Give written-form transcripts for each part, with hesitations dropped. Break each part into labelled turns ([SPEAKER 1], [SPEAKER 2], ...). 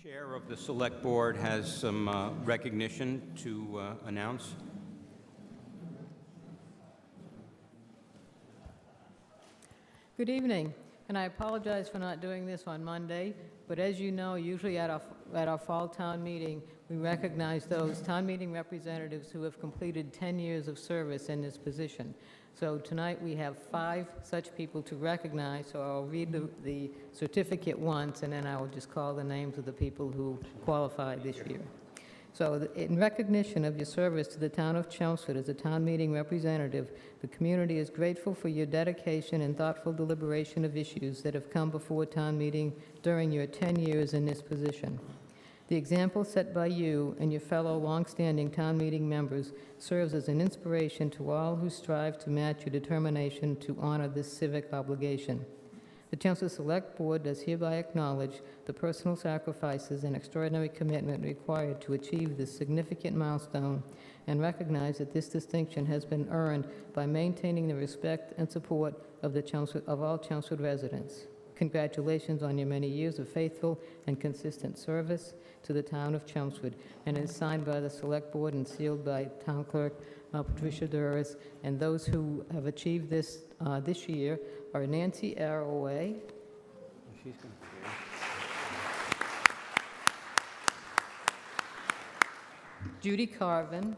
[SPEAKER 1] Chair of the Select Board has some recognition to announce.
[SPEAKER 2] Good evening, and I apologize for not doing this on Monday, but as you know, usually at our fall town meeting, we recognize those town meeting representatives who have completed 10 years of service in this position. So tonight we have 5 such people to recognize, so I'll read the certificate once, and then I will just call the names of the people who qualified this year. So in recognition of your service to the town of Chelmsford as a town meeting representative, the community is grateful for your dedication and thoughtful deliberation of issues that have come before town meeting during your 10 years in this position. The example set by you and your fellow longstanding town meeting members serves as an inspiration to all who strive to match your determination to honor this civic obligation. The Chelmsford Select Board does hereby acknowledge the personal sacrifices and extraordinary commitment required to achieve this significant milestone and recognize that this distinction has been earned by maintaining the respect and support of all Chelmsford residents. Congratulations on your many years of faithful and consistent service to the town of Chelmsford, and is signed by the Select Board and sealed by Town Clerk Patricia Duras. And those who have achieved this this year are Nancy Arroway, Judy Carvin,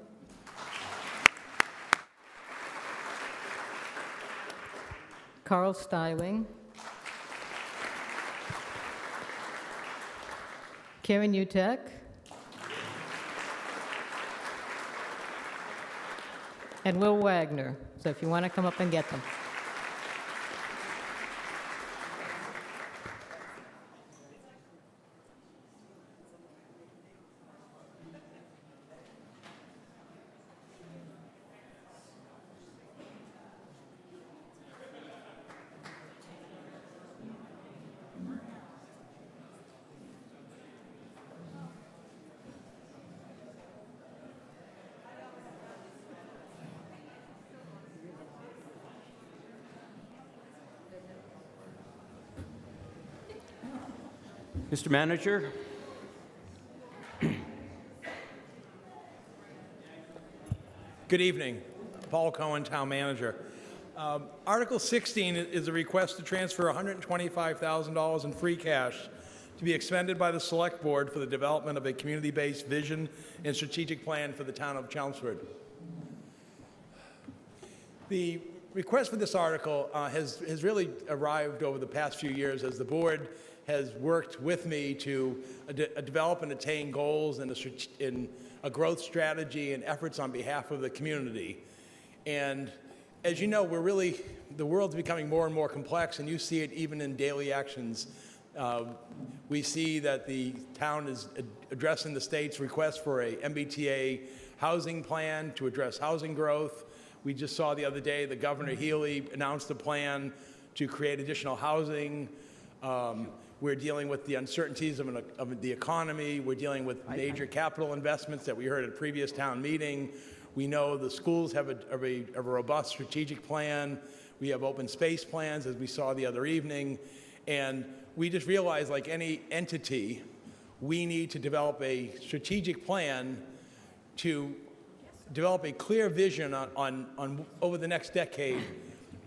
[SPEAKER 2] Carl Styling, Karen Utek, and Will Wagner. So if you want to come up and get them.
[SPEAKER 1] Mr. Manager.
[SPEAKER 3] Good evening. Paul Cohen, Town Manager. Article 16 is a request to transfer $125,000 in free cash to be expended by the Select Board for the development of a community-based vision and strategic plan for the town of Chelmsford. The request for this article has really arrived over the past few years as the board has worked with me to develop and attain goals in a growth strategy and efforts on behalf of the community. And as you know, the world's becoming more and more complex, and you see it even in daily actions. We see that the town is addressing the state's request for a MBTA housing plan to address housing growth. We just saw the other day that Governor Healy announced a plan to create additional housing. We're dealing with the uncertainties of the economy. We're dealing with major capital investments that we heard at a previous town meeting. We know the schools have a robust strategic plan. We have open space plans, as we saw the other evening. And we just realized, like any entity, we need to develop a strategic plan to develop a clear vision on over the next decade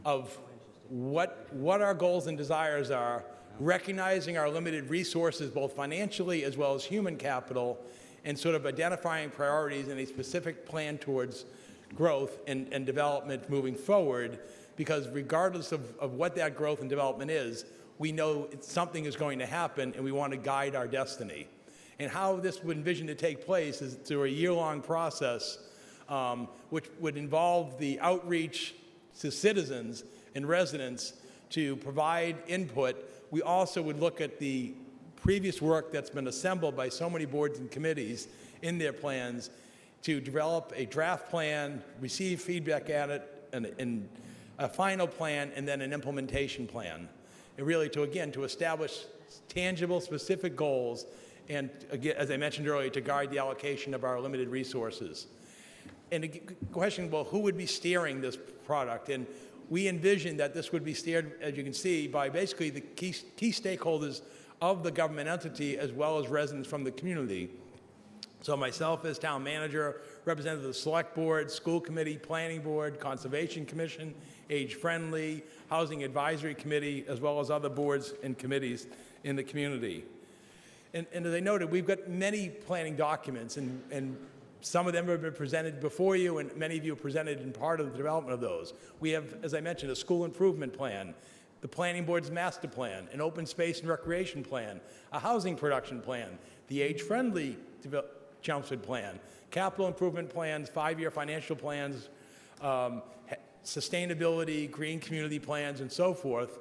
[SPEAKER 3] of what our goals and desires are, recognizing our limited resources, both financially as well as human capital, and sort of identifying priorities in a specific plan towards growth and development moving forward, because regardless of what that growth and development is, we know something is going to happen, and we want to guide our destiny. And how this would envision to take place is through a year-long process, which would involve the outreach to citizens and residents to provide input. We also would look at the previous work that's been assembled by so many boards and committees in their plans to develop a draft plan, receive feedback at it, and a final plan, and then an implementation plan. And really to establish tangible, specific goals, and again, as I mentioned earlier, to guide the allocation of our limited resources. And the question, well, who would be steering this product? And we envision that this would be steered, as you can see, by basically the key stakeholders of the government entity as well as residents from the community. So myself as town manager, representative of the select board, school committee, planning board, conservation commission, age-friendly, housing advisory committee, as well as other boards and committees in the community. And as I noted, we've got many planning documents, and some of them have been presented before you, and many of you have presented in part of the development of those. We have, as I mentioned, a school improvement plan, the planning board's master plan, an open space and recreation plan, a housing production plan, the age-friendly Chelmsford plan, capital improvement plans, 5-year financial plans, sustainability, green community plans, and so forth.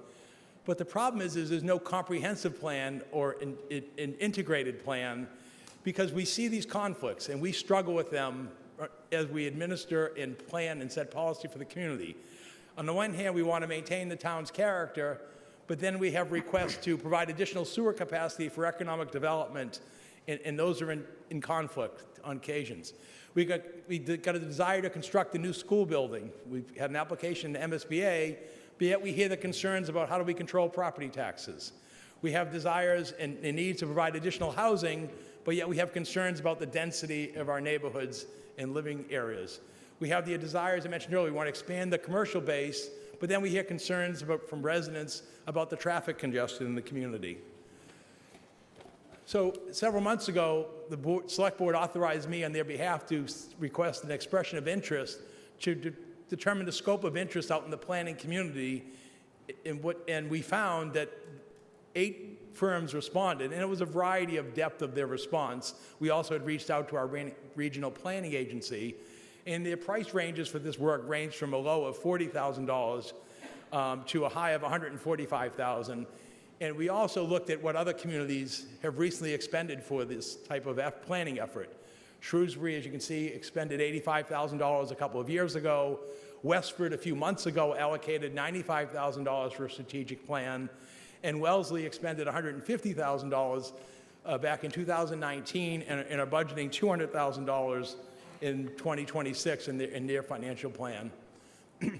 [SPEAKER 3] But the problem is there's no comprehensive plan or an integrated plan, because we see these conflicts and we struggle with them as we administer and plan and set policy for the community. On the one hand, we want to maintain the town's character, but then we have requests to provide additional sewer capacity for economic development, and those are in conflict on occasions. We got a desire to construct a new school building. We've had an application to MSBA, but yet we hear the concerns about how do we control property taxes. We have desires and needs to provide additional housing, but yet we have concerns about the density of our neighborhoods and living areas. We have the desires I mentioned earlier. We want to expand the commercial base, but then we hear concerns from residents about the traffic congestion in the community. So several months ago, the select board authorized me on their behalf to request an expression of interest to determine the scope of interest out in the planning community. And we found that 8 firms responded, and it was a variety of depth of their response. We also had reached out to our regional planning agency, and their price ranges for this work ranged from a low of $40,000 to a high of $145,000. And we also looked at what other communities have recently expended for this type of planning effort. Shrewsbury, as you can see, expended $85,000 a couple of years ago. Westford, a few months ago, allocated $95,000 for a strategic plan. And Wellesley expended $150,000 back in 2019 and are budgeting $200,000 in 2026 in their financial plan.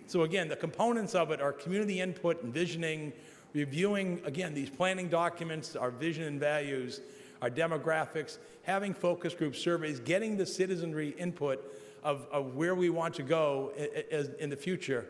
[SPEAKER 3] So again, the components of it are community input, envisioning, reviewing, again, these planning documents, our vision and values, our demographics, having focus group surveys, getting the citizenry input of where we want to go in the future.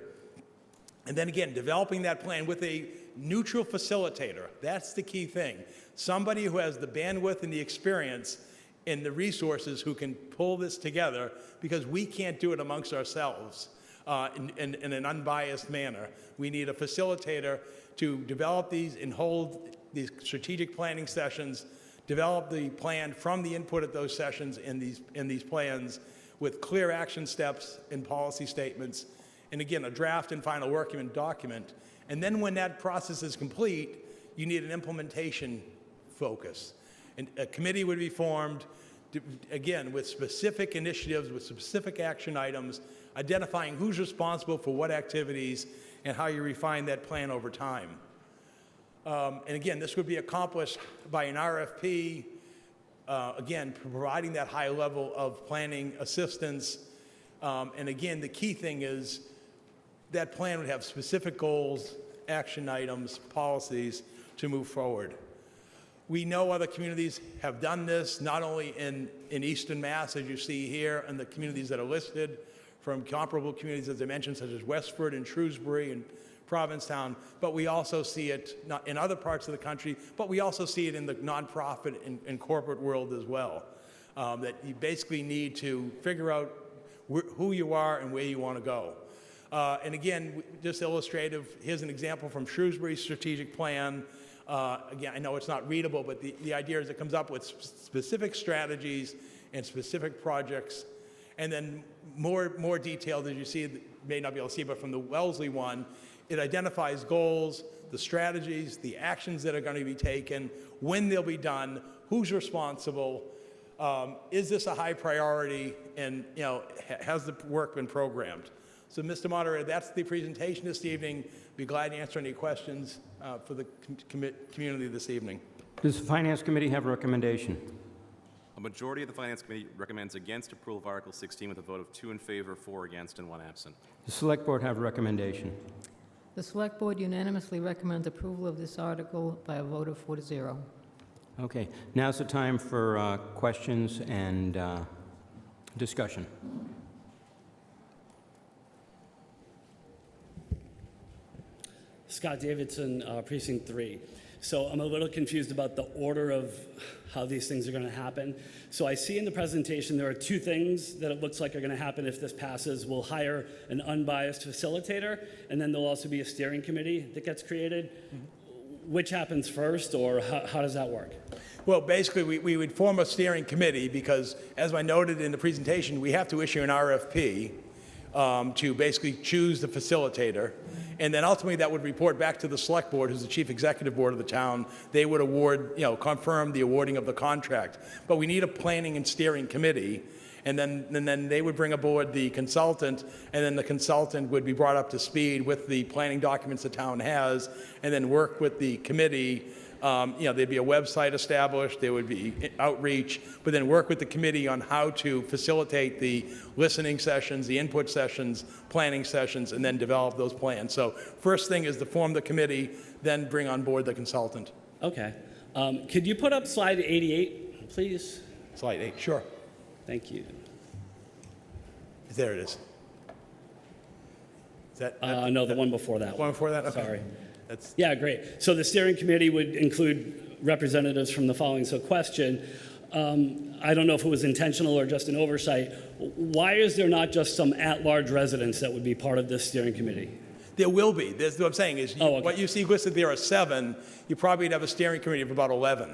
[SPEAKER 3] And then again, developing that plan with a neutral facilitator. That's the key thing. Somebody who has the bandwidth and the experience and the resources who can pull this together, because we can't do it amongst ourselves in an unbiased manner. We need a facilitator to develop these and hold these strategic planning sessions, develop the plan from the input at those sessions in these plans with clear action steps and policy statements, and again, a draft and final working document. And then when that process is complete, you need an implementation focus. And a committee would be formed, again, with specific initiatives, with specific action items, identifying who's responsible for what activities and how you refine that plan over time. And again, this would be accomplished by an RFP, again, providing that high level of planning assistance. And again, the key thing is that plan would have specific goals, action items, policies to move forward. We know other communities have done this, not only in Eastern Mass, as you see here, and the communities that are listed, from comparable communities, as I mentioned, such as Westford and Shrewsbury and Provincetown, but we also see it not in other parts of the country, but we also see it in the nonprofit and corporate world as well, that you basically need to figure out who you are and where you want to go. And again, just illustrative, here's an example from Shrewsbury's strategic plan. Again, I know it's not readable, but the idea is it comes up with specific strategies and specific projects. And then more detailed, as you see, you may not be able to see, but from the Wellesley one, it identifies goals, the strategies, the actions that are going to be taken, when they'll be done, who's responsible, is this a high priority, and has the work been programmed? So, Mr. Moderator, that's the presentation this evening. Be glad to answer any questions for the community this evening.
[SPEAKER 1] Does the Finance Committee have a recommendation?
[SPEAKER 4] A majority of the Finance Committee recommends against approval of Article 16 with a vote of 2 in favor, 4 against, and 1 absent.
[SPEAKER 1] The Select Board have a recommendation.
[SPEAKER 2] The Select Board unanimously recommends approval of this article by a vote of 4 to 0.
[SPEAKER 1] Okay, now's the time for questions and discussion.
[SPEAKER 5] Scott Davidson, Precinct 3. So I'm a little confused about the order of how these things are going to happen. So I see in the presentation there are two things that it looks like are going to happen if this passes. We'll hire an unbiased facilitator, and then there'll also be a steering committee that gets created. Which happens first, or how does that work?
[SPEAKER 3] Well, basically, we would form a steering committee because, as I noted in the presentation, we have to issue an RFP to basically choose the facilitator. And then ultimately, that would report back to the select board, who's the chief executive board of the town. They would award, confirm the awarding of the contract. But we need a planning and steering committee. And then they would bring aboard the consultant, and then the consultant would be brought up to speed with the planning documents the town has, and then work with the committee. There'd be a website established, there would be outreach, but then work with the committee on how to facilitate the listening sessions, the input sessions, planning sessions, and then develop those plans. So first thing is to form the committee, then bring on board the consultant.
[SPEAKER 5] Okay. Could you put up slide 88, please?
[SPEAKER 3] Slide 8, sure.
[SPEAKER 5] Thank you.
[SPEAKER 3] There it is. Is that
[SPEAKER 5] No, the one before that.
[SPEAKER 3] one before that? Okay.
[SPEAKER 5] Sorry.
[SPEAKER 3] That's,
[SPEAKER 5] Yeah, great. So the steering committee would include representatives from the following. So question, I don't know if it was intentional or just an oversight. Why is there not just some at-large residents that would be part of this steering committee?
[SPEAKER 3] there will be. That's what I'm saying is
[SPEAKER 5] Okay.
[SPEAKER 3] what you see listed there are 7. You probably would have a steering committee of about 11.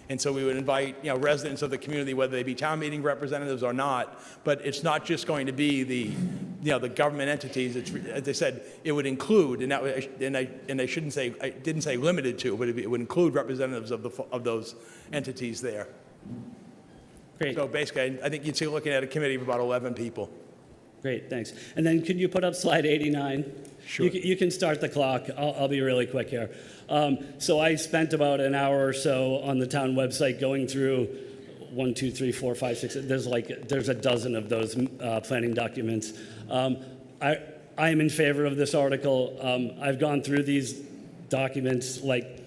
[SPEAKER 3] And so we would invite, residents of the community, whether they be town meeting representatives or not. But it's not just going to be the government entities. It's, as I said, it would include, and I shouldn't say, I didn't say limited to, but it would include representatives of those entities there.
[SPEAKER 5] Great.
[SPEAKER 3] So basically, I think you'd see looking at a committee of about 11 people.
[SPEAKER 5] Great, thanks. And then could you put up slide 89?
[SPEAKER 3] Sure.
[SPEAKER 5] You can start the clock. I'll be really quick here. So I spent about an hour or so on the town website going through 1, 2, 3, 4, 5, 6. There's a dozen of those planning documents. I am in favor of this article. I've gone through these documents, like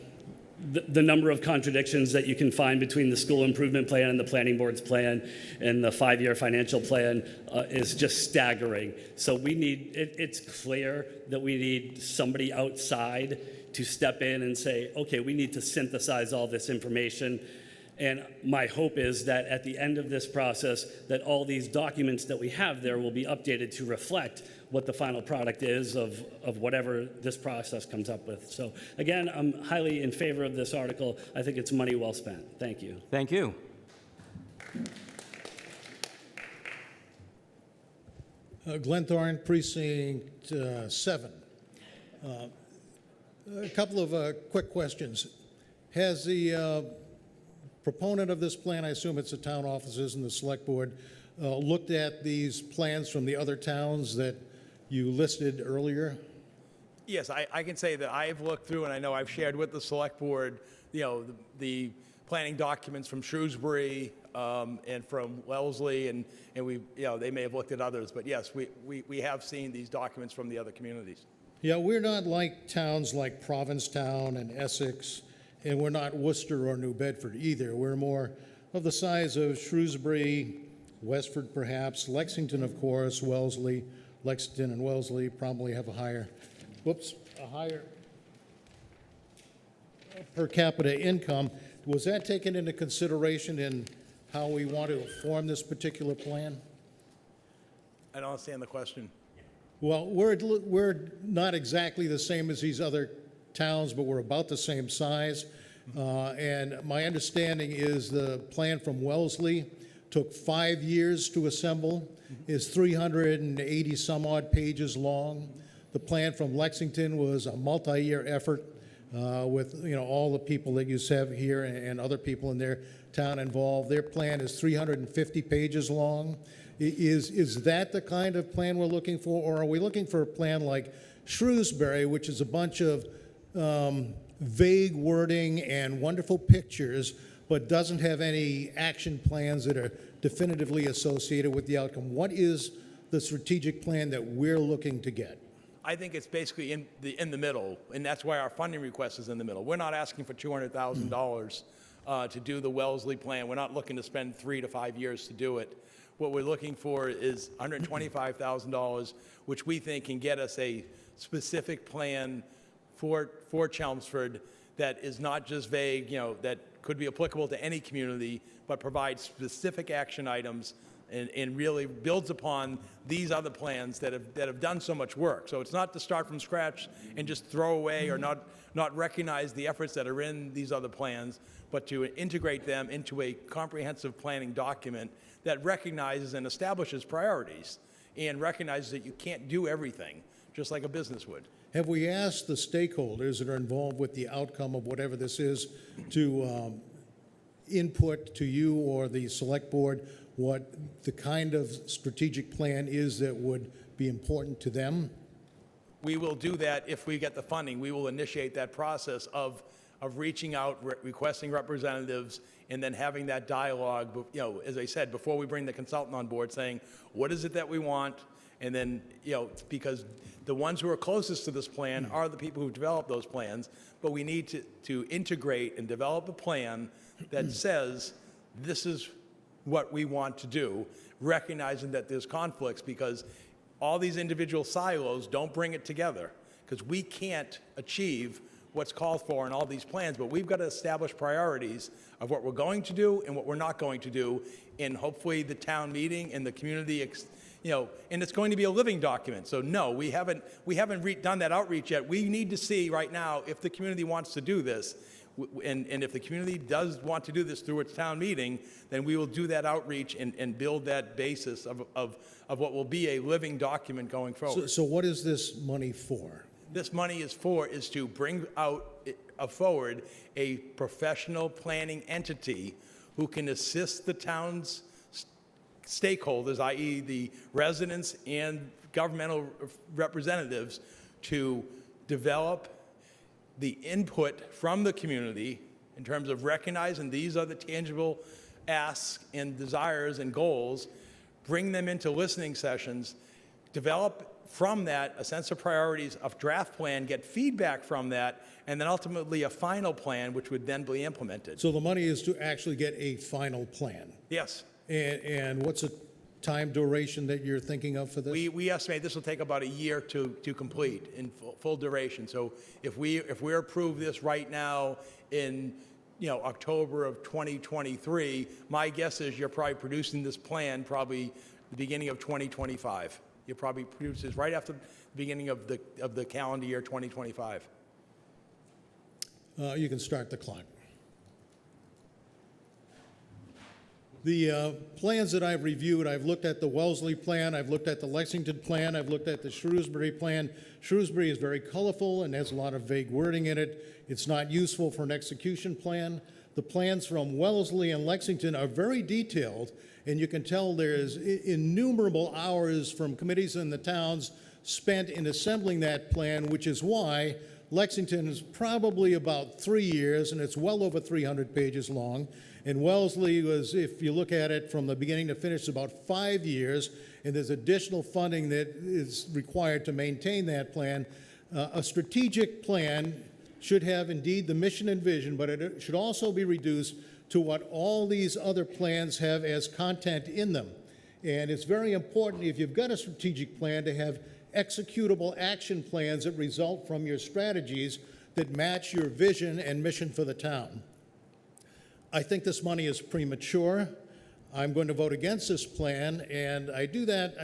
[SPEAKER 5] the number of contradictions that you can find between the school improvement plan and the planning board's plan and the 5-year financial plan is just staggering. So we need, it's clear that we need somebody outside to step in and say, okay, we need to synthesize all this information. And my hope is that at the end of this process, that all these documents that we have there will be updated to reflect what the final product is of whatever this process comes up with. So again, I'm highly in favor of this article. I think it's money well spent. Thank you.
[SPEAKER 1] Thank you.
[SPEAKER 6] Glenn Thorne, Precinct 7. A couple of quick questions. Has the proponent of this plan, I assume it's the town offices and the select board, looked at these plans from the other towns that you listed earlier?
[SPEAKER 3] Yes, I can say that I've looked through, and I know I've shared with the select board, the planning documents from Shrewsbury and from Wellesley, and we, they may have looked at others, but yes, we have seen these documents from the other communities.
[SPEAKER 6] Yeah, we're not like towns like Provincetown and Essex, and we're not Worcester or New Bedford either. We're more of the size of Shrewsbury, Westford perhaps, Lexington, of course, Wellesley. Lexington and Wellesley probably have a higher per capita income. Was that taken into consideration in how we want to form this particular plan?
[SPEAKER 3] I don't understand the question.
[SPEAKER 6] Well, we're not exactly the same as these other towns, but we're about the same size. And my understanding is the plan from Wellesley took 5 years to assemble, is 380 some odd pages long. The plan from Lexington was a multi-year effort with all the people that you have here and other people in their town involved. Their plan is 350 pages long. Is that the kind of plan we're looking for, or are we looking for a plan like Shrewsbury, which is a bunch of vague wording and wonderful pictures, but doesn't have any action plans that are definitively associated with the outcome? What is the strategic plan that we're looking to get?
[SPEAKER 3] I think it's basically in the middle, and that's why our funding request is in the middle. We're not asking for $200,000 to do the Wellesley plan. We're not looking to spend 3 to 5 years to do it. What we're looking for is $125,000, which we think can get us a specific plan for Chelmsford that is not just vague, that could be applicable to any community, but provides specific action items and really builds upon these other plans that have done so much work. So it's not to start from scratch and just throw away or not recognize the efforts that are in these other plans, but to integrate them into a comprehensive planning document that recognizes and establishes priorities and recognizes that you can't do everything, just like a business would.
[SPEAKER 6] Have we asked the stakeholders that are involved with the outcome of whatever this is to input to you or the select board what the kind of strategic plan is that would be important to them?
[SPEAKER 3] We will do that if we get the funding. We will initiate that process of reaching out, requesting representatives, and then having that dialogue, as I said, before we bring the consultant on board, saying, what is it that we want? And then, because the ones who are closest to this plan are the people who develop those plans, but we need to integrate and develop a plan that says, this is what we want to do, recognizing that there's conflicts because all these individual silos don't bring it together, because we can't achieve what's called for in all these plans, but we've got to establish priorities of what we're going to do and what we're not going to do in hopefully the town meeting and the community, and it's going to be a living document. So no, we haven't done that outreach yet. We need to see right now if the community wants to do this. And if the community does want to do this through its town meeting, then we will do that outreach and build that basis of what will be a living document going forward.
[SPEAKER 6] So what is this money for?
[SPEAKER 3] This money is to bring forward a professional planning entity who can assist the town's stakeholders, i.e. the residents and governmental representatives, to develop the input from the community in terms of recognizing these are the tangible asks and desires and goals, bring them into listening sessions, develop from that a sense of priorities, a draft plan, get feedback from that, and then ultimately a final plan which would then be implemented.
[SPEAKER 6] So the money is to actually get a final plan.
[SPEAKER 3] Yes.
[SPEAKER 6] And what's the time duration that you're thinking of for this?
[SPEAKER 3] We estimate this will take about a year to complete in full duration. So if we're approved this right now in October of 2023, my guess is you're probably producing this plan probably the beginning of 2025. You'll probably produce this right after the beginning of the calendar year 2025.
[SPEAKER 6] You can start the clock. The plans that I've reviewed, I've looked at the Wellesley plan, I've looked at the Lexington plan, I've looked at the Shrewsbury plan. Shrewsbury is very colorful and has a lot of vague wording in it. It's not useful for an execution plan. The plans from Wellesley and Lexington are very detailed, and you can tell there's innumerable hours from committees in the towns spent in assembling that plan, which is why Lexington is probably about 3 years, and it's well over 300 pages long. And Wellesley was, if you look at it from the beginning to finish, about 5 years, and there's additional funding that is required to maintain that plan. A strategic plan should have indeed the mission and vision, but it should also be reduced to what all these other plans have as content in them. And it's very important, if you've got a strategic plan, to have executable action plans that result from your strategies that match your vision and mission for the town. I think this money is premature. I'm going to vote against this plan, and I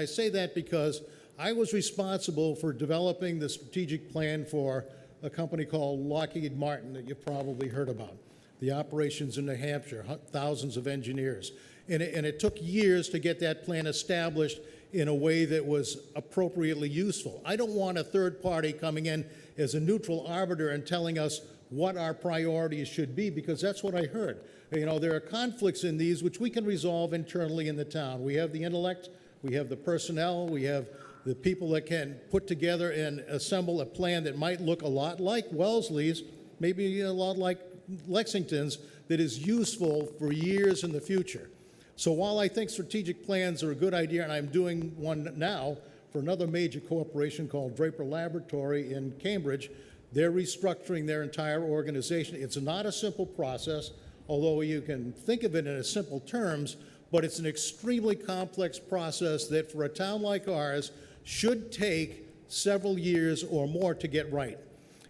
[SPEAKER 6] say that because I was responsible for developing the strategic plan for a company called Lockheed Martin that you've probably heard about. The operations in New Hampshire, thousands of engineers. And it took years to get that plan established in a way that was appropriately useful. I don't want a third party coming in as a neutral arbiter and telling us what our priorities should be, because that's what I heard. There are conflicts in these which we can resolve internally in the town. We have the intellect, we have the personnel, we have the people that can put together and assemble a plan that might look a lot like Wellesley's, maybe a lot like Lexington's, that is useful for years in the future. So while I think strategic plans are a good idea, and I'm doing one now for another major corporation called Draper Laboratory in Cambridge, they're restructuring their entire organization. It's not a simple process. although you can think of it in simple terms, but it's an extremely complex process that for a town like ours should take several years or more to get right.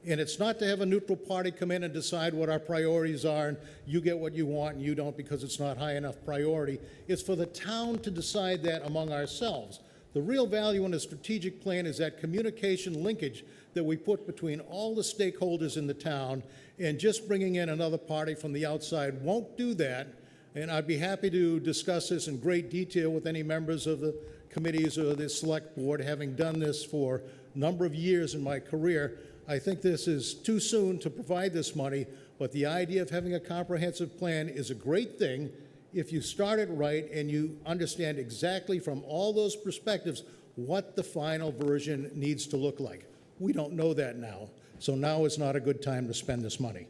[SPEAKER 6] And it's not to have a neutral party come in and decide what our priorities are, and you get what you want and you don't because it's not high enough priority. It's for the town to decide that among ourselves. The real value in a strategic plan is that communication linkage that we put between all the stakeholders in the town, and just bringing in another party from the outside won't do that. And I'd be happy to discuss this in great detail with any members of the committees or the select board, having done this for a number of years in my career. I think this is too soon to provide this money, but the idea of having a comprehensive plan is a great thing if you start it right and you understand exactly from all those perspectives what the final version needs to look like. We don't know that now, so now is not a good time to spend this money.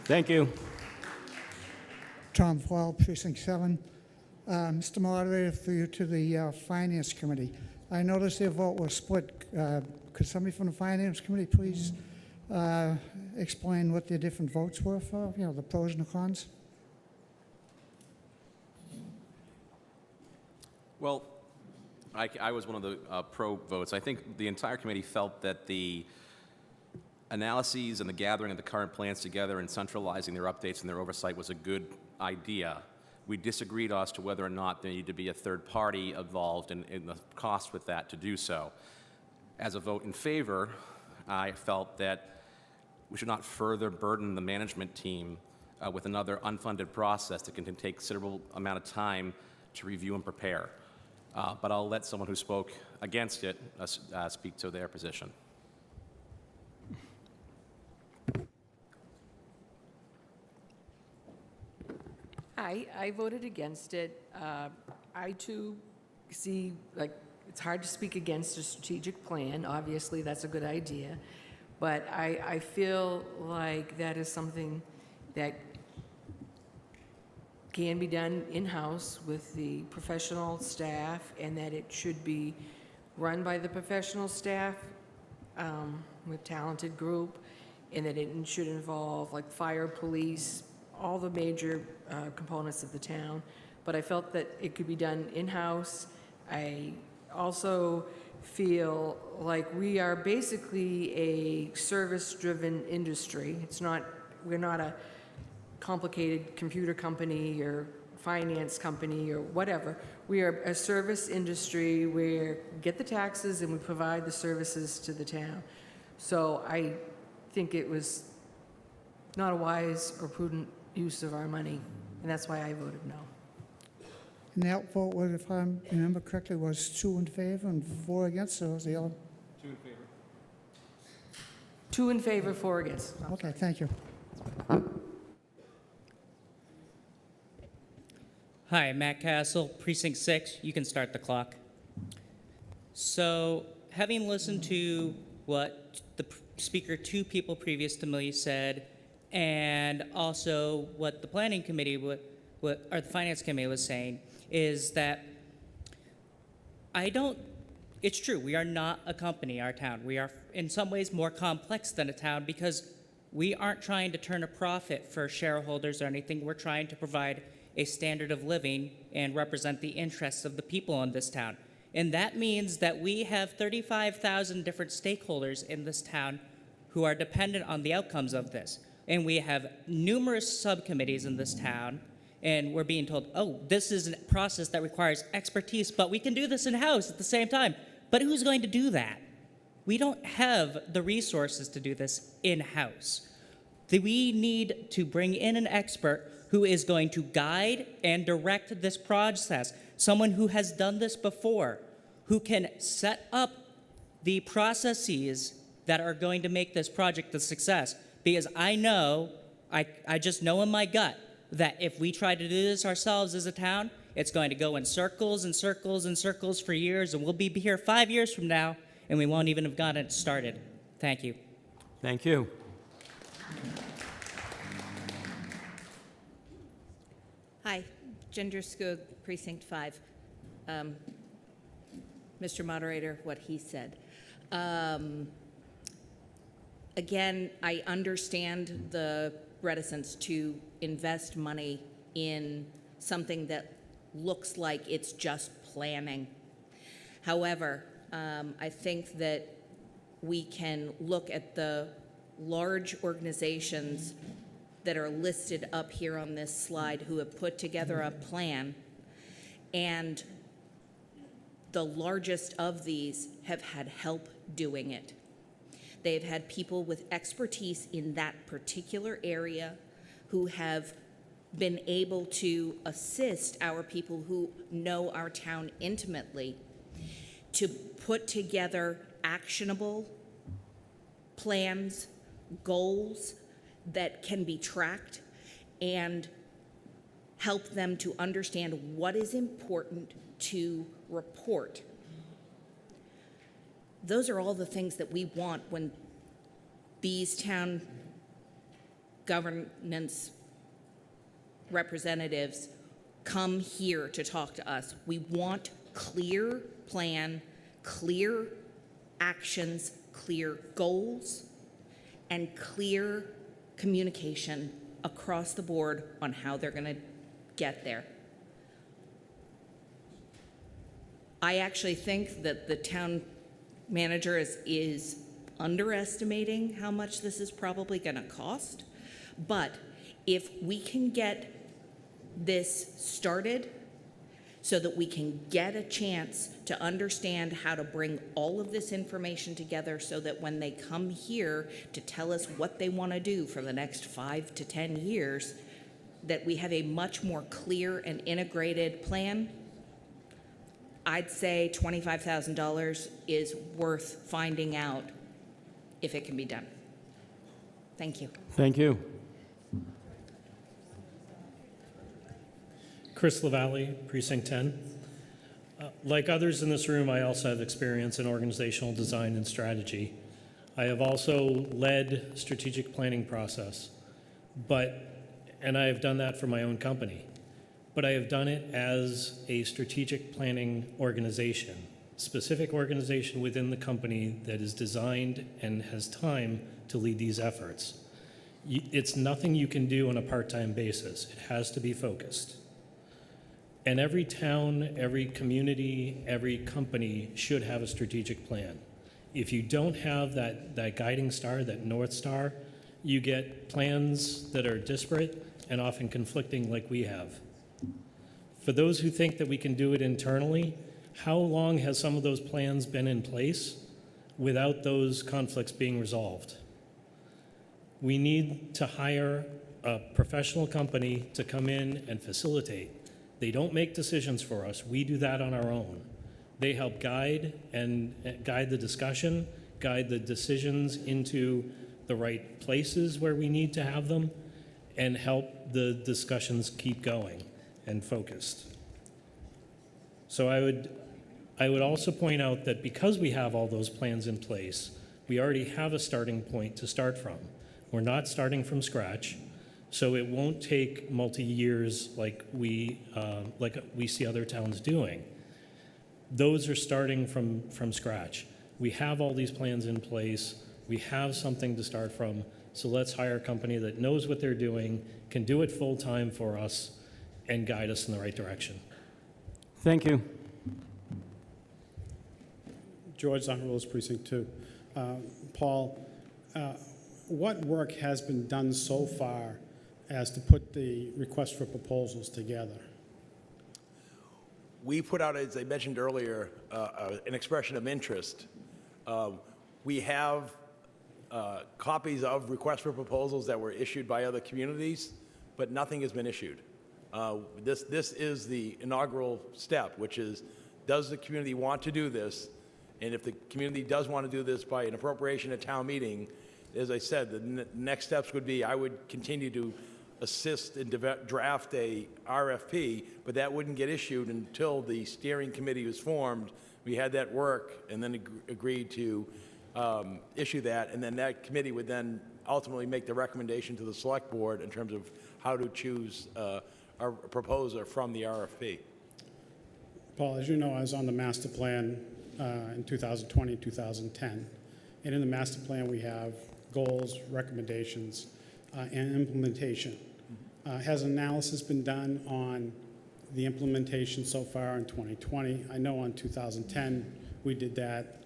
[SPEAKER 1] Thank you.
[SPEAKER 7] Tom Fall, Precinct 7. Mr. Moderator, for you to the Finance Committee. I noticed their vote was split. Could somebody from the Finance Committee please explain what their different votes were for, the pros and the cons?
[SPEAKER 4] Well, I was one of the pro votes. I think the entire committee felt that the analyses and the gathering of the current plans together and centralizing their updates and their oversight was a good idea. We disagreed as to whether or not there needed to be a third party involved in the cost with that to do so. As a vote in favor, I felt that we should not further burden the management team with another unfunded process that can take a considerable amount of time to review and prepare. But I'll let someone who spoke against it speak to their position.
[SPEAKER 8] I voted against it. I too see, it's hard to speak against a strategic plan. Obviously, that's a good idea. But I feel like that is something that can be done in-house with the professional staff, and that it should be run by the professional staff with talented group, and that it should involve fire, police, all the major components of the town. But I felt that it could be done in-house. I also feel like we are basically a service-driven industry. We're not a complicated computer company or finance company or whatever. We are a service industry where we get the taxes and we provide the services to the town. So I think it was not a wise or prudent use of our money, and that's why I voted no.
[SPEAKER 7] And that vote, was, if I remember correctly, was 2 in favor and 4 against, or was the other?
[SPEAKER 4] 2 in favor.
[SPEAKER 8] 2 in favor, 4 against.
[SPEAKER 7] Okay, thank you.
[SPEAKER 9] Hi, Matt Castle, Precinct 6. You can start the clock. So, having listened to what the speaker 2 people previous to me said, and also what the Planning Committee, or the Finance Committee was saying, is that it's true, we are not a company, our town. We are in some ways more complex than a town because we aren't trying to turn a profit for shareholders or anything. We're trying to provide a standard of living and represent the interests of the people in this town. And that means that we have 35,000 different stakeholders in this town who are dependent on the outcomes of this. And we have numerous subcommittees in this town, and we're being told, oh, this is a process that requires expertise, but we can do this in-house at the same time. But who's going to do that? We don't have the resources to do this in-house. We need to bring in an expert who is going to guide and direct this process, someone who has done this before, who can set up the processes that are going to make this project a success. Because I know, I just know in my gut that if we try to do this ourselves as a town, it's going to go in circles and circles and circles for years, and we'll be here 5 years from now, and we won't even have gotten it started. Thank you.
[SPEAKER 1] Thank you.
[SPEAKER 10] Hi, Ginger Skoog, Precinct 5. Mr. Moderator, what he said. Again, I understand the reticence to invest money in something that looks like it's just planning. However, I think that we can look at the large organizations that are listed up here on this slide who have put together a plan, and the largest of these have had help doing it. They've had people with expertise in that particular area who have been able to assist our people who know our town intimately to put together actionable plans, goals that can be tracked, and help them to understand what is important to report. Those are all the things that we want when these town governance representatives come here to talk to us. We want clear plan, clear actions, clear goals, and clear communication across the board on how they're going to get there. I actually think that the town manager is underestimating how much this is probably going to cost. But if we can get this started so that we can get a chance to understand how to bring all of this information together so that when they come here to tell us what they want to do for the next 5 to 10 years, that we have a much more clear and integrated plan, I'd say $25,000 is worth finding out if it can be done. Thank you.
[SPEAKER 1] Thank you.
[SPEAKER 11] Chris LaValle, Precinct 10. Like others in this room, I also have experience in organizational design and strategy. I have also led strategic planning process, and I have done that for my own company. But I have done it as a strategic planning organization, specific organization within the company that is designed and has time to lead these efforts. It's nothing you can do on a part-time basis. It has to be focused. And every town, every community, every company should have a strategic plan. If you don't have that guiding star, that North Star, you get plans that are disparate and often conflicting like we have. For those who think that we can do it internally, how long has some of those plans been in place without those conflicts being resolved? We need to hire a professional company to come in and facilitate. They don't make decisions for us. We do that on our own. They help guide the discussion, guide the decisions into the right places where we need to have them, and help the discussions keep going and focused. So I would also point out that because we have all those plans in place, we already have a starting point to start from. We're not starting from scratch, so it won't take multi-years like we see other towns doing. Those are starting from scratch. We have all these plans in place. We have something to start from, so let's hire a company that knows what they're doing, can do it full-time for us, and guide us in the right direction.
[SPEAKER 1] Thank you.
[SPEAKER 12] George Zaharolas, Precinct 2. Paul, what work has been done so far as to put the request for proposals together?
[SPEAKER 3] We put out, as I mentioned earlier, an expression of interest. We have copies of requests for proposals that were issued by other communities, but nothing has been issued. This is the inaugural step, which is, does the community want to do this? And if the community does want to do this by an appropriation at town meeting, as I said, the next steps would be I would continue to assist and draft a RFP, but that wouldn't get issued until the steering committee was formed. We had that work and then agreed to issue that, and then that committee would then ultimately make the recommendation to the select board in terms of how to choose a proposer from the RFP.
[SPEAKER 12] Paul, as you know, I was on the master plan in 2020 and 2010. And in the master plan, we have goals, recommendations. and implementation. Has analysis been done on the implementation so far in 2020? I know on 2010, we did that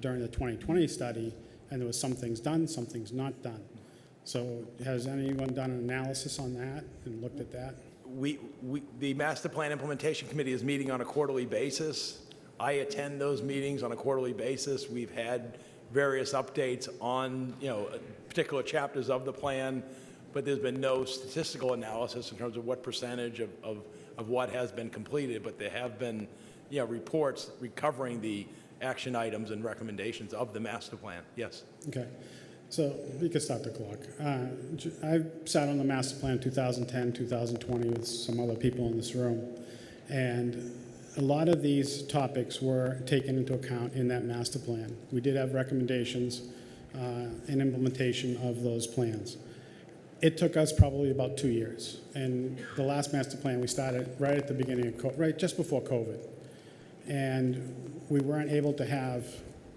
[SPEAKER 12] during the 2020 study, and there was some things done, some things not done. So has anyone done an analysis on that and looked at that?
[SPEAKER 3] The Master Plan Implementation Committee is meeting on a quarterly basis. I attend those meetings on a quarterly basis. We've had various updates on, particular chapters of the plan, but there's been no statistical analysis in terms of what percentage of what has been completed, but there have been, reports recovering the action items and recommendations of the master plan. Yes.
[SPEAKER 12] Okay. So you can stop the clock. I sat on the master plan 2010, 2020 with some other people in this room, and a lot of these topics were taken into account in that master plan. We did have recommendations and implementation of those plans. It took us probably about 2 years, and the last master plan we started right at the beginning of right just before COVID, and we weren't able to have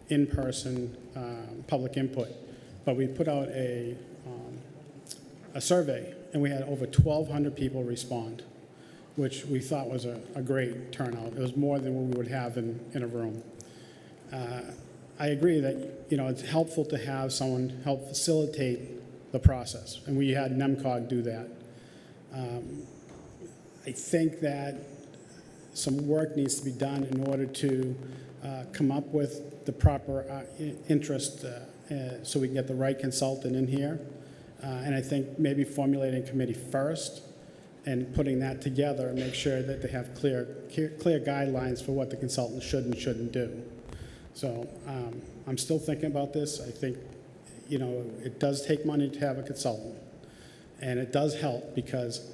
[SPEAKER 12] in-person public input. But we put out a survey, and we had over 1,200 people respond, which we thought was a great turnout. It was more than what we would have in a room. I agree that it's helpful to have someone help facilitate the process, and we had NEMCOG do that. I think that some work needs to be done in order to come up with the proper interest so we can get the right consultant in here. And I think maybe formulating a committee first and putting that together and make sure that they have clear guidelines for what the consultant should and shouldn't do. So I'm still thinking about this. I think, it does take money to have a consultant. And it does help because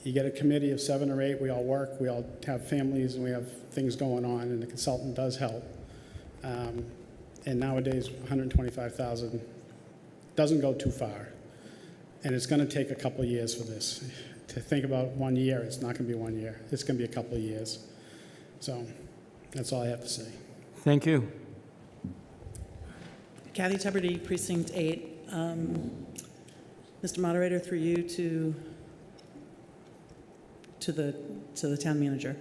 [SPEAKER 12] you get a committee of 7 or 8, we all work, we all have families, and we have things going on, and the consultant does help. And nowadays, $125,000 doesn't go too far. And it's going to take a couple of years for this. To think about 1 year, it's not going to be 1 year. It's going to be a couple of years. So that's all I have to say.
[SPEAKER 1] Thank you.
[SPEAKER 13] Kathy Tuberty, Precinct 8. Mr. Moderator, through you to the town manager.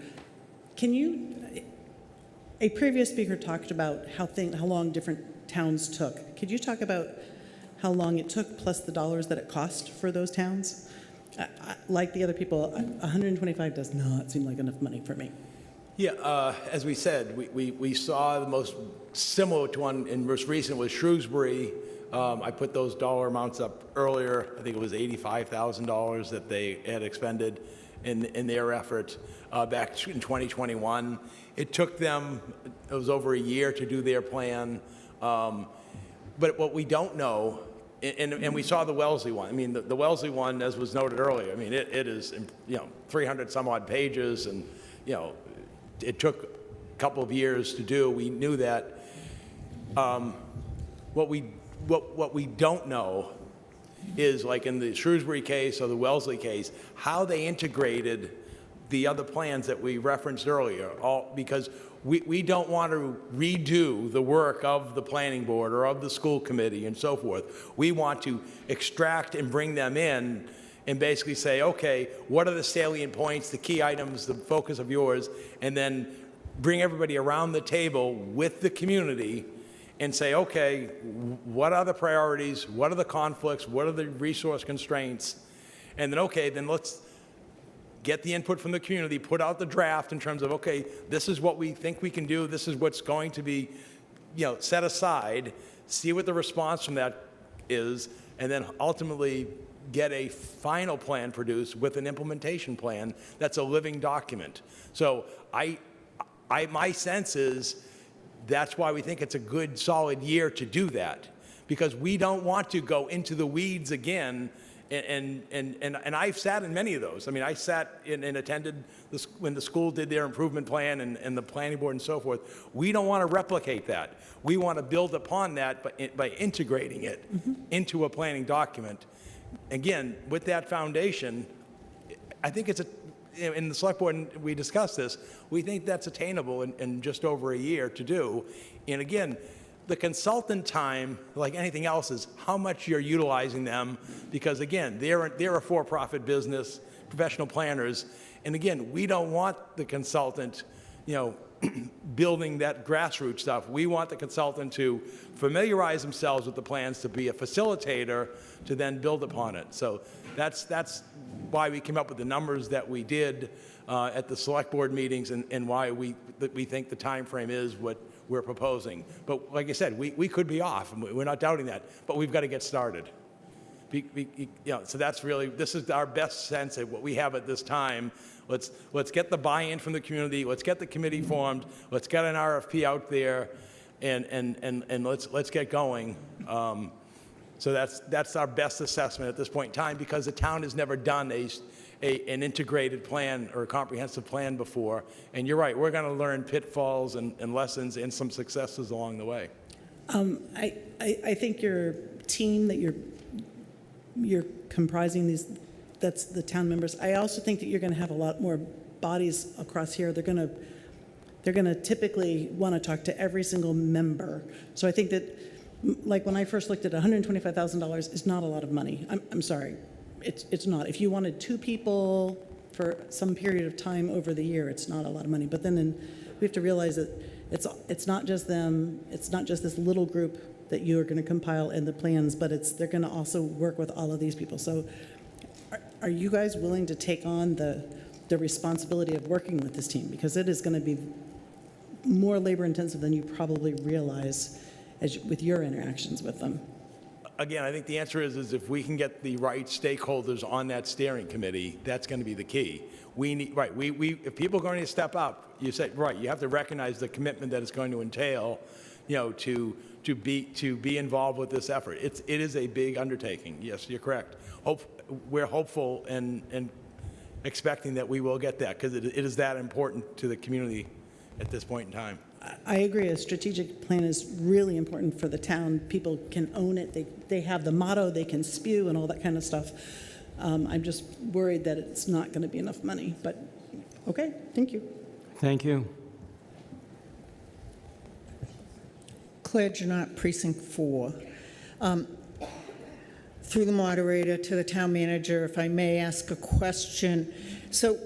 [SPEAKER 13] A previous speaker talked about how long different towns took. Could you talk about how long it took plus the dollars that it cost for those towns? Like the other people, 125 does not seem like enough money for me.
[SPEAKER 3] Yeah, as we said, we saw the most similar to one in most recent was Shrewsbury. I put those dollar amounts up earlier. I think it was $85,000 that they had expended in their effort back in 2021. It took them, it was over a year to do their plan. But what we don't know, and we saw the Wellesley one. I mean, the Wellesley one, as was noted earlier, I mean, it is, 300 some odd pages, and, it took a couple of years to do. We knew that. What we don't know is, like in the Shrewsbury case or the Wellesley case, how they integrated the other plans that we referenced earlier, because we don't want to redo the work of the planning board or of the school committee and so forth. We want to extract and bring them in and basically say, okay, what are the salient points, the key items, the focus of yours, and then bring everybody around the table with the community and say, okay, what are the priorities, what are the conflicts, what are the resource constraints, and then, okay, then let's get the input from the community, put out the draft in terms of, okay, this is what we think we can do, this is what's going to be, set aside, see what the response from that is, and then ultimately get a final plan produced with an implementation plan that's a living document. So my sense is that's why we think it's a good, solid year to do that, because we don't want to go into the weeds again. And I've sat in many of those. I mean, I sat and attended when the school did their improvement plan and the planning board and so forth. We don't want to replicate that. We want to build upon that by integrating it into a planning document. Again, with that foundation, I think it's in the select board, and we discussed this, we think that's attainable in just over a year to do. And again, the consultant time, like anything else, is how much you're utilizing them, because again, they're a for-profit business, professional planners, and again, we don't want the consultant, building that grassroots stuff. We want the consultant to familiarize themselves with the plans, to be a facilitator, to then build upon it. So that's why we came up with the numbers that we did at the select board meetings, and why we think the time frame is what we're proposing. But like I said, we could be off, and we're not doubting that, but we've got to get started. So that's really, this is our best sense of what we have at this time. Let's get the buy-in from the community. Let's get the committee formed. Let's get an RFP out there, and let's get going. So that's our best assessment at this point in time, because the town has never done an integrated plan or a comprehensive plan before. And you're right, we're going to learn pitfalls and lessons and some successes along the way.
[SPEAKER 13] I think your team that you're comprising that's the town members. I also think that you're going to have a lot more bodies across here. They're going to typically want to talk to every single member. So I think that, like when I first looked at $125,000 is not a lot of money. I'm sorry, it's not. If you wanted 2 people for some period of time over the year, it's not a lot of money. But then we have to realize that it's not just them. It's not just this little group that you are going to compile in the plans, but they're going to also work with all of these people. So are you guys willing to take on the responsibility of working with this team? Because it is going to be more labor intensive than you probably realize with your interactions with them.
[SPEAKER 3] Again, I think the answer is if we can get the right stakeholders on that steering committee, that's going to be the key. We need, right, if people are going to step up, you say, right, you have to recognize the commitment that it's going to entail, to be involved with this effort. It is a big undertaking. Yes, you're correct. We're hopeful and expecting that we will get that, because it is that important to the community at this point in time.
[SPEAKER 13] I agree. A strategic plan is really important for the town. People can own it. They have the motto, they can spew and all that kind of stuff. I'm just worried that it's not going to be enough money, but okay, thank you.
[SPEAKER 1] Thank you.
[SPEAKER 14] Claire Janot, Precinct 4. Through the moderator to the town manager, if I may ask a question. So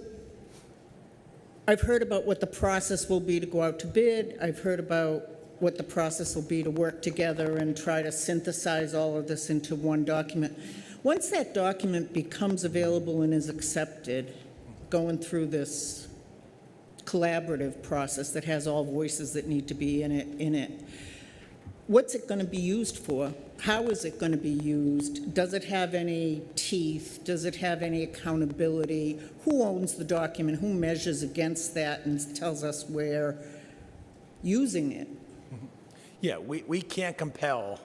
[SPEAKER 14] I've heard about what the process will be to go out to bid. I've heard about what the process will be to work together and try to synthesize all of this into one document. Once that document becomes available and is accepted, going through this collaborative process that has all voices that need to be in it, what's it going to be used for? How is it going to be used? Does it have any teeth? Does it have any accountability? Who owns the document? Who measures against that and tells us we're using it?
[SPEAKER 3] Yeah, we can't compel.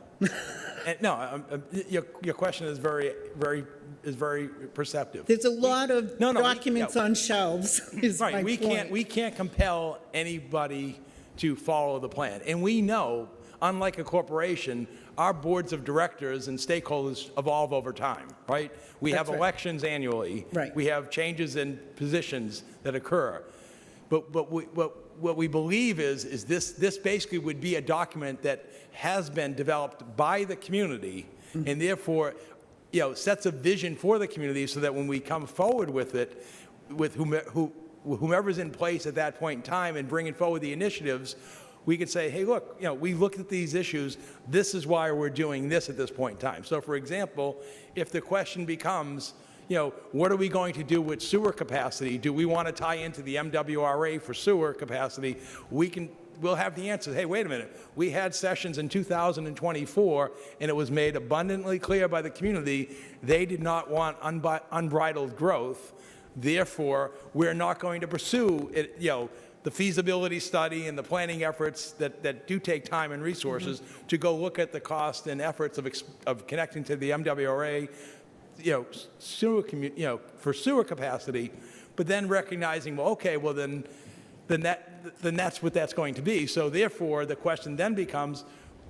[SPEAKER 3] No, your question is very perceptive.
[SPEAKER 14] There's a lot of documents on shelves, is
[SPEAKER 3] right,
[SPEAKER 14] my point.
[SPEAKER 3] We can't compel anybody to follow the plan. And we know, unlike a corporation, our boards of directors and stakeholders evolve over time, right? We have elections annually.
[SPEAKER 14] Right.
[SPEAKER 3] We have changes in positions that occur. But what we believe is this basically would be a document that has been developed by the community, and therefore, sets a vision for the community, so that when we come forward with it, with whomever's in place at that point in time and bringing forward the initiatives, we could say, hey, look, we looked at these issues. This is why we're doing this at this point in time. So, for example, if the question becomes, what are we going to do with sewer capacity? Do we want to tie into the MWRA for sewer capacity? We'll have the answer. Hey, wait a minute. We had sessions in 2024, and it was made abundantly clear by the community they did not want unbridled growth. Therefore, we're not going to pursue it, the feasibility study and the planning efforts that do take time and resources to go look at the cost and efforts of connecting to the MWRA, for sewer capacity, but then recognizing, well, okay, well then that's what that's going to be. So therefore, the question then becomes,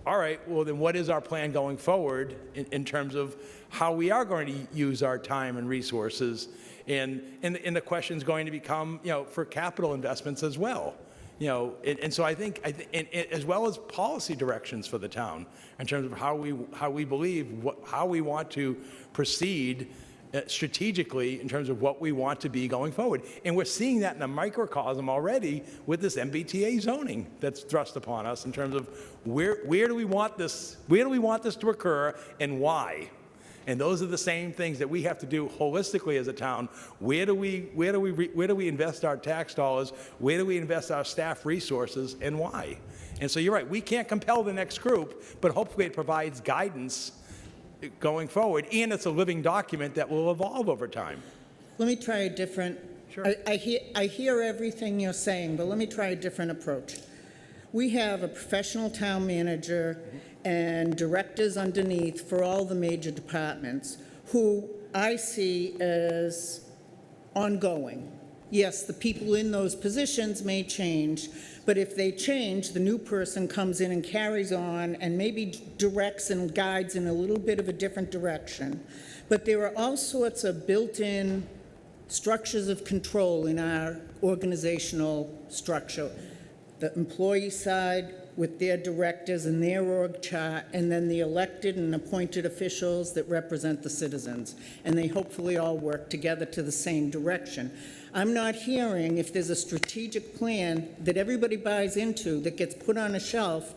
[SPEAKER 3] all right, well then what is our plan going forward in terms of how we are going to use our time and resources? And the question is going to become, for capital investments as well. You know, and so I think, and as well as policy directions for the town in terms of how we believe, how we want to proceed strategically in terms of what we want to be going forward. And we're seeing that in a microcosm already with this MBTA zoning that's thrust upon us in terms of where do we want this to occur and why. And those are the same things that we have to do holistically as a town. Where do we invest our tax dollars? Where do we invest our staff resources and why? And so you're right, we can't compel the next group, but hopefully it provides guidance going forward, and it's a living document that will evolve over time.
[SPEAKER 14] Let me try a different,
[SPEAKER 3] Sure.
[SPEAKER 14] I hear everything you're saying, but let me try a different approach. We have a professional town manager and directors underneath for all the major departments who I see as ongoing. Yes, the people in those positions may change, but if they change, the new person comes in and carries on and maybe directs and guides in a little bit of a different direction. But there are all sorts of built-in structures of control in our organizational structure. The employee side with their directors and their org chart, and then the elected and appointed officials that represent the citizens. And they hopefully all work together to the same direction. I'm not hearing if there's a strategic plan that everybody buys into that gets put on a shelf.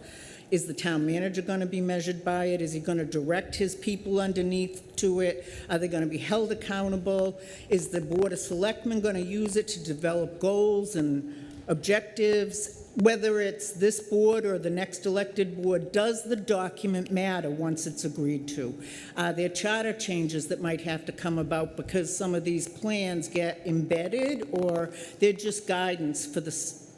[SPEAKER 14] Is the town manager going to be measured by it? Is he going to direct his people underneath to it? Are they going to be held accountable? Is the Board of Selectmen going to use it to develop goals and objectives? Whether it's this board or the next elected board, does the document matter once it's agreed to? Are there charter changes that might have to come about because some of these plans get embedded, or they're just guidance for this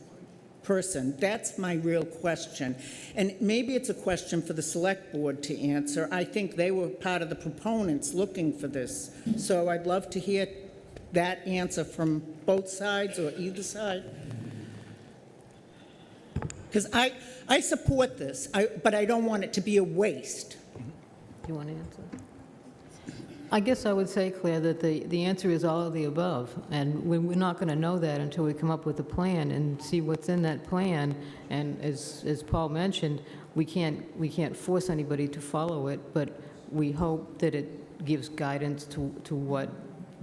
[SPEAKER 14] person? That's my real question. And maybe it's a question for the select board to answer. I think they were part of the proponents looking for this. So I'd love to hear that answer from both sides or either side. Because I support this, but I don't want it to be a waste.
[SPEAKER 2] You want to answer? I guess I would say, Claire, that the answer is all of the above, and we're not going to know that until we come up with a plan and see what's in that plan. And as Paul mentioned, we can't force anybody to follow it, but we hope that it gives guidance to what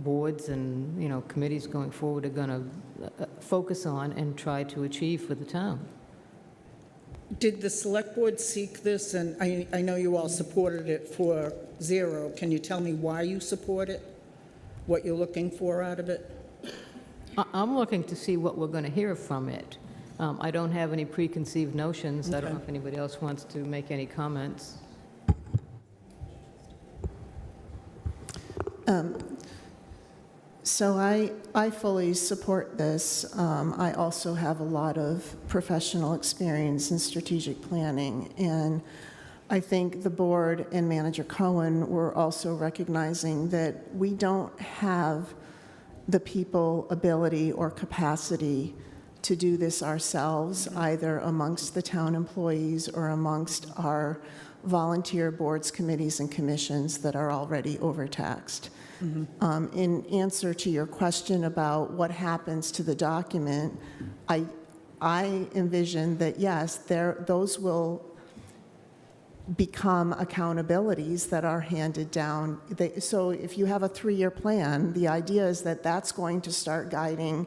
[SPEAKER 2] boards and, committees going forward are going to focus on and try to achieve for the town.
[SPEAKER 14] Did the select board seek this? And I know you all supported it for 0. Can you tell me why you support it? What you're looking for out of it?
[SPEAKER 2] I'm looking to see what we're going to hear from it. I don't have any preconceived notions. Okay. I don't know if anybody else wants to make any comments.
[SPEAKER 15] So I fully support this. I also have a lot of professional experience in strategic planning, and I think the board and Manager Cohen were also recognizing that we don't have the people, ability, or capacity to do this ourselves, either amongst the town employees or amongst our volunteer boards, committees, and commissions that are already overtaxed. Mm-hmm. In answer to your question about what happens to the document, I envision that, yes, those will become accountabilities that are handed down. So if you have a 3-year plan, the idea is that that's going to start guiding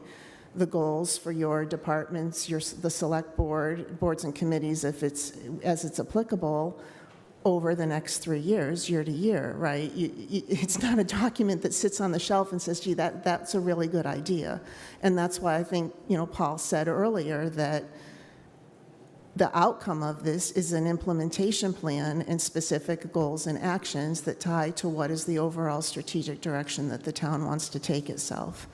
[SPEAKER 15] the goals for your departments, the select boards and committees, as it's applicable, over the next 3 years, year to year, right? It's not a document that sits on the shelf and says, gee, that's a really good idea. And that's why I think, Paul said earlier that the outcome of this is an implementation plan and specific goals and actions that tie to what is the overall strategic direction that the town wants to take itself.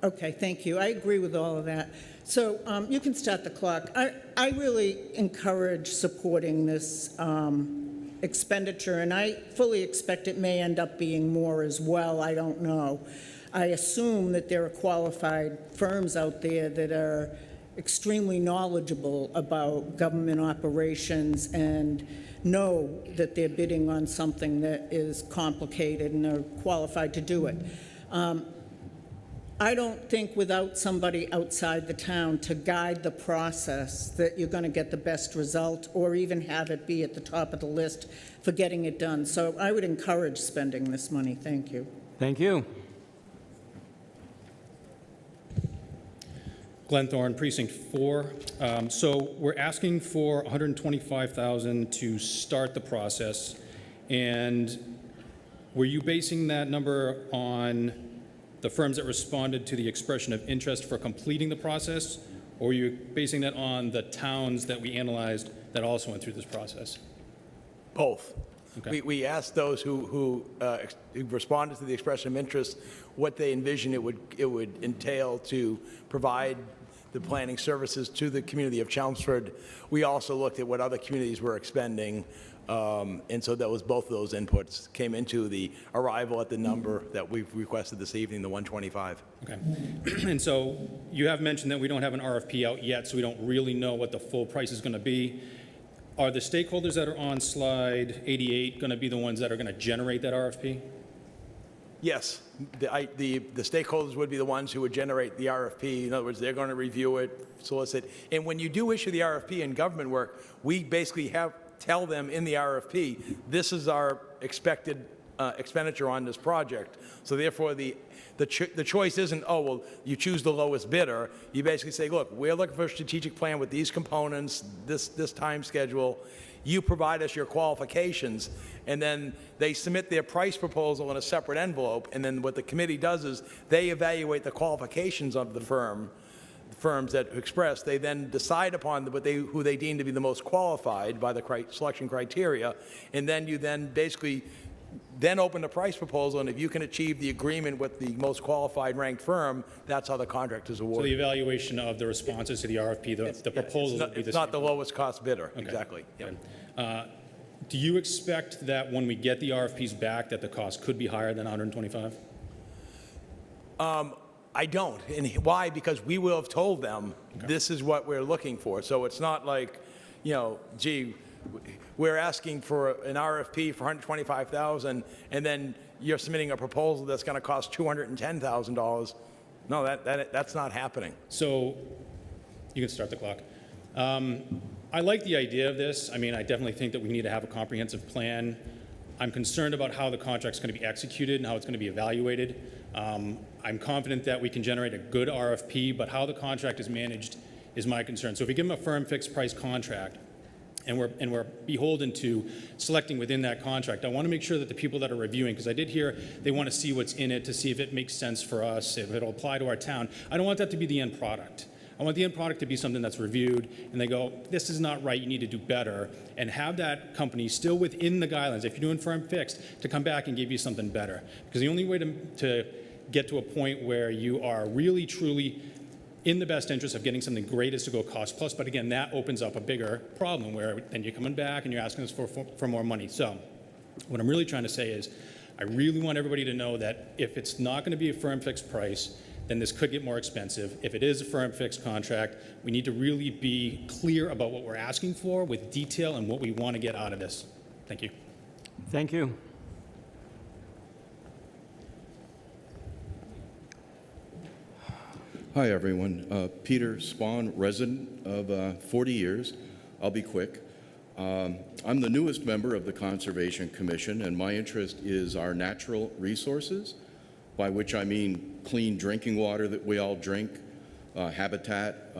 [SPEAKER 14] Okay, thank you. I agree with all of that. So you can start the clock. I really encourage supporting this expenditure, and I fully expect it may end up being more as well. I don't know. I assume that there are qualified firms out there that are extremely knowledgeable about government operations and know that they're bidding on something that is complicated and are qualified to do it. I don't think without somebody outside the town to guide the process that you're going to get the best result or even have it be at the top of the list for getting it done. So I would encourage spending this money. Thank you.
[SPEAKER 1] Thank you.
[SPEAKER 16] Glenn Thorne, Precinct 4. So we're asking for $125,000 to start the process. And were you basing that number on the firms that responded to the expression of interest for completing the process? Or were you basing that on the towns that we analyzed that also went through this process?
[SPEAKER 3] Both.
[SPEAKER 16] Okay.
[SPEAKER 3] We asked those who responded to the expression of interest what they envisioned it would entail to provide the planning services to the community of Chelmsford. We also looked at what other communities were expending, and so that was both of those inputs came into the arrival at the number that we've requested this evening, the 125.
[SPEAKER 16] Okay. And so you have mentioned that we don't have an RFP out yet, so we don't really know what the full price is going to be. Are the stakeholders that are on slide 88 going to be the ones that are going to generate that RFP?
[SPEAKER 3] Yes, the stakeholders would be the ones who would generate the RFP. In other words, they're going to review it, solicit. And when you do issue the RFP in government work, we basically tell them in the RFP, this is our expected expenditure on this project. So therefore, the choice isn't, oh, well, you choose the lowest bidder. You basically say, look, we're looking for a strategic plan with these components, this time schedule. You provide us your qualifications, and then they submit their price proposal in a separate envelope, and then what the committee does is they evaluate the qualifications of the firms that express. They then decide upon who they deem to be the most qualified by the selection criteria, and then you then basically open the price proposal, and if you can achieve the agreement with the most qualified ranked firm, that's how the contract is
[SPEAKER 16] So
[SPEAKER 3] awarded.
[SPEAKER 16] the evaluation of the responses to the RFP, the proposals would be the
[SPEAKER 3] It's not
[SPEAKER 16] same.
[SPEAKER 3] the lowest cost bidder,
[SPEAKER 16] Okay.
[SPEAKER 3] exactly. Yep.
[SPEAKER 16] Do you expect that when we get the RFPs back, that the cost could be higher than 125?
[SPEAKER 3] I don't. And why? Because we will have told them this is what we're looking for. So it's not like, gee, we're asking for an RFP for $125,000, and then you're submitting a proposal that's going to cost $210,000. No, that's not happening.
[SPEAKER 16] So you can start the clock. I like the idea of this. I mean, I definitely think that we need to have a comprehensive plan. I'm concerned about how the contract's going to be executed and how it's going to be evaluated. I'm confident that we can generate a good RFP, but how the contract is managed is my concern. So if we give them a firm fixed price contract, and we're beholden to selecting within that contract, I want to make sure that the people that are reviewing, because I did hear they want to see what's in it to see if it makes sense for us, if it'll apply to our town. I don't want that to be the end product. I want the end product to be something that's reviewed, and they go, this is not right, you need to do better, and have that company still within the guidelines, if you're doing firm fixed, to come back and give you something better. Because the only way to get to a point where you are really, truly in the best interest of getting something great is to go cost plus, but again, that opens up a bigger problem where then you're coming back and you're asking us for more money. So what I'm really trying to say is I really want everybody to know that if it's not going to be a firm fixed price, then this could get more expensive. If it is a firm fixed contract, we need to really be clear about what we're asking for with detail and what we want to get out of this. Thank you.
[SPEAKER 1] Thank you.
[SPEAKER 17] Hi, everyone. Peter Spahn, resident of 40 years. I'll be quick. I'm the newest member of the Conservation Commission, and my interest is our natural resources, by which I mean clean drinking water that we all drink, habitat,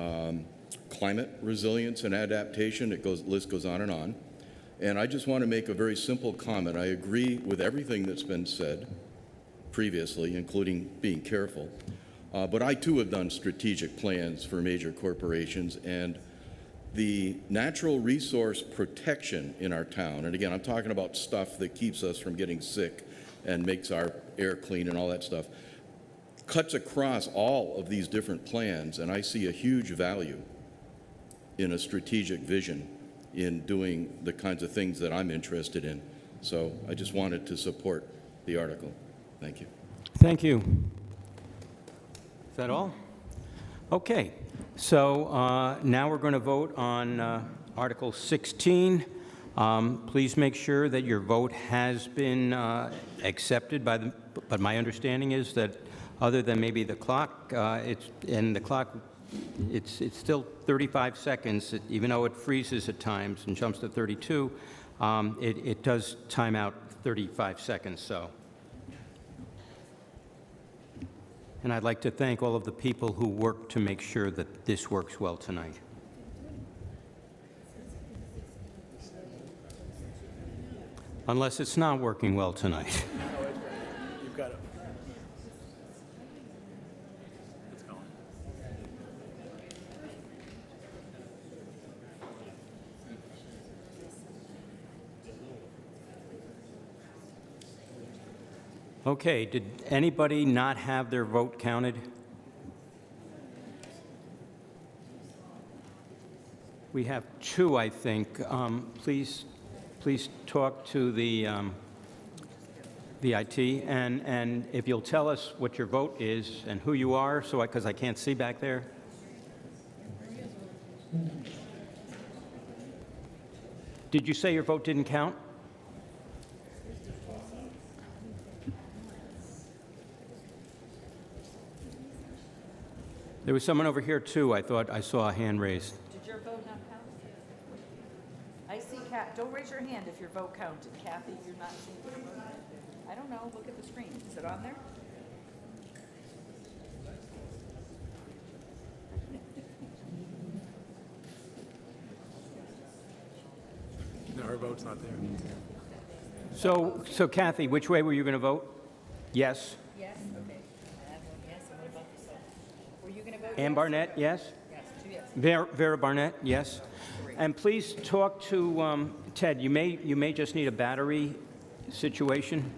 [SPEAKER 17] climate resilience and adaptation. List goes on. And I just want to make a very simple comment. I agree with everything that's been said previously, including being careful. But I, too, have done strategic plans for major corporations, and the natural resource protection in our town, and again, I'm talking about stuff that keeps us from getting sick and makes our air clean and all that stuff, cuts across all of these different plans, and I see a huge value in a strategic vision in doing the kinds of things that I'm interested in. So I just wanted to support the article. Thank you.
[SPEAKER 1] Thank you. Is that all? Okay. So now we're going to vote on Article 16. Please make sure that your vote has been accepted but my understanding is that other than maybe the clock, it's still 35 seconds, even though it freezes at times and jumps to 32, it does time out 35 seconds, so. And I'd like to thank all of the people who worked to make sure that this works well tonight. Unless it's not working well tonight.
[SPEAKER 3] You've got it. It's going.
[SPEAKER 1] Okay, did anybody not have their vote counted? We have two, I think. Please talk to the IT, and if you'll tell us what your vote is and who you are, so because I can't see back there. Did you say your vote didn't count? There was someone over here, too. I thought I saw a hand raised.
[SPEAKER 18] Did your vote not count? I see don't raise your hand if your vote counted. Kathy, you're not seeing your vote. I don't know. Look at the screen. Is it on there?
[SPEAKER 3] No, her vote's not there.
[SPEAKER 1] So Kathy, which way were you going to vote? Yes?
[SPEAKER 18] Yes. Okay. I have one yes. And what about this one? Were you going to vote
[SPEAKER 1] Ann
[SPEAKER 18] yes?
[SPEAKER 1] Barnett, yes?
[SPEAKER 18] Yes. 2 yes.
[SPEAKER 1] Vera Barnett, yes. And please talk to Ted. You may just need a battery situation.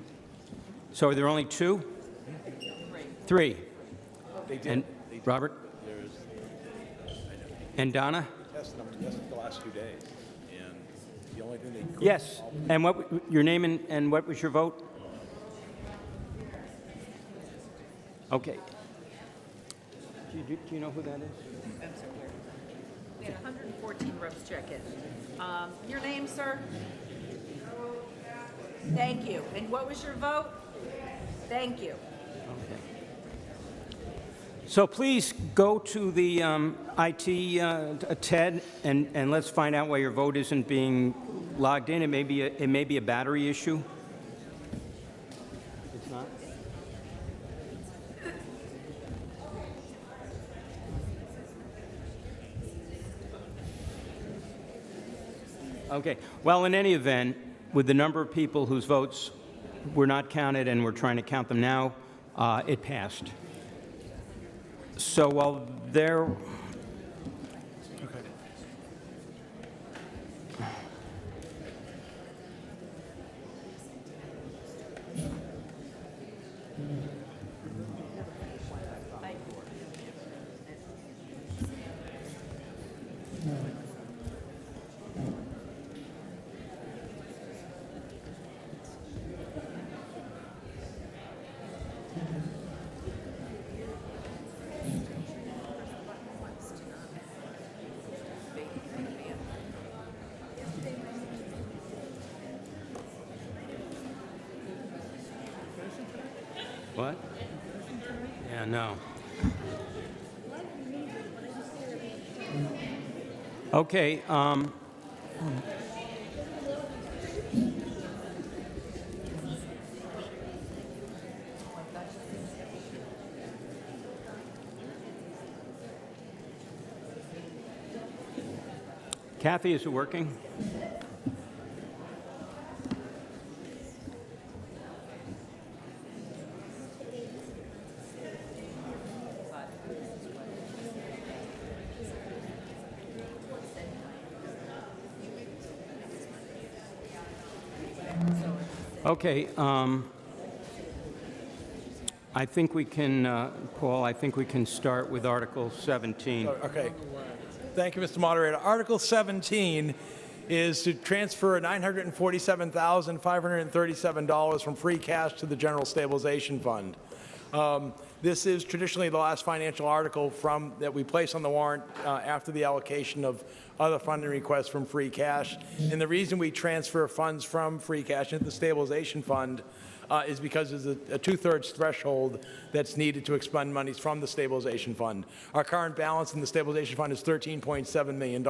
[SPEAKER 1] So are there only two? Three.
[SPEAKER 3] They did.
[SPEAKER 1] And Robert? And Donna?
[SPEAKER 3] Yes, the last 2 days. And the only thing they couldn't.
[SPEAKER 1] Yes. And what your name and what was your vote? Okay. Do you know who that is?
[SPEAKER 18] That's so weird. We had 114 reps check in. Your name, sir? Thank you. And what was your vote? Thank you.
[SPEAKER 1] Okay. So please go to the IT, Ted, and let's find out why your vote isn't being logged in. It may be a battery issue. It's not? Okay. Well, in any event, with the number of people whose votes were not counted and we're trying to count them now, it passed. So while there... What? Yeah, no. Okay, Kathy, is it working? Okay, I think we can, Paul, I think we can start with Article 17.
[SPEAKER 3] Okay. Thank you, Mr. Moderator. Article 17 is to transfer $947,537 from free cash to the General Stabilization Fund. This is traditionally the last financial article that we place on the warrant after the allocation of other funding requests from free cash. And the reason we transfer funds from free cash into the stabilization fund is because there's a two-thirds threshold that's needed to expend monies from the stabilization fund. Our current balance in the stabilization fund is $13.7 million.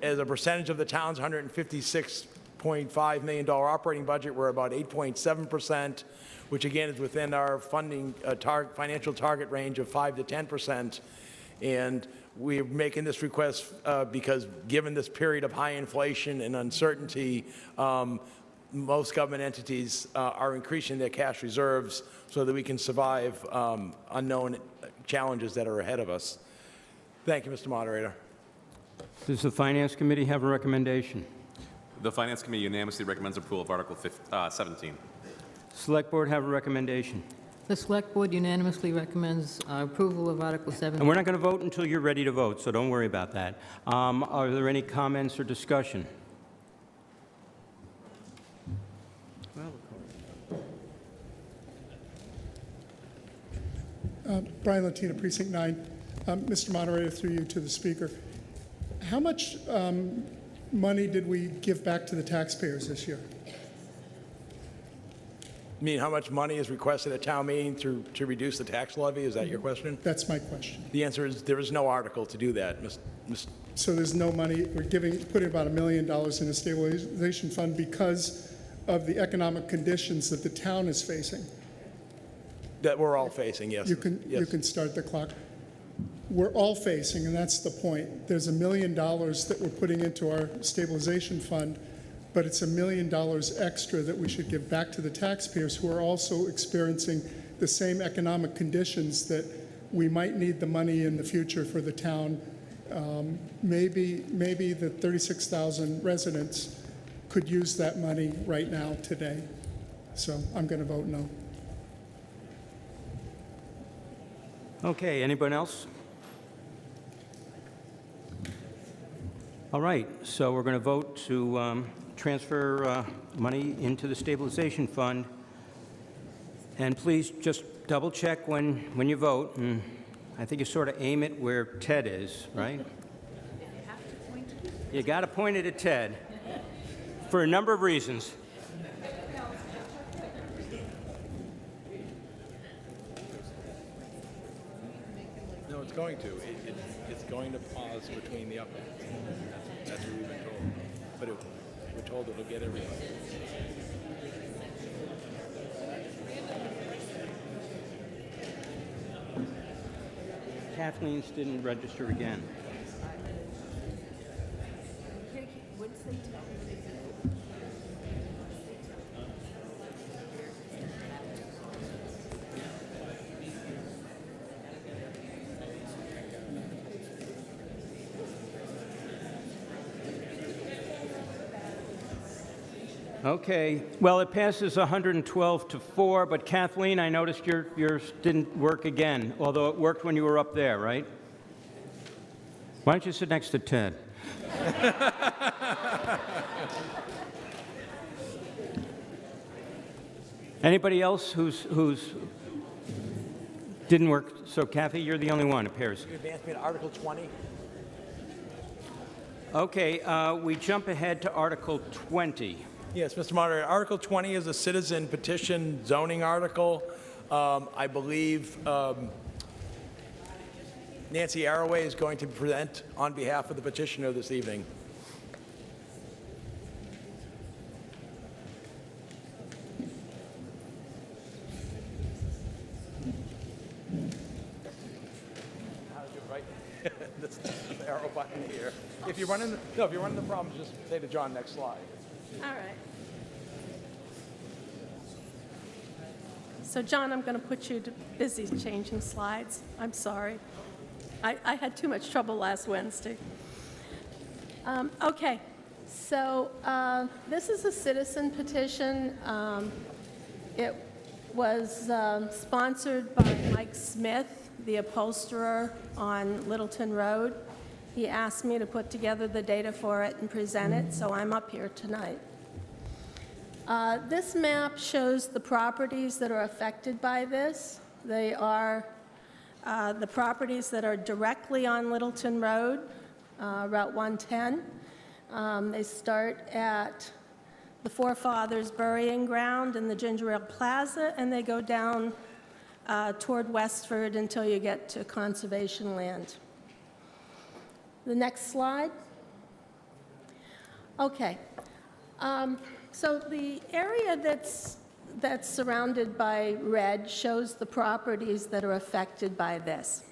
[SPEAKER 3] As a percentage of the town's $156.5 million operating budget, we're about 8.7%, which again is within our funding financial target range of 5 to 10%. And we're making this request because given this period of high inflation and uncertainty, most government entities are increasing their cash reserves so that we can survive unknown challenges that are ahead of us. Thank you, Mr. Moderator.
[SPEAKER 1] Does the Finance Committee have a recommendation?
[SPEAKER 4] The Finance Committee unanimously recommends approval of Article 17.
[SPEAKER 1] Select Board have a recommendation?
[SPEAKER 2] The Select Board unanimously recommends approval of Article 7.
[SPEAKER 1] And we're not going to vote until you're ready to vote, so don't worry about that. Are there any comments or discussion?
[SPEAKER 19] Brian Latina, Precinct 9. Mr. Moderator, through you to the Speaker. How much money did we give back to the taxpayers this year?
[SPEAKER 3] You mean how much money is requested at town meeting to reduce the tax levy? Is that your question?
[SPEAKER 19] That's my question.
[SPEAKER 3] The answer is there is no article to do that.
[SPEAKER 19] So there's no money, we're putting about $1 million in the stabilization fund because of the economic conditions that the town is facing.
[SPEAKER 3] That we're all facing, yes.
[SPEAKER 19] You can start the clock. We're all facing, and that's the point. There's $1 million that we're putting into our stabilization fund, but it's $1 million extra that we should give back to the taxpayers who are also experiencing the same economic conditions that we might need the money in the future for the town. Maybe the 36,000 residents could use that money right now, today. So I'm going to vote no.
[SPEAKER 1] Okay, anyone else? All right, so we're going to vote to transfer money into the stabilization fund. And please just double check when you vote, and I think you sort of aim it where Ted is, right? You got to point it at Ted for a number of reasons.
[SPEAKER 3] No, it's going to. It's going to pause between the up-ends. That's what we've been told. But we're told it'll get everybody.
[SPEAKER 1] Kathleen's didn't register again. Okay, well, it passes 112 to 4, but Kathleen, I noticed yours didn't work again, although it worked when you were up there, right? Why don't you sit next to Ted? Anybody else who's didn't work? So, Kathy, you're the only one, it appears.
[SPEAKER 3] You advance me to Article 20.
[SPEAKER 1] Okay, we jump ahead to Article 20.
[SPEAKER 3] Yes, Mr. Moderator, Article 20 is a citizen petition zoning article. I believe Nancy Arroway is going to present on behalf of the petitioner this evening. This is the arrow button here. If you're running the problems, just say to John, next slide.
[SPEAKER 20] All right. So, John, I'm going to put you to busy changing slides. I'm sorry. I had too much trouble last Wednesday. Okay. So, this is a citizen petition. It was sponsored by Mike Smith, the upholsterer on Littleton Road. He asked me to put together the data for it and present it, so I'm up here tonight. This map shows the properties that are affected by this. They are the properties that are directly on Littleton Road, Route 110. They start at the forefathers' burying ground and the Ginger Ale Plaza, and they go down toward Westford until you get to conservation land. The next slide. Okay. So the area that's surrounded by red shows the properties that are affected by this.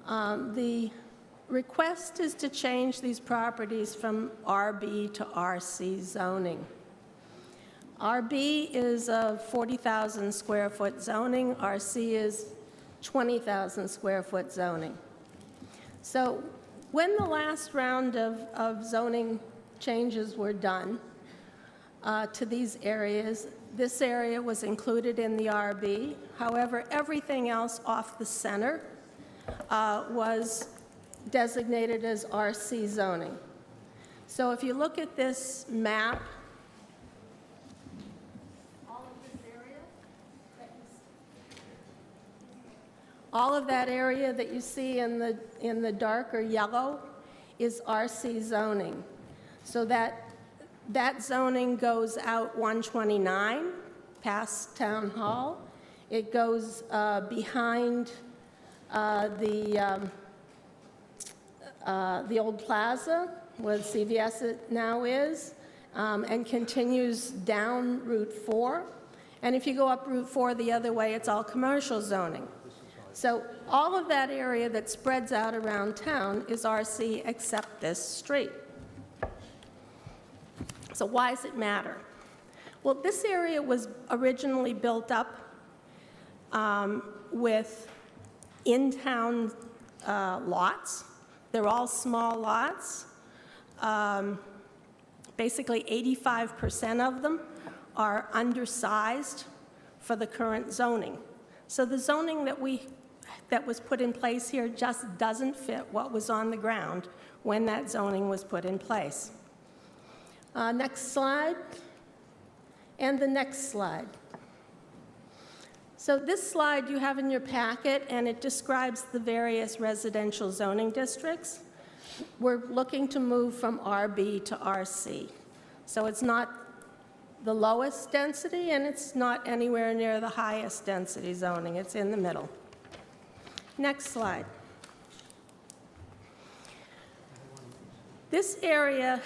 [SPEAKER 20] The request is to change these properties from RB to RC zoning. RB is a 40,000 square foot zoning, RC is 20,000 square foot zoning. So when the last round of zoning changes were done to these areas, this area was included in the RB. However, everything else off the center was designated as RC zoning. So if you look at this map, all of that area that you see in the darker yellow is RC zoning. So that zoning goes out 129 past Town Hall. It goes behind the old plaza, where the CVS now is, and continues down Route 4. And if you go up Route 4 the other way, it's all commercial zoning. So all of that area that spreads out around town is RC except this street. So why does it matter? Well, this area was originally built up with in-town lots. They're all small lots. Basically, 85% of them are undersized for the current zoning. So the zoning that was put in place here just doesn't fit what was on the ground when that zoning was put in place. Next slide, and the next slide. So this slide you have in your packet, and it describes the various residential zoning districts. We're looking to move from RB to RC. So it's not the lowest density, and it's not anywhere near the highest density zoning. It's in the middle. Next slide. This area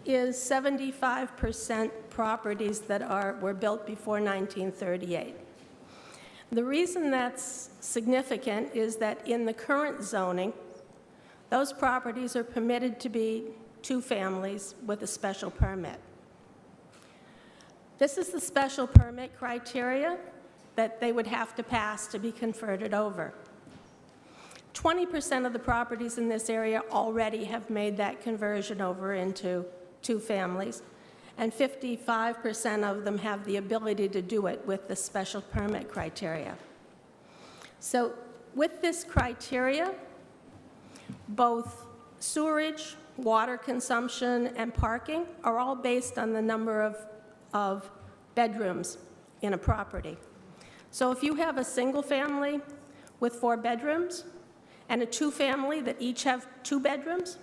[SPEAKER 20] is 75% properties that were built before 1938. The reason that's significant is that in the current zoning, those properties are permitted to be 2 families with a special permit. This is the special permit criteria that they would have to pass to be converted over. 20% of the properties in this area already have made that conversion over into 2 families, and 55% of them have the ability to do it with the special permit criteria. So with this criteria, both sewerage, water consumption, and parking are all based on the number of bedrooms in a property. So if you have a single family with 4 bedrooms and a 2-family that each have 2 bedrooms,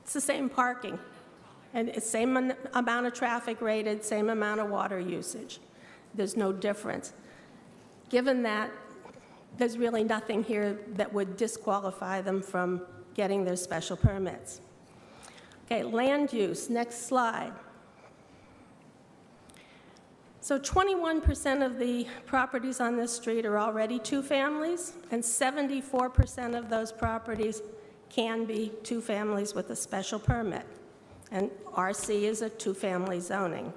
[SPEAKER 20] it's the same parking. And it's same amount of traffic rated, same amount of water usage. There's no difference. Given that, there's really nothing here that would disqualify them from getting their special permits. Okay, land use, next slide. So 21% of the properties on this street are already 2 families, and 74% of those properties can be 2 families with a special permit. And RC is a 2-family zoning.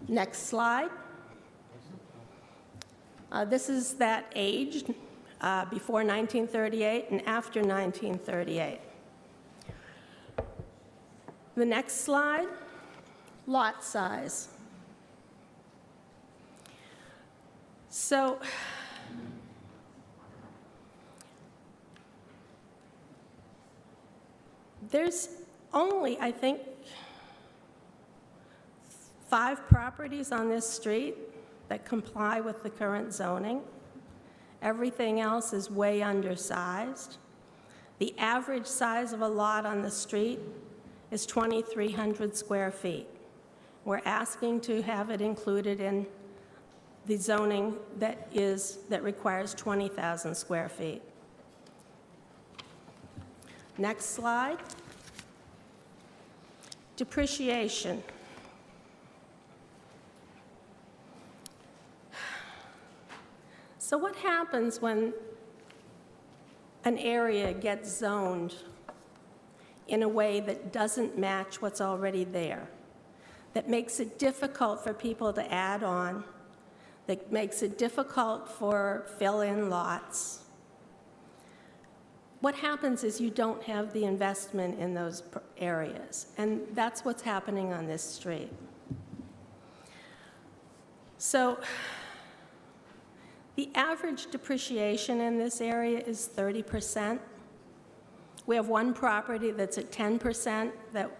[SPEAKER 20] Next slide. This is that age before 1938 and after 1938. The next slide, lot size. So there's only, I think, 5 properties on this street that comply with the current zoning. Everything else is way undersized. The average size of a lot on the street is 2,300 square feet. We're asking to have it included in the zoning that requires 20,000 square feet. Next slide. Depreciation. So what happens when an area gets zoned in a way that doesn't match what's already there, that makes it difficult for people to add on, that makes it difficult for fill-in lots? What happens is you don't have the investment in those areas, and that's what's happening on this street. So the average depreciation in this area is 30%. We have one property that's at 10% that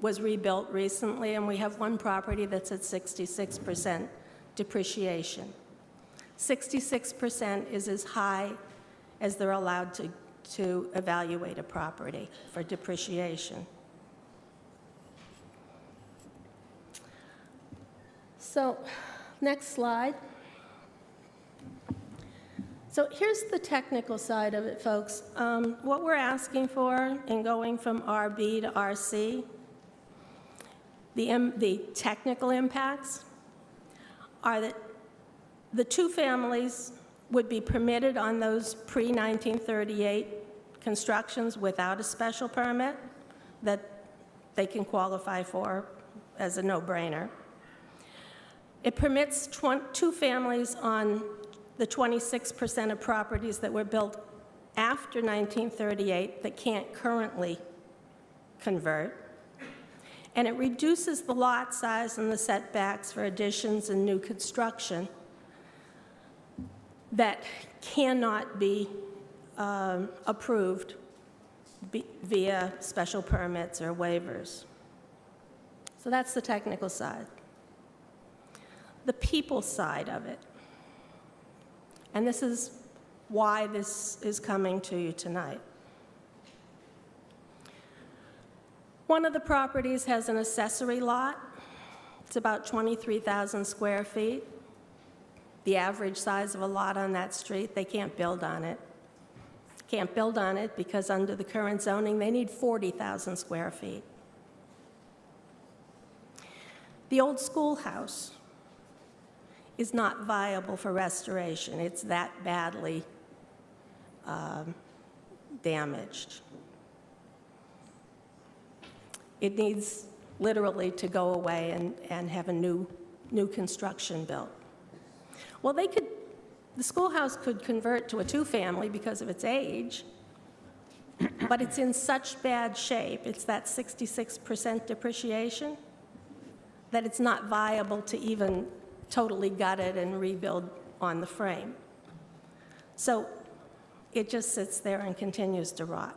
[SPEAKER 20] was rebuilt recently, and we have one property that's at 66% depreciation. 66% is as high as they're allowed to evaluate a property for depreciation. So, next slide. So here's the technical side of it, folks. What we're asking for in going from RB to RC, the technical impacts are that the two families would be permitted on those pre-1938 constructions without a special permit that they can qualify for as a no-brainer. It permits two families on the 26% of properties that were built after 1938 that can't currently convert. And it reduces the lot size and the setbacks for additions and new construction that cannot be approved via special permits or waivers. So that's the technical side. The people side of it, and this is why this is coming to you tonight. One of the properties has an accessory lot. It's about 23,000 square feet. The average size of a lot on that street, they can't build on it. Can't build on it because under the current zoning, they need 40,000 square feet. The old schoolhouse is not viable for restoration. It's that badly damaged. It needs literally to go away and have a new construction built. Well, the schoolhouse could convert to a two-family because of its age, but it's in such bad shape, it's that 66% depreciation, that it's not viable to even totally gut it and rebuild on the frame. So it just sits there and continues to rot.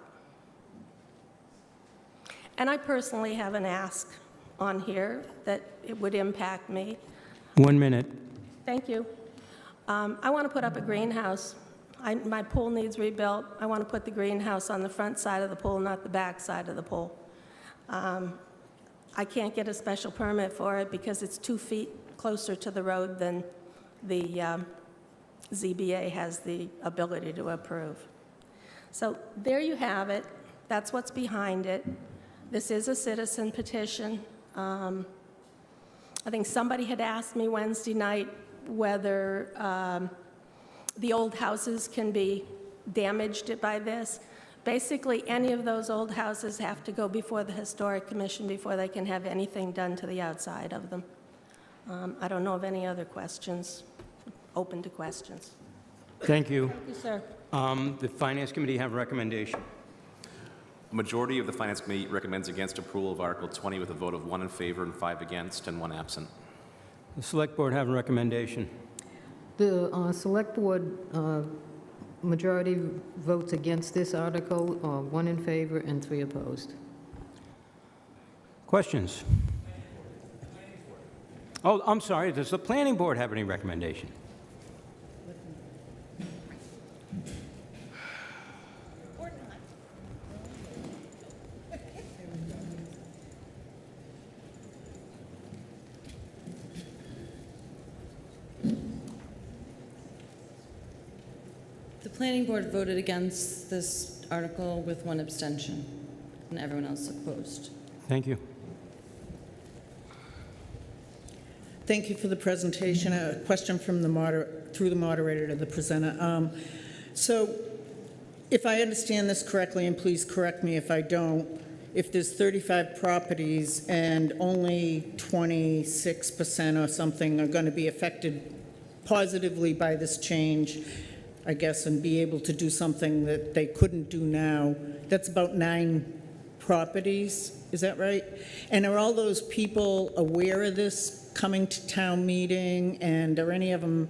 [SPEAKER 20] And I personally have an ask on here that it would impact me.
[SPEAKER 1] 1 minute.
[SPEAKER 20] Thank you. I want to put up a greenhouse. My pool needs rebuilt. I want to put the greenhouse on the front side of the pool, not the back side of the pool. I can't get a special permit for it because it's 2 feet closer to the road than the ZBA has the ability to approve. So there you have it. That's what's behind it. This is a citizen petition. I think somebody had asked me Wednesday night whether the old houses can be damaged by this. Basically, any of those old houses have to go before the Historic Commission before they can have anything done to the outside of them. I don't know of any other questions, open to questions.
[SPEAKER 1] Thank you.
[SPEAKER 20] Thank you, sir.
[SPEAKER 1] The Finance Committee have a recommendation.
[SPEAKER 4] A majority of the Finance Committee recommends against approval of Article 20 with a vote of 1 in favor and 5 against and 1 absent.
[SPEAKER 1] The Select Board have a recommendation.
[SPEAKER 2] The Select Board majority votes against this article, 1 in favor and 3 opposed.
[SPEAKER 1] Questions? Oh, I'm sorry. Does the Planning Board have any recommendation?
[SPEAKER 21] planning board voted against this article with one abstention, and everyone else opposed.
[SPEAKER 1] Thank you.
[SPEAKER 14] Thank you for the presentation. A question from through the moderator to the presenter. So if I understand this correctly, and please correct me if I don't, if there's 35 properties and only 26% or something are going to be affected positively by this change, I guess, and be able to do something that they couldn't do now, that's about 9 properties, is that right? And are all those people aware of this coming to town meeting, and are any of them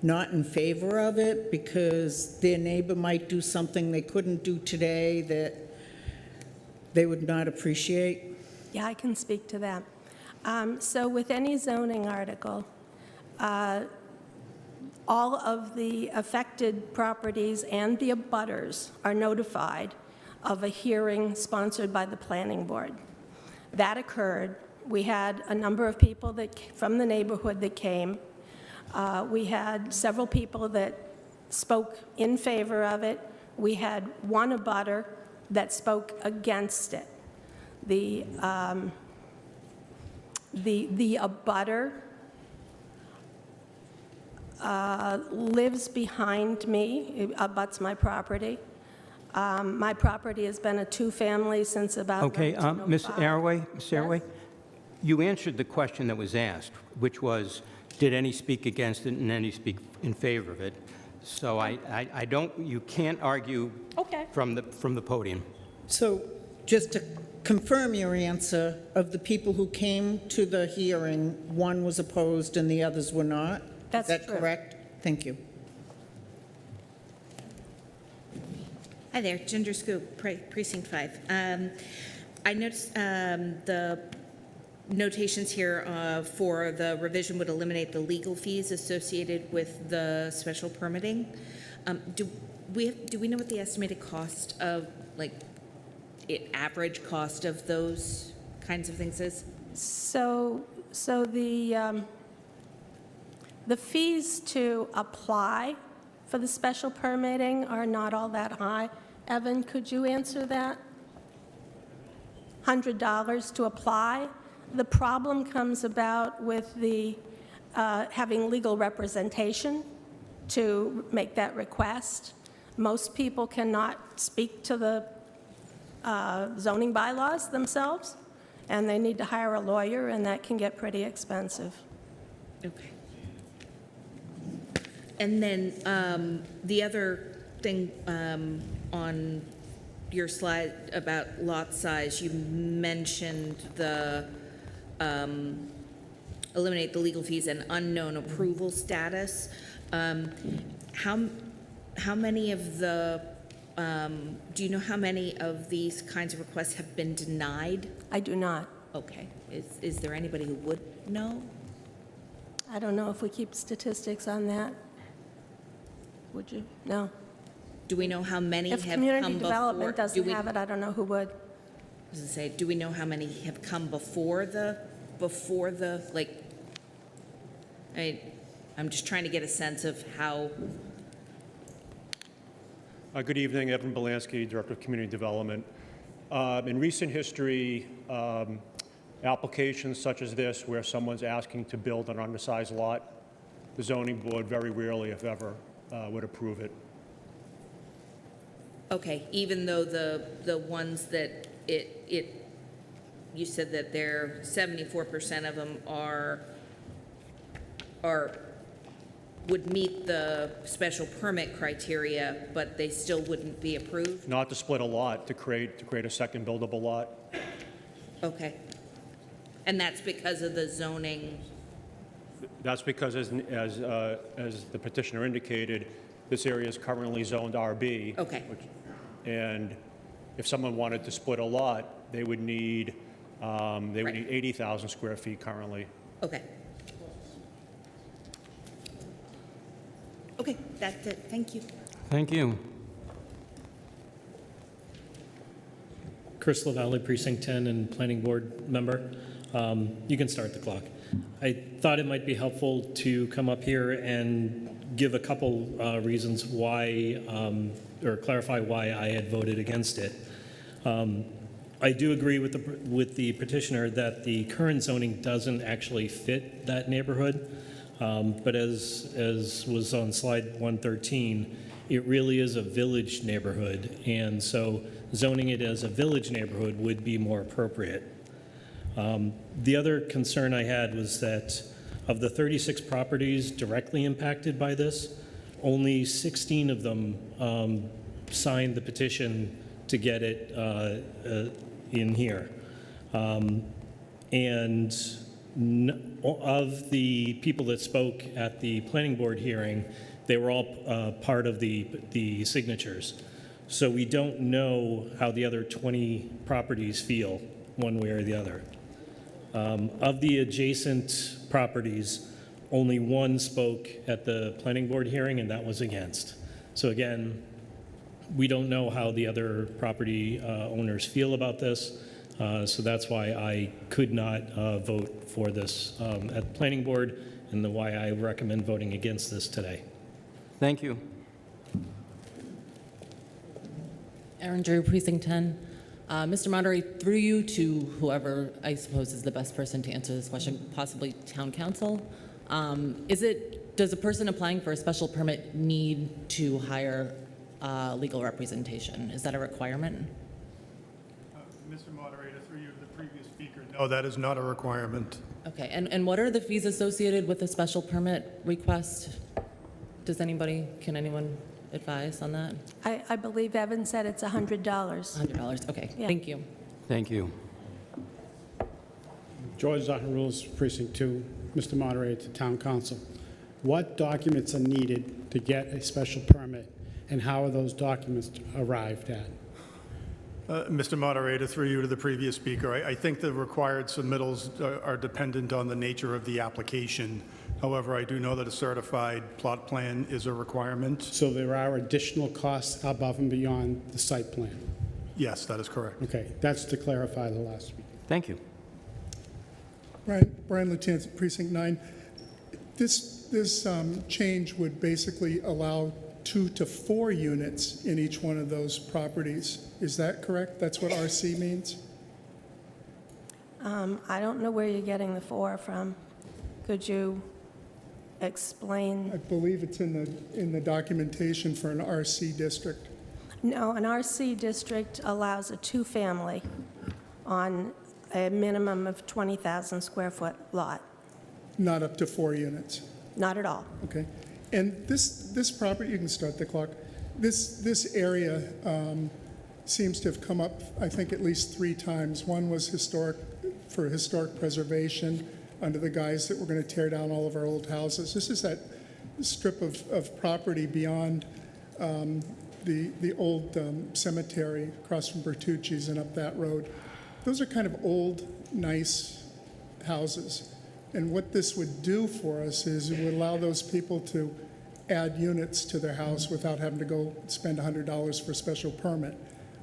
[SPEAKER 14] not in favor of it because their neighbor might do something they couldn't do today that they would not appreciate?
[SPEAKER 20] Yeah, I can speak to that. So with any zoning article, all of the affected properties and the abutters are notified of a hearing sponsored by the planning board. That occurred. We had a number of people from the neighborhood that came. We had several people that spoke in favor of it. We had one abutter that spoke against it. The abutter lives behind me, it abuts my property. My property has been a two-family since about
[SPEAKER 1] Okay,
[SPEAKER 20] 1905.
[SPEAKER 1] Ms. Arroway, you answered the question that was asked, which was, did any speak against it and any speak in favor of it? So I don't, you can't argue from the podium.
[SPEAKER 14] So just to confirm your answer, of the people who came to the hearing, one was opposed and the others were not?
[SPEAKER 20] That's
[SPEAKER 14] Is that
[SPEAKER 20] true.
[SPEAKER 14] correct? Thank you.
[SPEAKER 10] Hi there, Ginger Scoop, Precinct 5. I noticed the notations here for the revision would eliminate the legal fees associated with the special permitting. Do we know what the estimated cost of, like, average cost of those kinds of things is?
[SPEAKER 20] So the fees to apply for the special permitting are not all that high. Evan, could you answer that? $100 to apply. The problem comes about with the having legal representation to make that request. Most people cannot speak to the zoning bylaws themselves, and they need to hire a lawyer, and that can get pretty expensive.
[SPEAKER 10] Okay. And then the other thing on your slide about lot size, you mentioned the eliminate the legal fees and unknown approval status. How many of the, do you know how many of these kinds of requests have been denied?
[SPEAKER 20] I do not.
[SPEAKER 10] Okay. Is there anybody who would know?
[SPEAKER 20] I don't know if we keep statistics on that. Would you? No.
[SPEAKER 10] Do we know how many have
[SPEAKER 20] If
[SPEAKER 10] come
[SPEAKER 20] community
[SPEAKER 10] before?
[SPEAKER 20] development doesn't have it, I don't know who would.
[SPEAKER 10] I was gonna say, do we know how many have come before the, like, I'm just trying to get a sense of how.
[SPEAKER 22] Good evening, Evan Belansky, Director of Community Development. In recent history, applications such as this, where someone's asking to build an undersized lot, the zoning board very rarely, if ever, would approve it.
[SPEAKER 10] Okay, even though the ones that you said that there 74% of them would meet the special permit criteria, but they still wouldn't be approved?
[SPEAKER 22] Not to split a lot, to create a second buildable lot.
[SPEAKER 10] Okay. And that's because of the zoning?
[SPEAKER 22] That's because, as the petitioner indicated, this area is currently zoned RB.
[SPEAKER 10] Okay.
[SPEAKER 22] And if someone wanted to split a lot, they would need 80,000 square feet currently.
[SPEAKER 10] Okay. Okay, that's it. Thank you.
[SPEAKER 1] Thank you.
[SPEAKER 11] Chris LaValle, Precinct 10 and Planning Board member. You can start the clock. I thought it might be helpful to come up here and give a couple reasons why, or clarify why I had voted against it. I do agree with the petitioner that the current zoning doesn't actually fit that neighborhood, but as was on slide 113, it really is a village neighborhood, and so zoning it as a village neighborhood would be more appropriate. The other concern I had was that of the 36 properties directly impacted by this, only 16 of them signed the petition to get it in here. And of the people that spoke at the planning board hearing, they were all part of the signatures. So we don't know how the other 20 properties feel one way or the other. Of the adjacent properties, only one spoke at the planning board hearing, and that was against. So again, we don't know how the other property owners feel about this, so that's why I could not vote for this at the planning board, and why I recommend voting against this today.
[SPEAKER 1] Thank you.
[SPEAKER 5] Erin Drew, Precinct 10. Mr. Moderator, through you to whoever I suppose is the best person to answer this question, possibly Town Council. Does a person applying for a special permit need to hire legal representation? Is that a requirement?
[SPEAKER 22] Mr. Moderator, through you to the previous speaker, no, that is not a requirement.
[SPEAKER 5] Okay, and what are the fees associated with a special permit request? Can anyone advise on that?
[SPEAKER 20] I believe Evan said it's $100.
[SPEAKER 5] $100, okay,
[SPEAKER 20] Yeah.
[SPEAKER 5] thank you.
[SPEAKER 1] Thank you.
[SPEAKER 12] George Rules, Precinct 2. Mr. Moderator, to Town Council. What documents are needed to get a special permit, and how are those documents arrived at?
[SPEAKER 22] Mr. Moderator, through you to the previous speaker, I think the required submittals are dependent on the nature of the application. However, I do know that a certified plot plan is a requirement.
[SPEAKER 12] So there are additional costs above and beyond the site plan?
[SPEAKER 22] Yes, that is correct.
[SPEAKER 12] Okay, that's to clarify the last speaker.
[SPEAKER 1] Thank you.
[SPEAKER 19] Brian Lieutenant, Precinct 9. This change would basically allow 2 to 4 units in each one of those properties. Is that correct? That's what RC means?
[SPEAKER 20] I don't know where you're getting the 4 from. Could you explain?
[SPEAKER 19] I believe it's in the documentation for an RC district.
[SPEAKER 20] No, an RC district allows a 2-family on a minimum of 20,000 square foot lot.
[SPEAKER 19] Not up to 4 units.
[SPEAKER 20] Not at all.
[SPEAKER 19] Okay. And this property, you can start the clock. This area seems to have come up, I think, at least 3 times. One was for historic preservation under the guise that we're going to tear down all of our old houses. This is that strip of property beyond the old cemetery across from Bertucci's and up that road. Those are kind of old, nice houses. And what this would do for us is it would allow those people to add units to their house without having to go spend $100 for a special permit.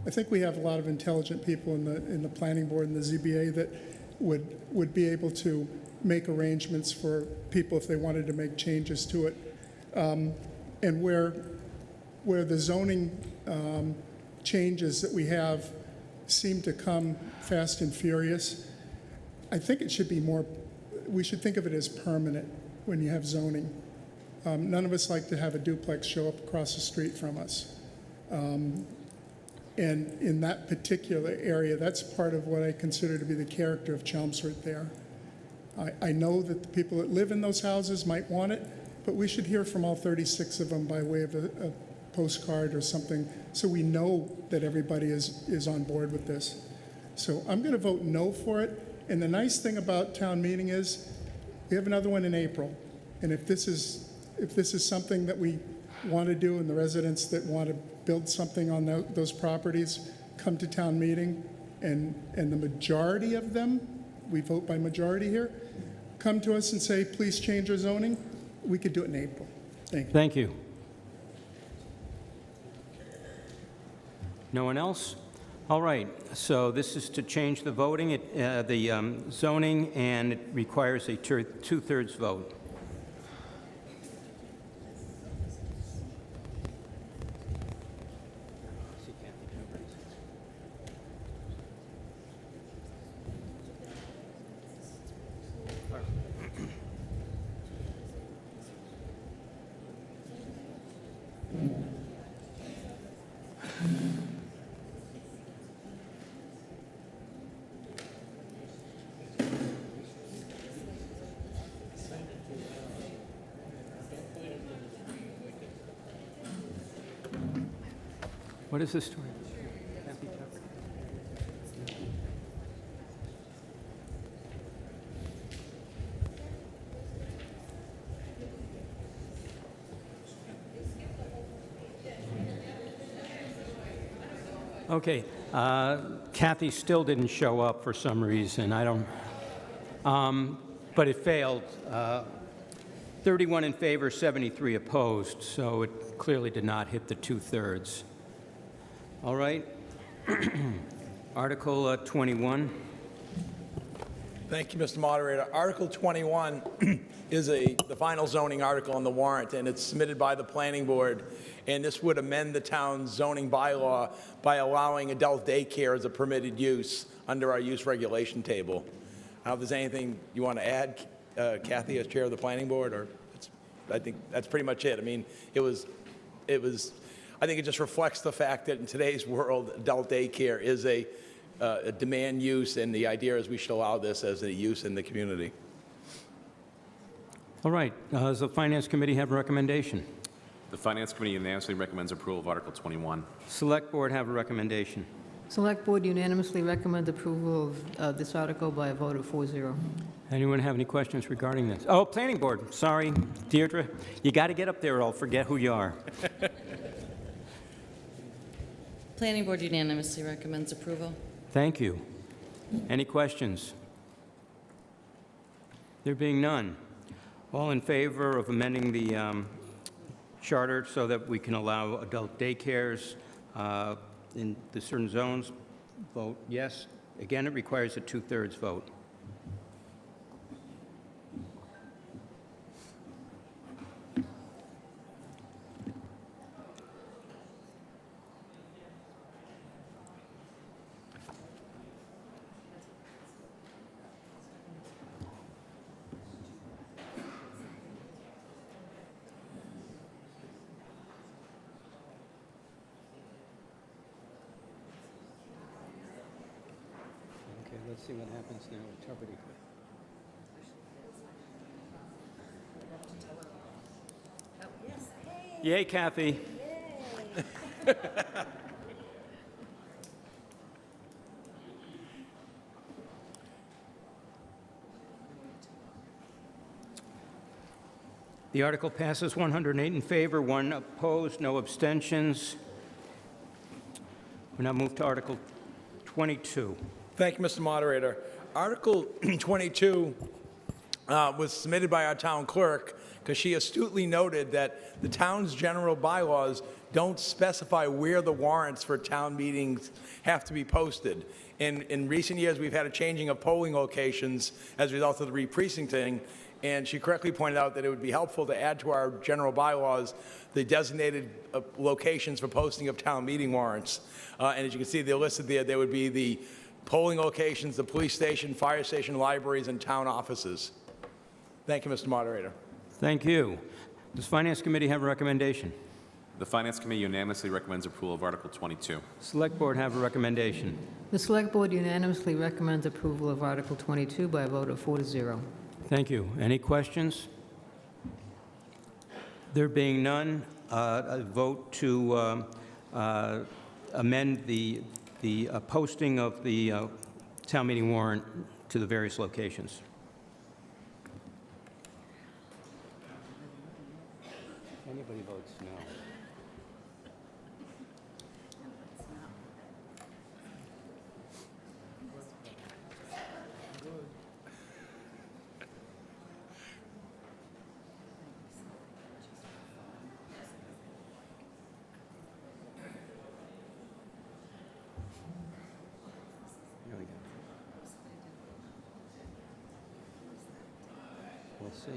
[SPEAKER 19] I think we have a lot of intelligent people in the planning board and the ZBA that would be able to make arrangements for people if they wanted to make changes to it. And where the zoning changes that we have seem to come fast and furious, I think it should be more, we should think of it as permanent when you have zoning. None of us like to have a duplex show up across the street from us. And in that particular area, that's part of what I consider to be the character of Chelmsford there. I know that the people that live in those houses might want it, but we should hear from all 36 of them by way of a postcard or something, so we know that everybody is on board with this. So I'm going to vote no for it. And the nice thing about town meeting is we have another one in April. And if this is something that we want to do, and the residents that want to build something on those properties come to town meeting, and the majority of them, we vote by majority here, come to us and say, please change our zoning, we could do it in April. Thank you.
[SPEAKER 1] Thank you. No one else? All right, so this is to change the voting, the zoning, and it requires a 2/3 vote. What is this story? Okay, Kathy still didn't show up for some reason. I don't, but it failed. 31 in favor, 73 opposed, so it clearly did not hit the two-thirds. All right. Article 21.
[SPEAKER 3] Thank you, Mr. Moderator. Article 21 is the final zoning article on the warrant, and it's submitted by the Planning Board. And this would amend the town's zoning bylaw by allowing adult daycare as a permitted use under our use regulation table. I don't know if there's anything you want to add, Kathy, as chair of the Planning Board, or I think that's pretty much it. I mean, I think it just reflects the fact that in today's world, adult daycare is a demand use, and the idea is we should allow this as a use in the community.
[SPEAKER 1] All right. Does the Finance Committee have a recommendation?
[SPEAKER 4] The Finance Committee unanimously recommends approval of Article 21.
[SPEAKER 1] Select Board have a recommendation.
[SPEAKER 2] Select Board unanimously recommends approval of this article by a vote of 4-0.
[SPEAKER 1] Anyone have any questions regarding this? Oh, Planning Board. Sorry, Deirdre. You got to get up there or I'll forget who you are.
[SPEAKER 21] Planning Board unanimously recommends approval.
[SPEAKER 1] Thank you. Any questions? There being none, all in favor of amending the charter so that we can allow adult daycares in the certain zones, vote yes. Again, it requires a two-thirds vote. Okay, let's see what happens now with Tuberty. Yay, Kathy. The article passes 108 in favor, 1 opposed, no abstentions. We now move to Article 22.
[SPEAKER 3] Thank you, Mr. Moderator. Article 22 was submitted by our town clerk because she astutely noted that the town's general bylaws don't specify where the warrants for town meetings have to be posted. In recent years, we've had a changing of polling locations as a result of the re-precincting, and she correctly pointed out that it would be helpful to add to our general bylaws the designated locations for posting of town meeting warrants. And as you can see, they're listed there. There would be the polling locations, the police station, fire station, libraries, and town offices. Thank you, Mr. Moderator.
[SPEAKER 1] Thank you. Does Finance Committee have a recommendation?
[SPEAKER 4] The Finance Committee unanimously recommends approval of Article 22.
[SPEAKER 1] Select Board have a recommendation.
[SPEAKER 2] The Select Board unanimously recommends approval of Article 22 by a vote of 4-0.
[SPEAKER 1] Thank you. Any questions? There being none, a vote to amend the posting of the town meeting warrant to the various locations. Anybody votes no. Here we go. We'll see.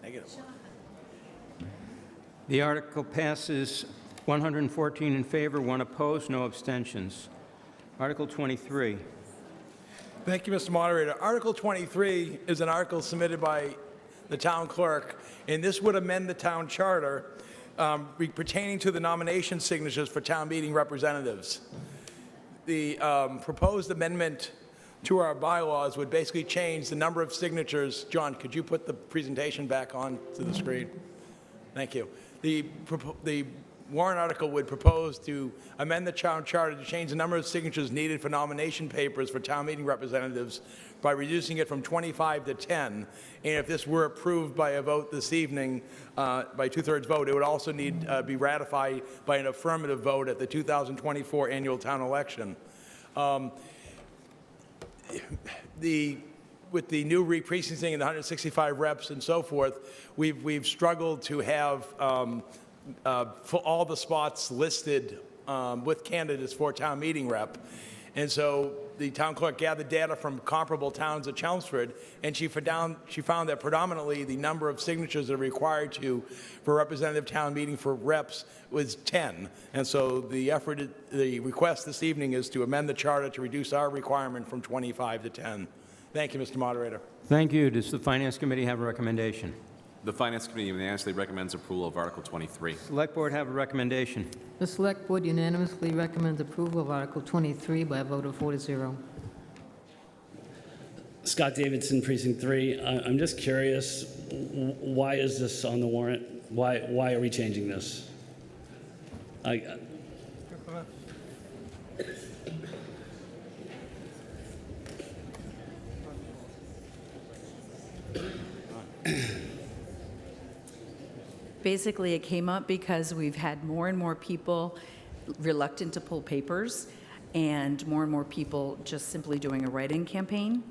[SPEAKER 3] Negative.
[SPEAKER 1] The article passes 114 in favor, 1 opposed, no abstentions. Article 23.
[SPEAKER 3] Thank you, Mr. Moderator. Article 23 is an article submitted by the town clerk, and this would amend the town charter pertaining to the nomination signatures for town meeting representatives. The proposed amendment to our bylaws would basically change the number of signatures. John, could you put the presentation back on to the screen? Thank you. The warrant article would propose to amend the town charter to change the number of signatures needed for nomination papers for town meeting representatives by reducing it from 25 to 10. And if this were approved by a vote this evening, by two-thirds vote, it would also need be ratified by an affirmative vote at the 2024 annual town election. With the new re-precincting and the 165 reps and so forth, we've struggled to have for all the spots listed with candidates for town meeting rep. And so the town clerk gathered data from comparable towns at Chelmsford, and she found that predominantly the number of signatures that are required for representative town meeting for reps was 10. And so the request this evening is to amend the charter to reduce our requirement from 25 to 10. Thank you, Mr. Moderator.
[SPEAKER 1] Thank you. Does the Finance Committee have a recommendation?
[SPEAKER 4] The Finance Committee unanimously recommends approval of Article 23.
[SPEAKER 1] Select Board have a recommendation.
[SPEAKER 2] The Select Board unanimously recommends approval of Article 23 by a vote of 4-0.
[SPEAKER 6] Scott Davidson, Precinct 3. I'm just curious, why is this on the warrant? Why are we changing this?
[SPEAKER 18] Basically, it came up because we've had more and more people reluctant to pull papers and more people just simply doing a write-in campaign.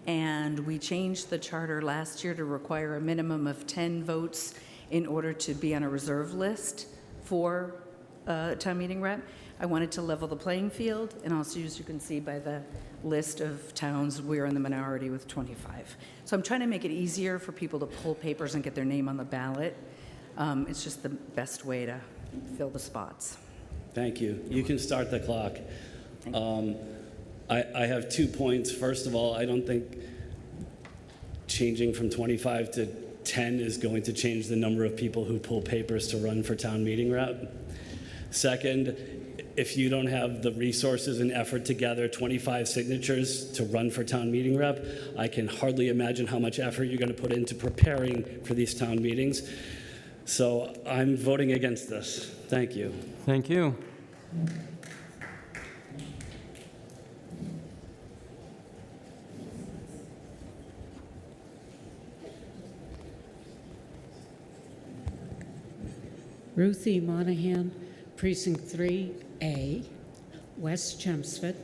[SPEAKER 18] And we changed the charter last year to require a minimum of 10 votes in order to be on a reserve list for town meeting rep. I wanted to level the playing field, and also, as you can see by the list of towns, we're in the minority with 25. So I'm trying to make it easier for people to pull papers and get their name on the ballot. It's just the best way to fill the spots.
[SPEAKER 6] Thank you. You can start the clock. I have 2 points. First of all, I don't think changing from 25 to 10 is going to change the number of people who pull papers to run for town meeting rep. Second, if you don't have the resources and effort to gather 25 signatures to run for town meeting rep, I can hardly imagine how much effort you're going to put into preparing for these town meetings. So I'm voting against this. Thank you.
[SPEAKER 1] Thank you.
[SPEAKER 8] Ruthie Monahan, Precinct 3A, West Chelmsford,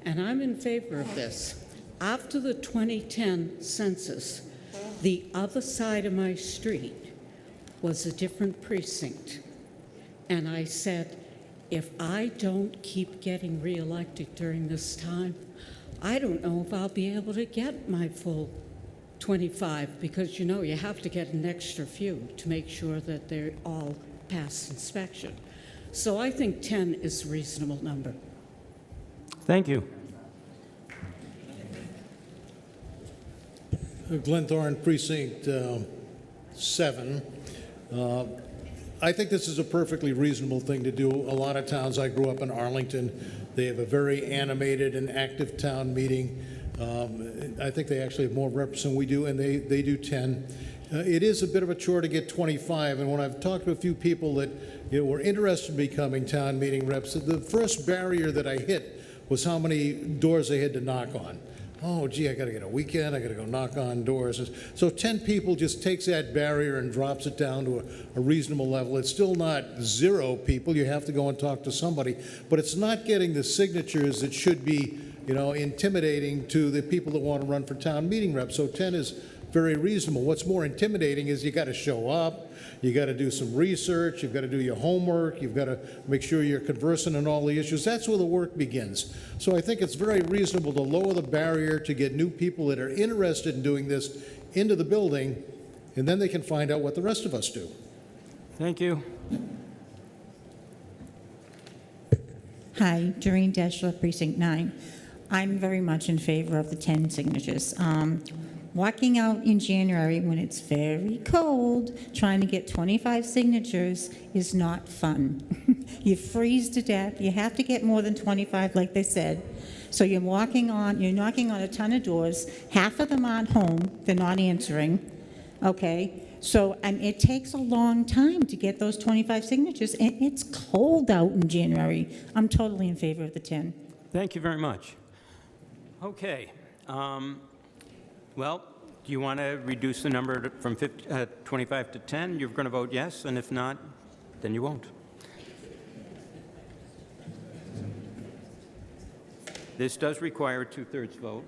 [SPEAKER 8] and I'm in favor of this. After the 2010 census, the other side of my street was a different precinct. And I said, if I don't keep getting reelected during this time, I don't know if I'll be able to get my full 25, because you know you have to get an extra few to make sure that they're all past inspection. So I think 10 is a reasonable number.
[SPEAKER 1] Thank you.
[SPEAKER 23] Glenthorne, Precinct 7. I think this is a perfectly reasonable thing to do. A lot of towns, I grew up in Arlington, they have a very animated and active town meeting. I think they actually have more reps than we do, and they do 10. It is a bit of a chore to get 25, and when I've talked to a few people that were interested in becoming town meeting reps, the first barrier that I hit was how many doors they had to knock on. Oh, gee, I got to get a weekend, I got to go knock on doors. So 10 people just takes that barrier and drops it down to a reasonable level. It's still not 0 people. You have to go and talk to somebody, but it's not getting the signatures that should be, intimidating to the people that want to run for town meeting reps. So 10 is very reasonable. What's more intimidating is you got to show up, you got to do some research, you've got to do your homework, you've got to make sure you're conversant in all the issues. That's where the work begins. So I think it's very reasonable to lower the barrier to get new people that are interested in doing this into the building, and then they can find out what the rest of us do.
[SPEAKER 1] Thank you.
[SPEAKER 24] Hi, Doreen Deschler, Precinct 9. I'm very much in favor of the 10 signatures. Walking out in January when it's very cold, trying to get 25 signatures is not fun. You freeze to death. You have to get more than 25, like they said. So you're knocking on a ton of doors. Half of them aren't home. They're not answering. Okay? So, and it takes a long time to get those 25 signatures, and it's cold out in January. I'm totally in favor of the 10.
[SPEAKER 1] Thank you very much. Okay. Well, do you want to reduce the number from 25 to 10? You're going to vote yes, and if not, then you won't. This does require a two-thirds vote.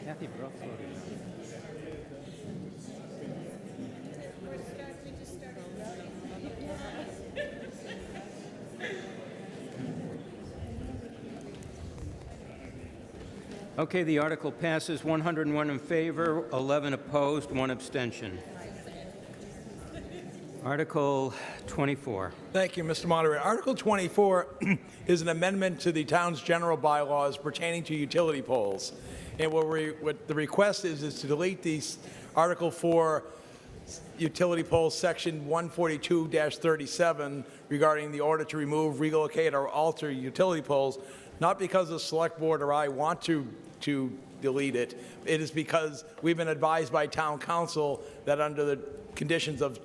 [SPEAKER 1] Kathy Brooks voted no. Okay, the article passes 101 in favor, 11 opposed, 1 abstention. Article 24.
[SPEAKER 3] Thank you, Mr. Moderator. Article 24 is an amendment to the town's general bylaws pertaining to utility poles. And what the request is to delete these Article 4 utility poles, Section 142-37, regarding the order to remove, relocate, or alter utility poles, not because the Select Board or I want to delete it. It is because we've been advised by Town Council that under the conditions of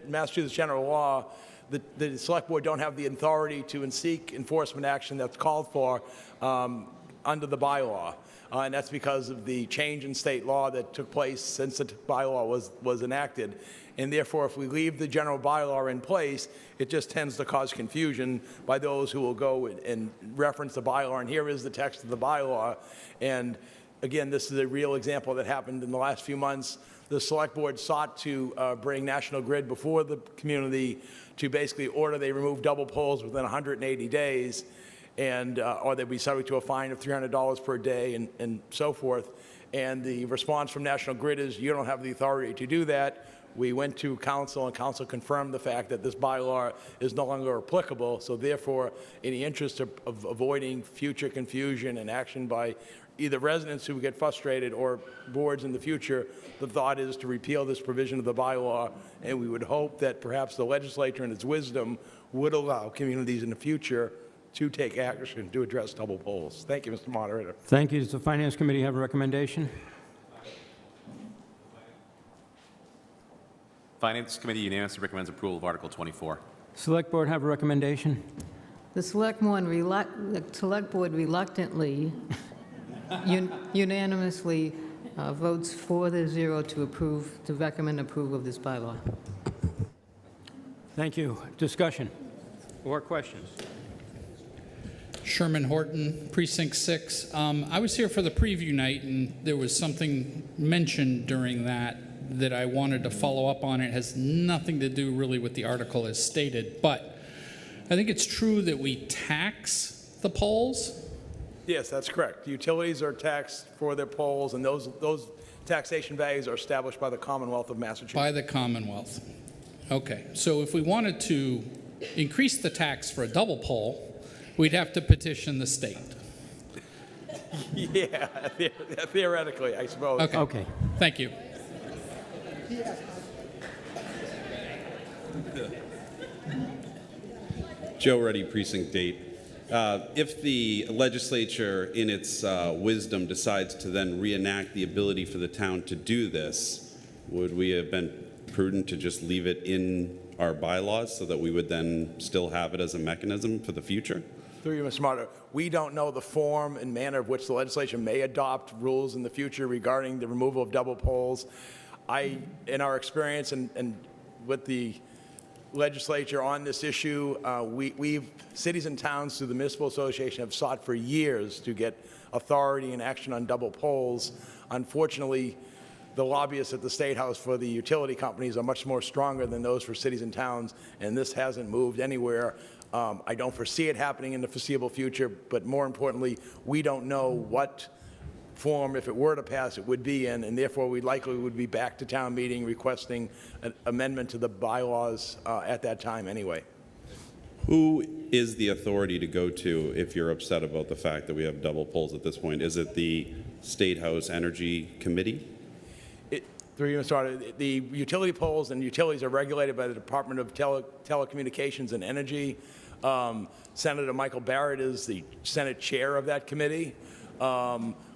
[SPEAKER 3] Massachusetts general law, the Select Board don't have the authority to seek enforcement action that's called for under the bylaw. And that's because of the change in state law that took place since the bylaw was enacted. And therefore, if we leave the general bylaw in place, it just tends to cause confusion by those who will go and reference the bylaw. And here is the text of the bylaw. And again, this is a real example that happened in the last few months. The Select Board sought to bring National Grid before the community to basically order they remove double poles within 180 days. And or they'd be subject to a fine of $300 per day and so forth. And the response from National Grid is, you don't have the authority to do that. We went to council, and council confirmed the fact that this bylaw is no longer applicable. So therefore, in the interest of avoiding future confusion and action by either residents who get frustrated or boards in the future, the thought is to repeal this provision of the bylaw. And we would hope that perhaps the legislature in its wisdom would allow communities in the future to take action to address double poles. Thank you, Mr. Moderator.
[SPEAKER 1] Thank you. Does the Finance Committee have a recommendation?
[SPEAKER 4] Finance Committee unanimously recommends approval of Article 24.
[SPEAKER 1] Select Board have a recommendation?
[SPEAKER 2] The Select Board reluctantly, unanimously votes 4-0 to recommend approval of this bylaw.
[SPEAKER 1] Thank you. Discussion or questions?
[SPEAKER 7] Sherman Horton, Precinct 6. I was here for the preview night, and there was something mentioned during that I wanted to follow up on. It has nothing to do really with the article as stated, but I think it's true that we tax the poles.
[SPEAKER 3] Yes, that's correct. Utilities are taxed for their poles, and those taxation values are established by the Commonwealth of Massachusetts.
[SPEAKER 7] By the Commonwealth. Okay, so if we wanted to increase the tax for a double pole, we'd have to petition the state.
[SPEAKER 3] Yeah, theoretically, I suppose.
[SPEAKER 1] Okay.
[SPEAKER 7] Thank you.
[SPEAKER 9] Joe Reddy, Precinct 8. If the legislature, in its wisdom, decides to then reenact the ability for the town to do this, would we have been prudent to just leave it in our bylaws so that we would then still have it as a mechanism for the future?
[SPEAKER 3] Through you, Mr. Moderator, we don't know the form and manner of which the legislature may adopt rules in the future regarding the removal of double poles. In our experience and with the legislature on this issue, cities and towns through the Municipal Association have sought for years to get authority and action on double poles. Unfortunately, the lobbyists at the State House for the utility companies are much more stronger than those for cities and towns, and this hasn't moved anywhere. I don't foresee it happening in the foreseeable future, but more importantly, we don't know what form, if it were to pass, it would be in, and therefore we likely would be back to town meeting requesting an amendment to the bylaws at that time anyway.
[SPEAKER 9] Who is the authority to go to if you're upset about the fact that we have double polls at this point? Is it the State House Energy Committee?
[SPEAKER 3] The utility poles and utilities are regulated by the Department of Telecommunications and Energy. Senator Michael Barrett is the Senate chair of that committee.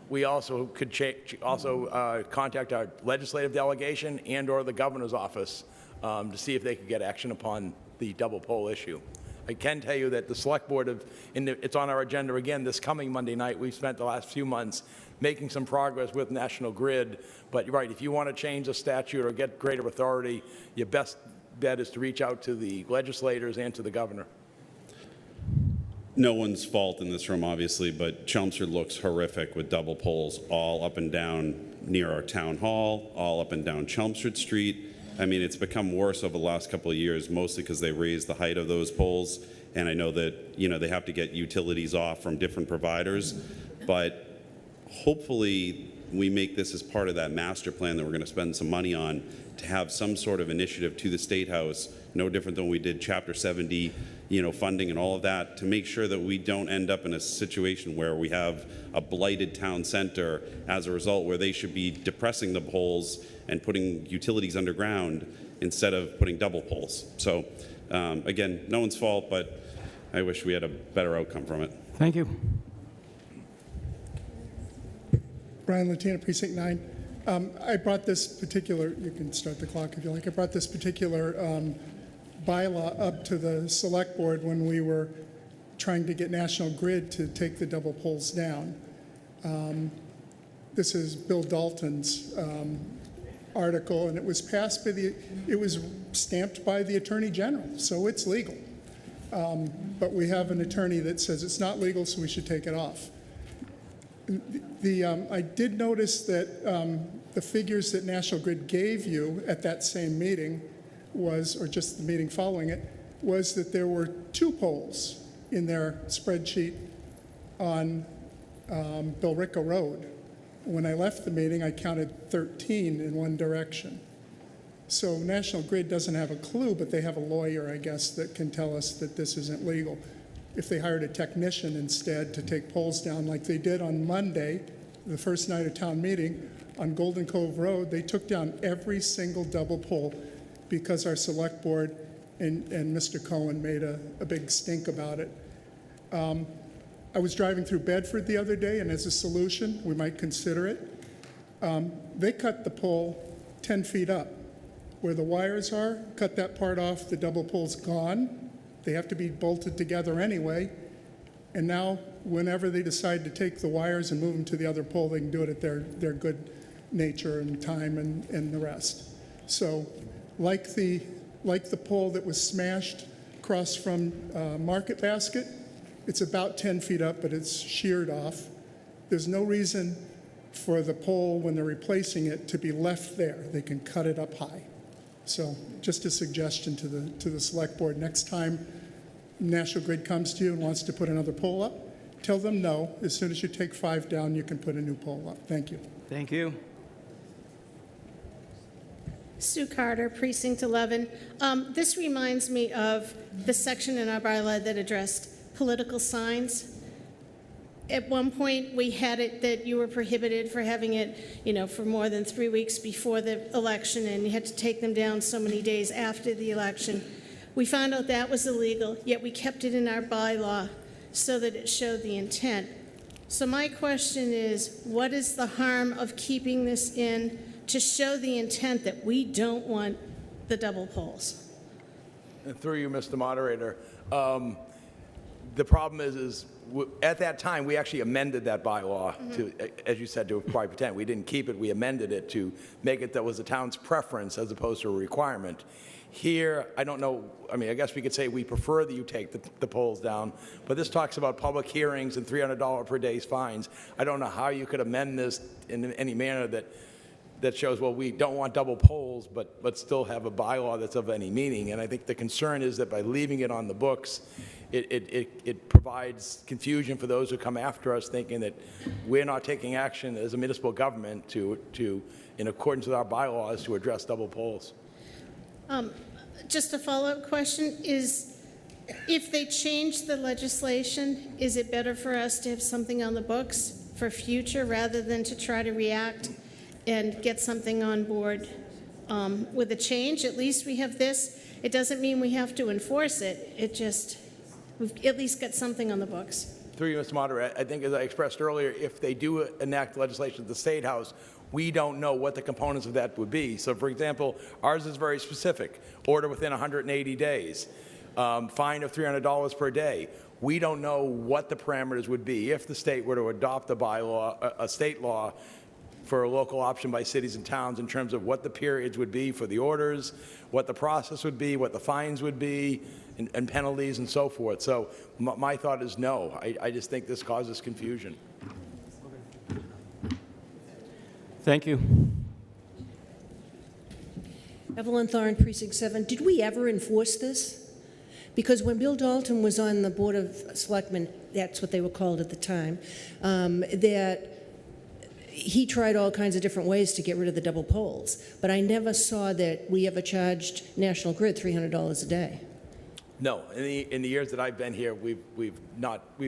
[SPEAKER 3] We also could contact our legislative delegation and/or the governor's office to see if they could get action upon the double poll issue. I can tell you that the select board it's on our agenda again this coming Monday night. We've spent the last few months making some progress with National Grid. But you're right, if you want to change the statute or get greater authority, your best bet is to reach out to the legislators and to the governor.
[SPEAKER 9] No one's fault in this room, obviously, but Chelmsford looks horrific with double poles all up and down near our town hall, all up and down Chelmsford Street. I mean, it's become worse over the last couple of years, mostly because they raised the height of those poles. And I know that, they have to get utilities off from different providers. But hopefully we make this as part of that master plan that we're going to spend some money on to have some sort of initiative to the State House, no different than we did Chapter 70, funding and all of that, to make sure that we don't end up in a situation where we have a blighted town center as a result, where they should be depressing the poles and putting utilities underground instead of putting double poles. So again, no one's fault, but I wish we had a better outcome from it.
[SPEAKER 1] Thank you.
[SPEAKER 19] Brian Latina, Precinct 9. I brought this particular, you can start the clock if you like, I brought this particular bylaw up to the select board when we were trying to get National Grid to take the double poles down. This is Bill Dalton's article, and it was passed by it was stamped by the Attorney General, so it's legal. But we have an attorney that says it's not legal, so we should take it off. I did notice that the figures that National Grid gave you at that same meeting or just the meeting following it, was that there were 2 poles in their spreadsheet on Billrica Road. When I left the meeting, I counted 13 in one direction. So National Grid doesn't have a clue, but they have a lawyer, I guess, that can tell us that this isn't legal. If they hired a technician instead to take poles down like they did on Monday, the first night of town meeting, on Golden Cove Road, they took down every single double pole because our select board and Mr. Cohen made a big stink about it. I was driving through Bedford the other day, and as a solution, we might consider it. They cut the pole 10 feet up. Where the wires are, cut that part off, the double pole's gone. They have to be bolted together anyway. And now, whenever they decide to take the wires and move them to the other pole, they can do it at their good nature and time and the rest. So, like the pole that was smashed across from Market Basket, it's about 10 feet up, but it's sheared off. There's no reason for the pole, when they're replacing it, to be left there. They can cut it up high. So just a suggestion to the select board. Next time National Grid comes to you and wants to put another pole up, tell them no. As soon as you take 5 down, you can put a new pole up. Thank you.
[SPEAKER 1] Thank you.
[SPEAKER 13] Sue Carter, Precinct 11. This reminds me of the section in our bylaw that addressed political signs. At one point, we had it that you were prohibited for having it, for more than 3 weeks before the election, and you had to take them down so many days after the election. We found out that was illegal, yet we kept it in our bylaw so that it showed the intent. So my question is, what is the harm of keeping this in to show the intent that we don't want the double poles?
[SPEAKER 3] And through you, Mr. Moderator, the problem is at that time, we actually amended that bylaw to, as you said, to apply pretend. We didn't keep it, we amended it to make it that was the town's preference as opposed to a requirement. Here, I don't know, I guess we could say we prefer that you take the poles down, but this talks about public hearings and $300 per day fines. I don't know how you could amend this in any manner that that shows, well, we don't want double polls, but still have a bylaw that's of any meaning. And I think the concern is that by leaving it on the books, it provides confusion for those who come after us, thinking that we're not taking action as a municipal government to in accordance with our bylaws, to address double polls.
[SPEAKER 13] Just a follow-up question is, if they change the legislation, is it better for us to have something on the books for future rather than to try to react and get something on board with a change? At least we have this. It doesn't mean we have to enforce it. It just, we've at least got something on the books.
[SPEAKER 3] Through you, Mr. Moderator, I think as I expressed earlier, if they do enact legislation at the State House, we don't know what the components of that would be. So, for example, ours is very specific. Order within 180 days. Fine of $300 per day. We don't know what the parameters would be if the state were to adopt a bylaw, a state law for a local option by cities and towns in terms of what the periods would be for the orders, what the process would be, what the fines would be, and penalties and so forth. So my thought is no. I just think this causes confusion.
[SPEAKER 1] Thank you.
[SPEAKER 14] Evelyn Thorne, Precinct 7. Did we ever enforce this? Because when Bill Dalton was on the Board of Selectmen, that's what they were called at the time, that he tried all kinds of different ways to get rid of the double polls. But I never saw that we ever charged National Grid $300 a day.
[SPEAKER 3] No, in the years that I've been here, we've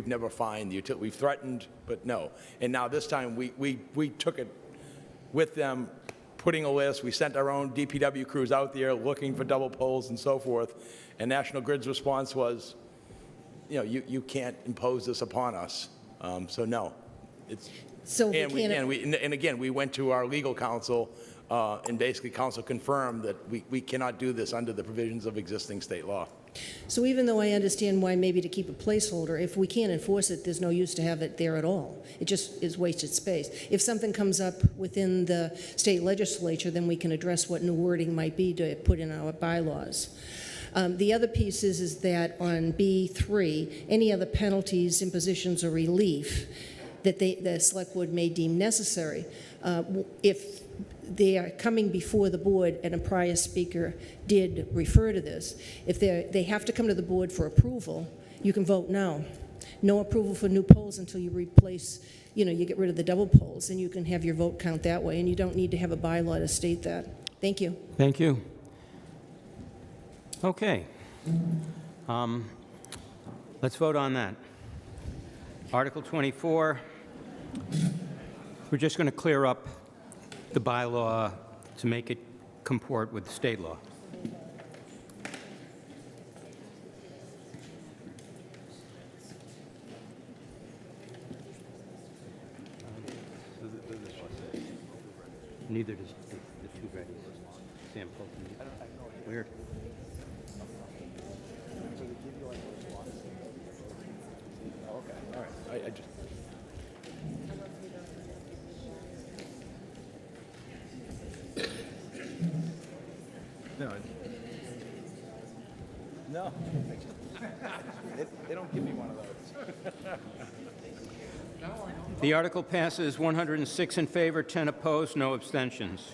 [SPEAKER 3] never fined the utility. We've threatened, but no. And now this time we took it with them, putting a list. We sent our own DPW crews out there looking for double polls and so forth. And National Grid's response was, you can't impose this upon us. So no, it's.
[SPEAKER 14] So
[SPEAKER 3] and again, we went to our legal counsel, and basically counsel confirmed that we cannot do this under the provisions of existing state law.
[SPEAKER 14] So even though I understand why maybe to keep a placeholder, if we can't enforce it, there's no use to have it there at all. It just is wasted space. If something comes up within the state legislature, then we can address what new wording might be to put in our bylaws. The other piece is that on B3, any other penalties, impositions, or relief that the Select Board may deem necessary, if they are coming before the board, and a prior speaker did refer to this, if they have to come to the board for approval, you can vote no. No approval for new polls until you replace, you get rid of the double polls, and you can have your vote count that way, and you don't need to have a bylaw to state that. Thank you.
[SPEAKER 1] Thank you. Okay. Let's vote on that. Article 24, we're just going to clear up the bylaw to make it comport with the state law. Neither does the two ready. Sam Fulton. Weird.
[SPEAKER 3] Okay, all right. I just. No. They don't give me one of those.
[SPEAKER 1] The article passes 106 in favor, 10 opposed, no abstentions.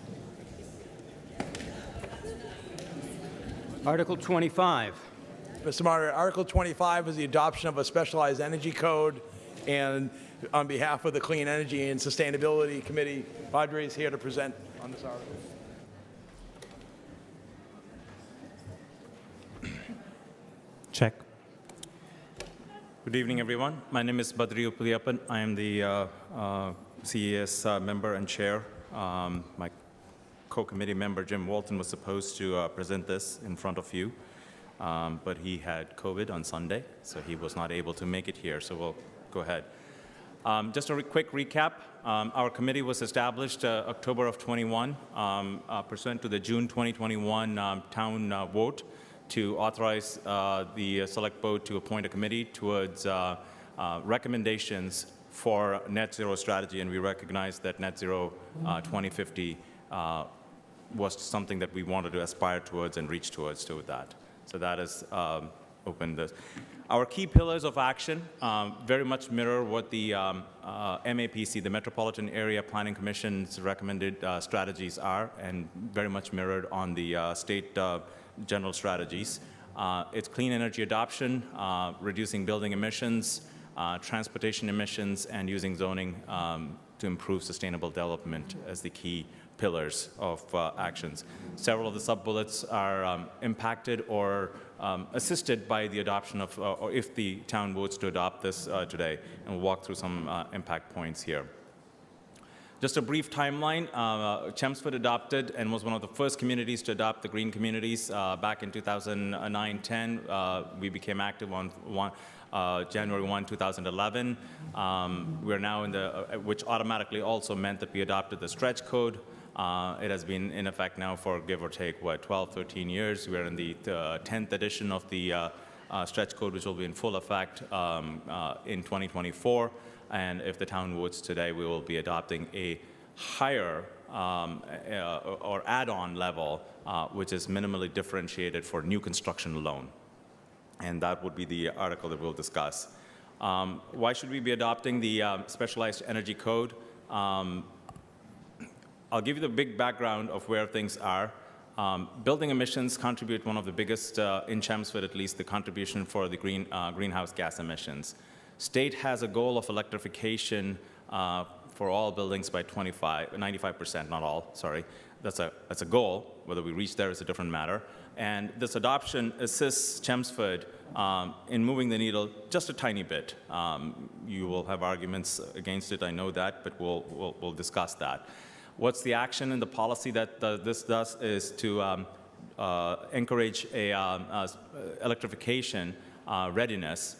[SPEAKER 1] Article 25.
[SPEAKER 3] Mr. Moderator, Article 25 is the adoption of a specialized energy code, and on behalf of the Clean Energy and Sustainability Committee, Audrey is here to present on this article.
[SPEAKER 15] Check. Good evening, everyone. My name is Badri Uppiliappan. I am the CES member and chair. My co-committee member, Jim Walton, was supposed to present this in front of you, but he had COVID on Sunday, so he was not able to make it here, so we'll go ahead. Just a quick recap. Our committee was established October of 21, pursuant to the June 2021 town vote to authorize the Select Board to appoint a committee towards recommendations for net zero strategy, and we recognize that net zero 2050 was something that we wanted to aspire towards and reach towards that. So that is open. Our key pillars of action very much mirror what the MAPC, the Metropolitan Area Planning Commission's recommended strategies are, and very much mirrored on the state general strategies. It's clean energy adoption, reducing building emissions, transportation emissions, and using zoning to improve sustainable development as the key pillars of actions. Several of the sub-bullets are impacted or assisted by the adoption of, or if the town votes to adopt this today, and we'll walk through some impact points here. Just a brief timeline, Chelmsford adopted and was one of the first communities to adopt the green communities back in 2009-10. We became active on January 1, 2011. We're now in the, which automatically also meant that we adopted the stretch code. It has been in effect now for give or take, what, 12, 13 years. We're in the 10th edition of the stretch code, which will be in full effect in 2024. And if the town votes today, we will be adopting a higher or add-on level, which is minimally differentiated for new construction alone. And that would be the article that we'll discuss. Why should we be adopting the specialized energy code? I'll give you the big background of where things are. Building emissions contribute one of the biggest, in Chelmsford at least, the contribution for the greenhouse gas emissions. State has a goal of electrification for all buildings by 95%, not all, sorry. That's a goal. Whether we reach there is a different matter. And this adoption assists Chelmsford in moving the needle just a tiny bit. You will have arguments against it, I know that, but we'll discuss that. What's the action in the policy that this does is to encourage electrification readiness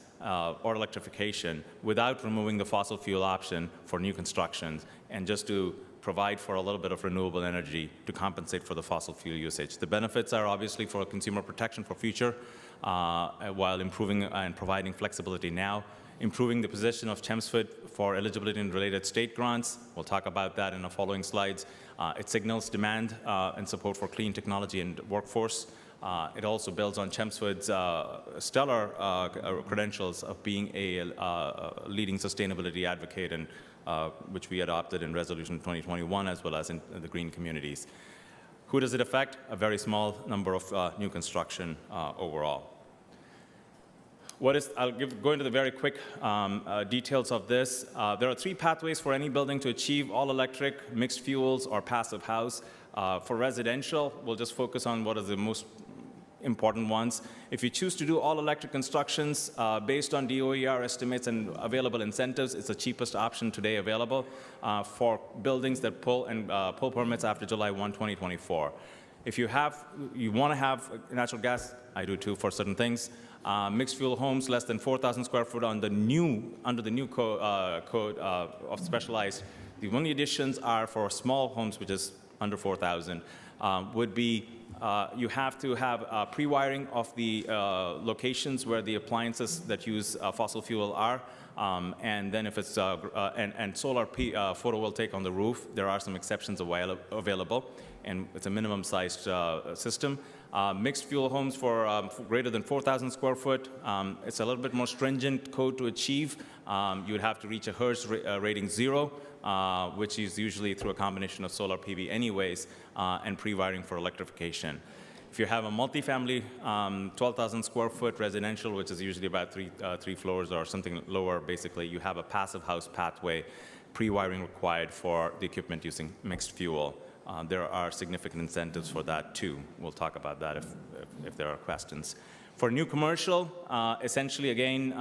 [SPEAKER 15] or electrification without removing the fossil fuel option for new constructions, and just to provide for a little bit of renewable energy to compensate for the fossil fuel usage. The benefits are obviously for consumer protection for future, while improving and providing flexibility now, improving the position of Chelmsford for eligibility in related state grants. We'll talk about that in the following slides. It signals demand and support for clean technology and workforce. It also builds on Chelmsford's stellar credentials of being a leading sustainability advocate, and which we adopted in Resolution 2021 as well as in the green communities. Who does it affect? A very small number of new construction overall. I'll go into the very quick details of this. There are 3 pathways for any building to achieve all electric, mixed fuels, or passive house. For residential, we'll just focus on what are the most important ones. If you choose to do all electric constructions based on DOER estimates and available incentives, it's the cheapest option today available for buildings that pull permits after July 1, 2024. If you want to have natural gas, I do too for certain things, mixed fuel homes less than 4,000 square foot under the new code of specialized. The only additions are for small homes, which is under 4,000, would be you have to have pre-wiring of the locations where the appliances that use fossil fuel are, and then if it's and solar photovoltaic on the roof. There are some exceptions available, and it's a minimum sized system. Mixed fuel homes for greater than 4,000 square foot. It's a little bit more stringent code to achieve. You would have to reach a HERS rating 0, which is usually through a combination of solar PV anyways, and pre-wiring for electrification. If you have a multifamily 12,000 square foot residential, which is usually about three floors or something lower, basically, you have a passive house pathway, pre-wiring required for the equipment using mixed fuel. There are significant incentives for that too. We'll talk about that if there are questions. For new commercial, essentially again,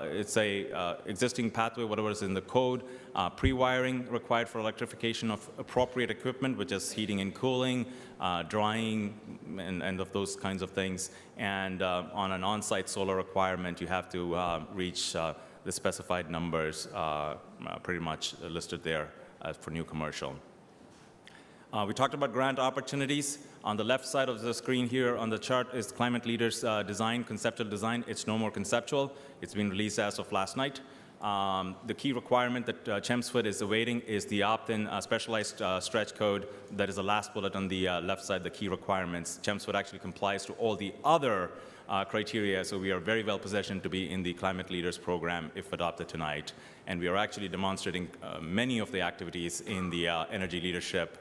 [SPEAKER 15] it's a existing pathway, whatever is in the code. Pre-wiring required for electrification of appropriate equipment, which is heating and cooling, drying, and of those kinds of things. And on an on-site solar requirement, you have to reach the specified numbers pretty much listed there for new commercial. We talked about grant opportunities. On the left side of the screen here on the chart is Climate Leaders Design, Conceptual Design. It's no more conceptual. It's been released as of last night. The key requirement that Chelmsford is awaiting is the opt-in specialized stretch code. That is the last bullet on the left side, the key requirements. Chelmsford actually complies to all the other criteria, so we are very well positioned to be in the Climate Leaders program if adopted tonight. And we are actually demonstrating many of the activities in the energy leadership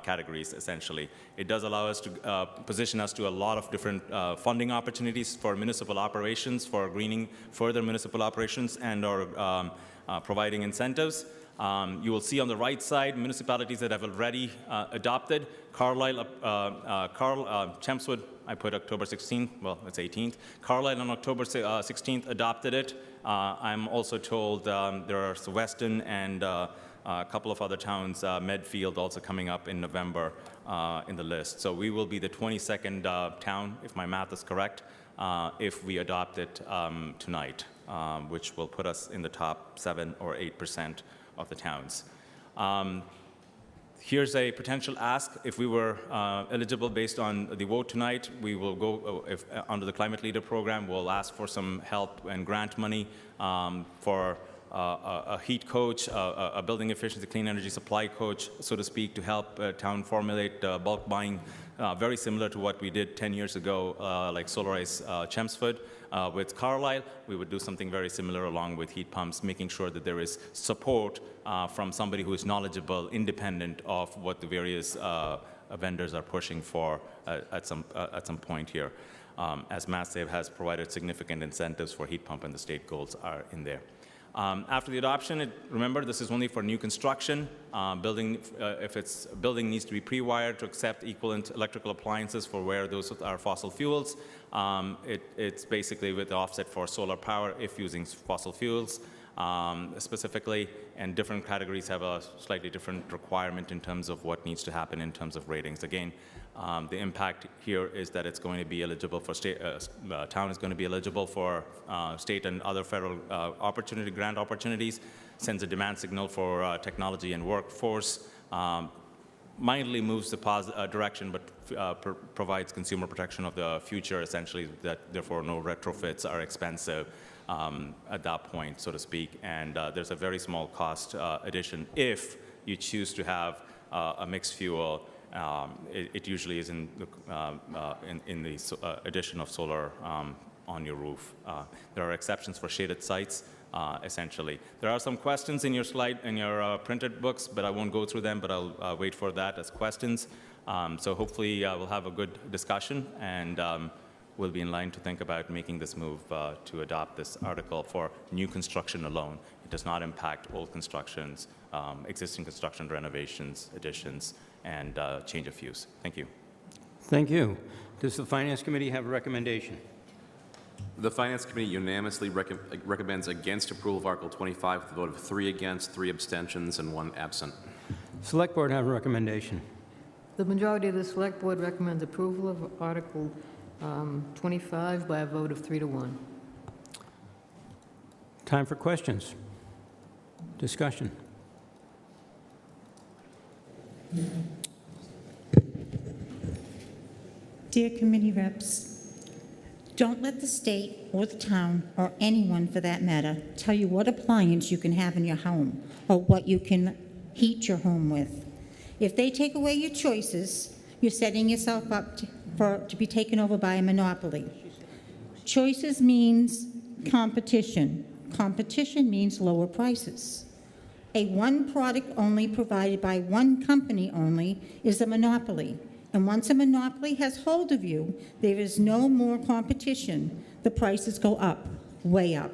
[SPEAKER 15] categories, essentially. It does allow us to position us to a lot of different funding opportunities for municipal operations, for greening further municipal operations, and or providing incentives. You will see on the right side municipalities that have already adopted. Chelmsford, I put October 16th, well, it's 18th. Carlisle on October 16th adopted it. I'm also told there are Weston and a couple of other towns, Medfield also coming up in November in the list. So we will be the 22nd town, if my math is correct, if we adopt it tonight, which will put us in the top 7 or 8% of the towns. Here's a potential ask. If we were eligible based on the vote tonight, we will go, under the Climate Leader program, we'll ask for some help and grant money for a heat coach, a building efficiency clean energy supply coach, so to speak, to help town formulate bulk buying, very similar to what we did 10 years ago, like Solarize Chelmsford. With Carlisle, we would do something very similar along with heat pumps, making sure that there is support from somebody who is knowledgeable, independent of what the various vendors are pushing for at some point here. As MassSave has provided significant incentives for heat pump, and the state goals are in there. After the adoption, remember, this is only for new construction. If it's building needs to be pre-wired to accept equivalent electrical appliances for where those are fossil fuels. It's basically with the offset for solar power if using fossil fuels specifically, and different categories have a slightly different requirement in terms of what needs to happen in terms of ratings. Again, the impact here is that it's going to be eligible for state, town is going to be eligible for state and other federal grant opportunities, sends a demand signal for technology and workforce, mildly moves the direction, but provides consumer protection of the future, essentially, that therefore no retrofits are expensive at that point, so to speak. And there's a very small cost addition if you choose to have a mixed fuel. It usually is in the addition of solar on your roof. There are exceptions for shaded sites, essentially. There are some questions in your slide, in your printed books, but I won't go through them, but I'll wait for that as questions. So hopefully we'll have a good discussion, and we'll be in line to think about making this move to adopt this article for new construction alone. It does not impact old constructions, existing construction, renovations, additions, and change of use. Thank you.
[SPEAKER 1] Thank you. Does the Finance Committee have a recommendation?
[SPEAKER 4] The Finance Committee unanimously recommends against approval of Article 25 with a vote of 3 against, 3 abstentions, and 1 absent.
[SPEAKER 1] Select Board have a recommendation.
[SPEAKER 2] The majority of the Select Board recommends approval of Article 25 by a vote of 3 to 1.
[SPEAKER 1] Time for questions. Discussion.
[SPEAKER 24] Dear committee reps, don't let the state or the town, or anyone for that matter, tell you what appliance you can have in your home or what you can heat your home with. If they take away your choices, you're setting yourself up to be taken over by a monopoly. Choices means competition. Competition means lower prices. A one product only provided by one company only is a monopoly. And once a monopoly has hold of you, there is no more competition. The prices go up, way up.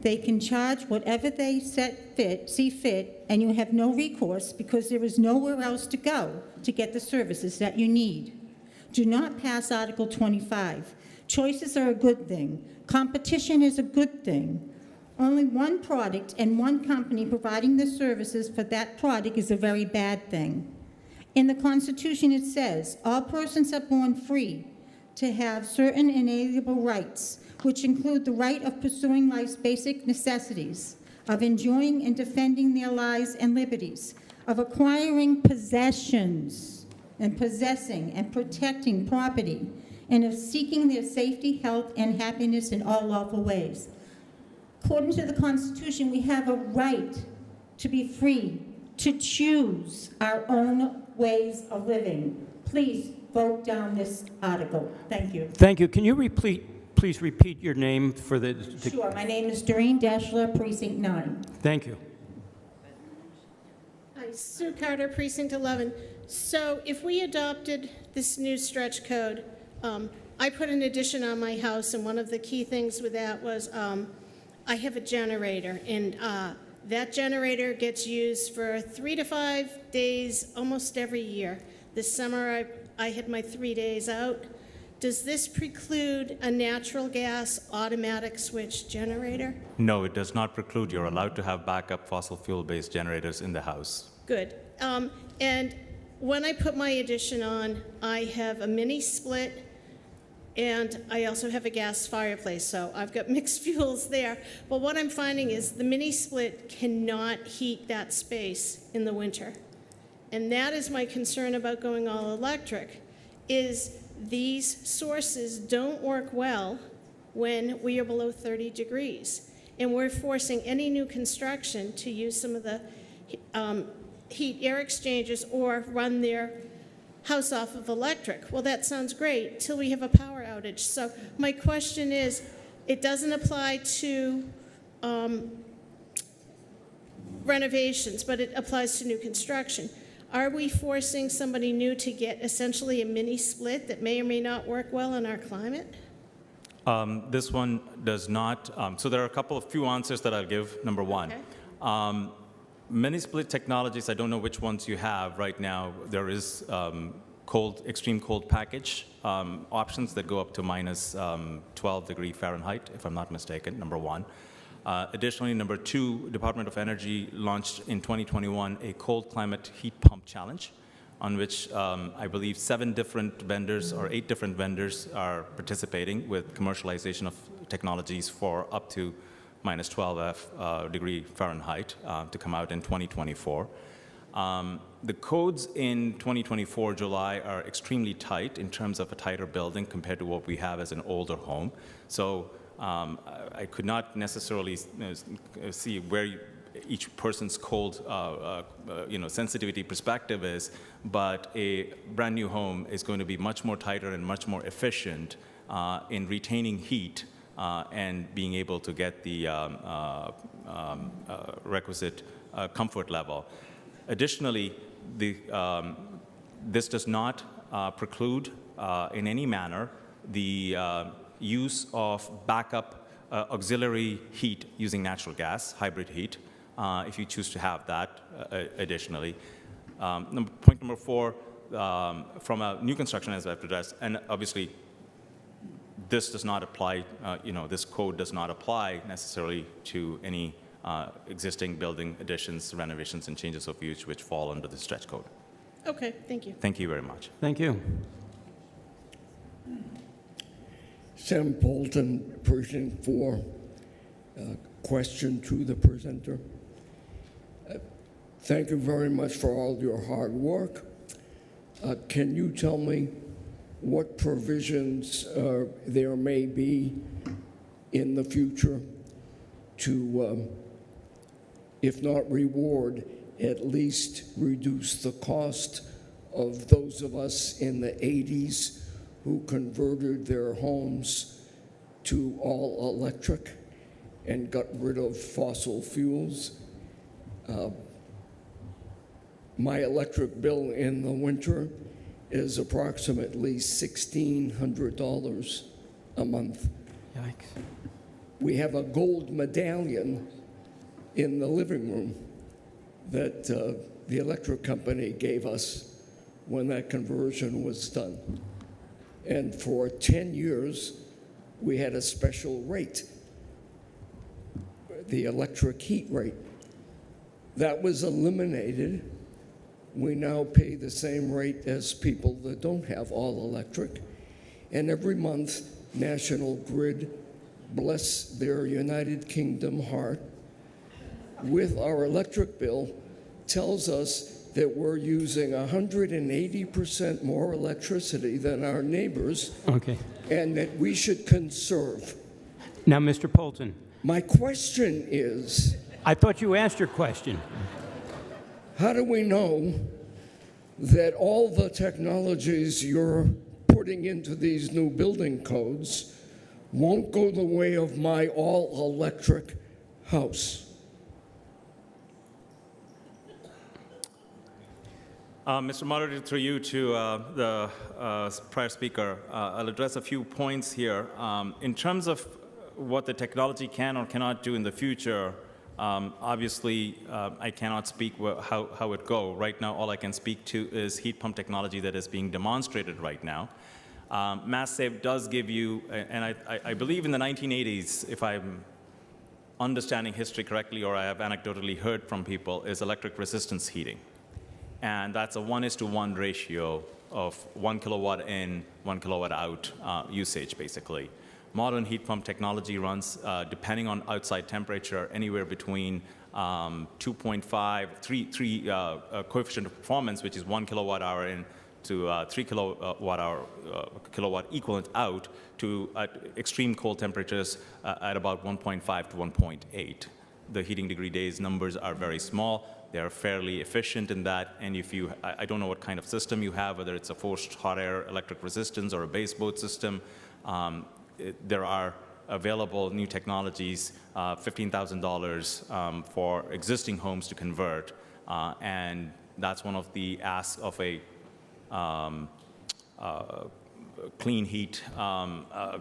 [SPEAKER 24] They can charge whatever they see fit, and you have no recourse because there is nowhere else to go to get the services that you need. Do not pass Article 25. Choices are a good thing. Competition is a good thing. Only one product and one company providing the services for that product is a very bad thing. In the Constitution it says, all persons are born free to have certain inalienable rights, which include the right of pursuing life's basic necessities, of enjoying and defending their lives and liberties, of acquiring possessions and possessing and protecting property, and of seeking their safety, health, and happiness in all lawful ways. According to the Constitution, we have a right to be free, to choose our own ways of living. Please vote down this article. Thank you.
[SPEAKER 1] Thank you. Can you please repeat your name for the...
[SPEAKER 24] Sure. My name is Doreen Deschler, Precinct 9.
[SPEAKER 1] Thank you.
[SPEAKER 13] Hi, Sue Carter, Precinct 11. So if we adopted this new stretch code, I put an addition on my house, and one of the key things with that was I have a generator, and that generator gets used for 3 to 5 days almost every year. This summer, I had my 3 days out. Does this preclude a natural gas automatic switch generator?
[SPEAKER 15] No, it does not preclude. You're allowed to have backup fossil fuel-based generators in the house.
[SPEAKER 13] Good. And when I put my addition on, I have a mini split, and I also have a gas fireplace, so I've got mixed fuels there. But what I'm finding is the mini split cannot heat that space in the winter. And that is my concern about going all electric, is these sources don't work well when we are below 30 degrees. And we're forcing any new construction to use some of the heat air exchangers or run their house off of electric. Well, that sounds great till we have a power outage. So my question is, it doesn't apply to renovations, but it applies to new construction. Are we forcing somebody new to get essentially a mini split that may or may not work well in our climate?
[SPEAKER 15] This one does not. So there are a few answers that I'll give. Number one, mini split technologies, I don't know which ones you have right now. There is extreme cold package options that go up to minus 12 degree Fahrenheit, if I'm not mistaken, number one. Additionally, number two, Department of Energy launched in 2021 a cold climate heat pump challenge, on which I believe 7 different vendors or 8 different vendors are participating with commercialization of technologies for up to minus 12 degree Fahrenheit to come out in 2024. The codes in 2024 July are extremely tight in terms of a tighter building compared to what we have as an older home. So I could not necessarily see where each person's cold sensitivity perspective is, but a brand new home is going to be much more tighter and much more efficient in retaining heat and being able to get the requisite comfort level. Additionally, this does not preclude in any manner the use of backup auxiliary heat using natural gas, hybrid heat, if you choose to have that additionally. Point number 4, from a new construction, as I've addressed, and obviously this does not apply, this code does not apply necessarily to any existing building additions, renovations, and changes of use which fall under the stretch code.
[SPEAKER 13] Okay, thank you.
[SPEAKER 15] Thank you very much.
[SPEAKER 1] Thank you.
[SPEAKER 10] Sam Bolton, Precinct 4. Question to the presenter. Thank you very much for all your hard work. Can you tell me what provisions there may be in the future to, if not reward, at least reduce the cost of those of us in the 80s who converted their homes to all electric and got rid of fossil fuels? My electric bill in the winter is approximately $1,600 a month.
[SPEAKER 1] Yikes.
[SPEAKER 10] We have a gold medallion in the living room that the electric company gave us when that conversion was done. And for 10 years, we had a special rate, the electric heat rate. That was eliminated. We now pay the same rate as people that don't have all electric. And every month, National Grid, bless their United Kingdom heart, with our electric bill, tells us that we're using 180% more electricity than our neighbors,
[SPEAKER 1] Okay.
[SPEAKER 10] and that we should conserve.
[SPEAKER 1] Now, Mr. Polton,
[SPEAKER 10] My question is,
[SPEAKER 1] I thought you asked your question.
[SPEAKER 10] how do we know that all the technologies you're putting into these new building codes won't go the way of my all-electric house?
[SPEAKER 15] Mr. Moderator, through you to the prior speaker, I'll address a few points here. In terms of what the technology can or cannot do in the future, obviously, I cannot speak how it go. Right now, all I can speak to is heat pump technology that is being demonstrated right now. MassSave does give you, and I believe in the 1980s, if I'm understanding history correctly or I have anecdotally heard from people, is electric resistance heating. And that's a 1:1 ratio of 1 kilowatt in, 1 kilowatt out usage, basically. Modern heat pump technology runs, depending on outside temperature, anywhere between 2.5, 3 coefficient of performance, which is 1 kilowatt hour in, to 3 kilowatt equivalent out, to extreme cold temperatures at about 1.5 to 1.8. The heating degree days numbers are very small. They're fairly efficient in that, and if you, I don't know what kind of system you have, whether it's a forced hot air electric resistance or a baseboard system, there are available new technologies, $15,000 for existing homes to convert, and that's one of the asks of a clean heat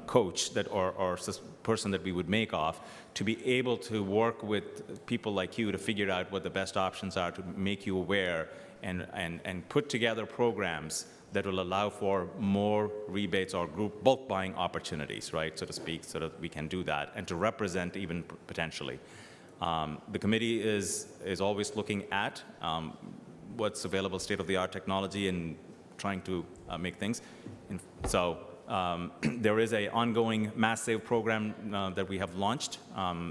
[SPEAKER 15] coach that or person that we would make off, to be able to work with people like you to figure out what the best options are, to make you aware and put together programs that will allow for more rebates or group bulk buying opportunities, right, so to speak, so that we can do that and to represent even potentially. The committee is always looking at what's available state-of-the-art technology and trying to make things. So there is an ongoing MassSave program that we have launched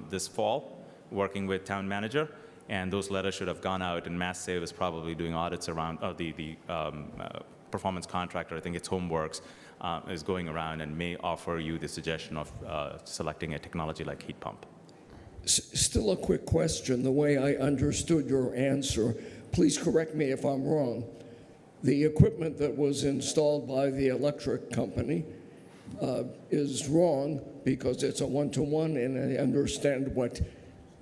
[SPEAKER 15] this fall, working with town manager, and those letters should have gone out, and MassSave is probably doing audits around the performance contractor, I think it's Homeworks, is going around and may offer you the suggestion of selecting a technology like heat pump.
[SPEAKER 10] Still a quick question. The way I understood your answer, please correct me if I'm wrong. The equipment that was installed by the electric company is wrong because it's a 1-to-1, and I understand what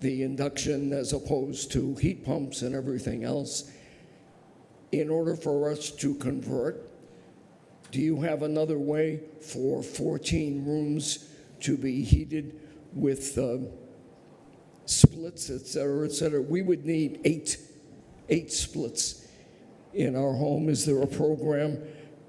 [SPEAKER 10] the induction as opposed to heat pumps and everything else. In order for us to convert, do you have another way for 14 rooms to be heated with splits, et cetera, et cetera? We would need eight splits in our home. Is there a program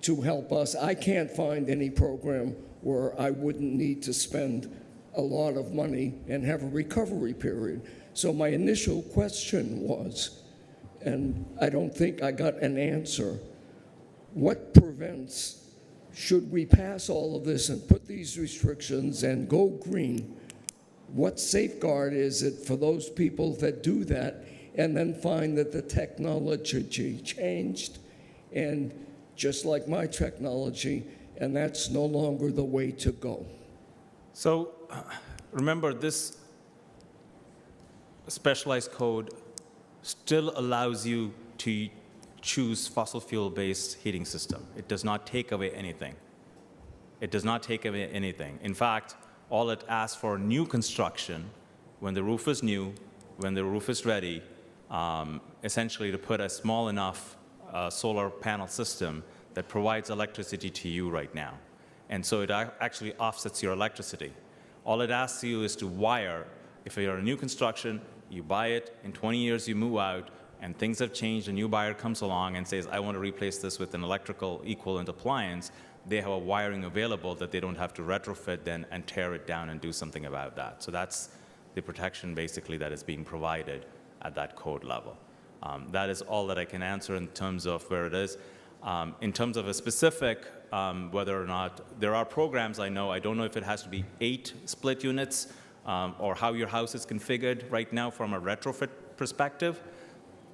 [SPEAKER 10] to help us? I can't find any program where I wouldn't need to spend a lot of money and have a recovery period. So my initial question was, and I don't think I got an answer, what prevents, should we pass all of this and put these restrictions and go green, what safeguard is it for those people that do that and then find that the technology changed, and just like my technology, and that's no longer the way to go?
[SPEAKER 15] So remember, this specialized code still allows you to choose fossil fuel-based heating system. It does not take away anything. It does not take away anything. In fact, all it asks for new construction, when the roof is new, when the roof is ready, essentially to put a small enough solar panel system that provides electricity to you right now. And so it actually offsets your electricity. All it asks you is to wire. If you're a new construction, you buy it, in 20 years you move out, and things have changed, a new buyer comes along and says, I want to replace this with an electrical equivalent appliance, they have a wiring available that they don't have to retrofit then and tear it down and do something about that. So that's the protection basically that is being provided at that code level. That is all that I can answer in terms of where it is. In terms of a specific, whether or not, there are programs I don't know if it has to be 8 split units or how your house is configured right now from a retrofit perspective,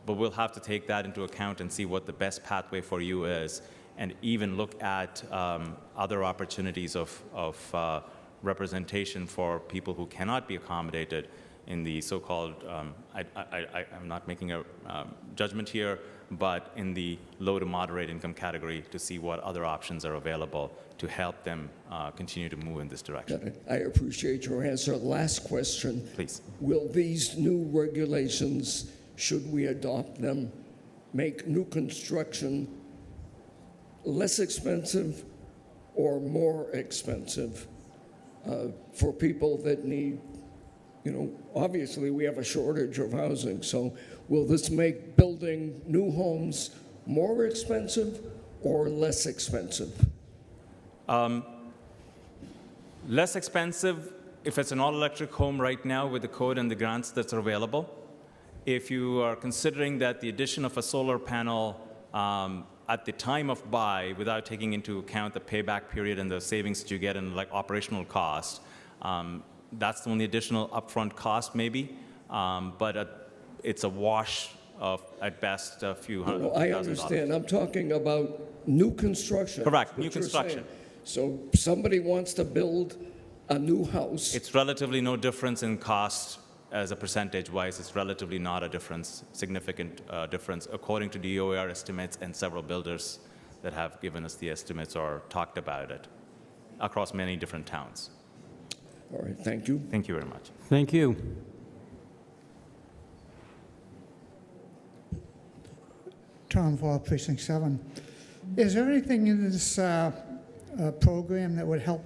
[SPEAKER 15] but we'll have to take that into account and see what the best pathway for you is, and even look at other opportunities of representation for people who cannot be accommodated in the so-called, I'm not making a judgment here, but in the low to moderate income category to see what other options are available to help them continue to move in this direction.
[SPEAKER 10] I appreciate your answer. Last question.
[SPEAKER 15] Please.
[SPEAKER 10] Will these new regulations, should we adopt them, make new construction less expensive or more expensive for people that need, obviously we have a shortage of housing, so will this make building new homes more expensive or less expensive?
[SPEAKER 15] Less expensive if it's an all-electric home right now with the code and the grants that are available. If you are considering that the addition of a solar panel at the time of buy, without taking into account the payback period and the savings that you get in like operational cost, that's the only additional upfront cost maybe, but it's a wash of, at best, a few hundred
[SPEAKER 10] I
[SPEAKER 15] $1,000.
[SPEAKER 10] understand. I'm talking about new construction.
[SPEAKER 15] Correct,
[SPEAKER 10] That's
[SPEAKER 15] new
[SPEAKER 10] what you're
[SPEAKER 15] construction.
[SPEAKER 10] saying. So somebody wants to build a new house.
[SPEAKER 15] It's relatively no difference in cost as a percentage-wise. It's relatively not a difference, significant difference, according to DOR estimates and several builders that have given us the estimates or talked about it across many different towns.
[SPEAKER 10] All right, thank you.
[SPEAKER 15] Thank you very much.
[SPEAKER 1] Thank you.
[SPEAKER 5] Tom Fall, Precinct 7. Is there anything in this program that would help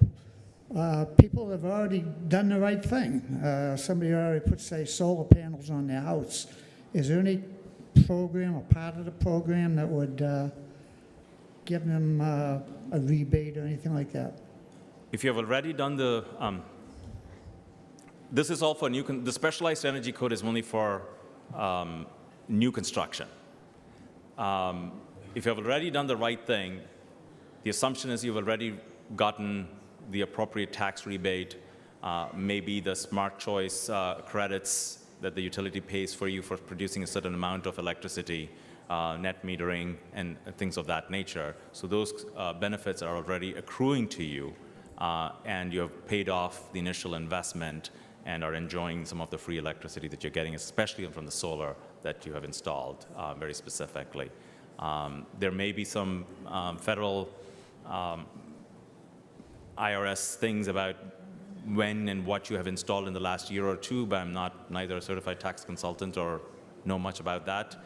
[SPEAKER 5] people that have already done the right thing? Somebody already put, say, solar panels on their house. Is there any program or part of the program that would give them a rebate or anything like that?
[SPEAKER 15] If you have already done the, this is all for new, the specialized energy code is only for new construction. If you have already done the right thing, the assumption is you've already gotten the appropriate tax rebate, maybe the smart choice credits that the utility pays for you for producing a certain amount of electricity, net metering, and things of that nature. So those benefits are already accruing to you, and you have paid off the initial investment and are enjoying some of the free electricity that you're getting, especially from the solar that you have installed very specifically. There may be some federal IRS things about when and what you have installed in the last year or two, but I'm neither a certified tax consultant or know much about that,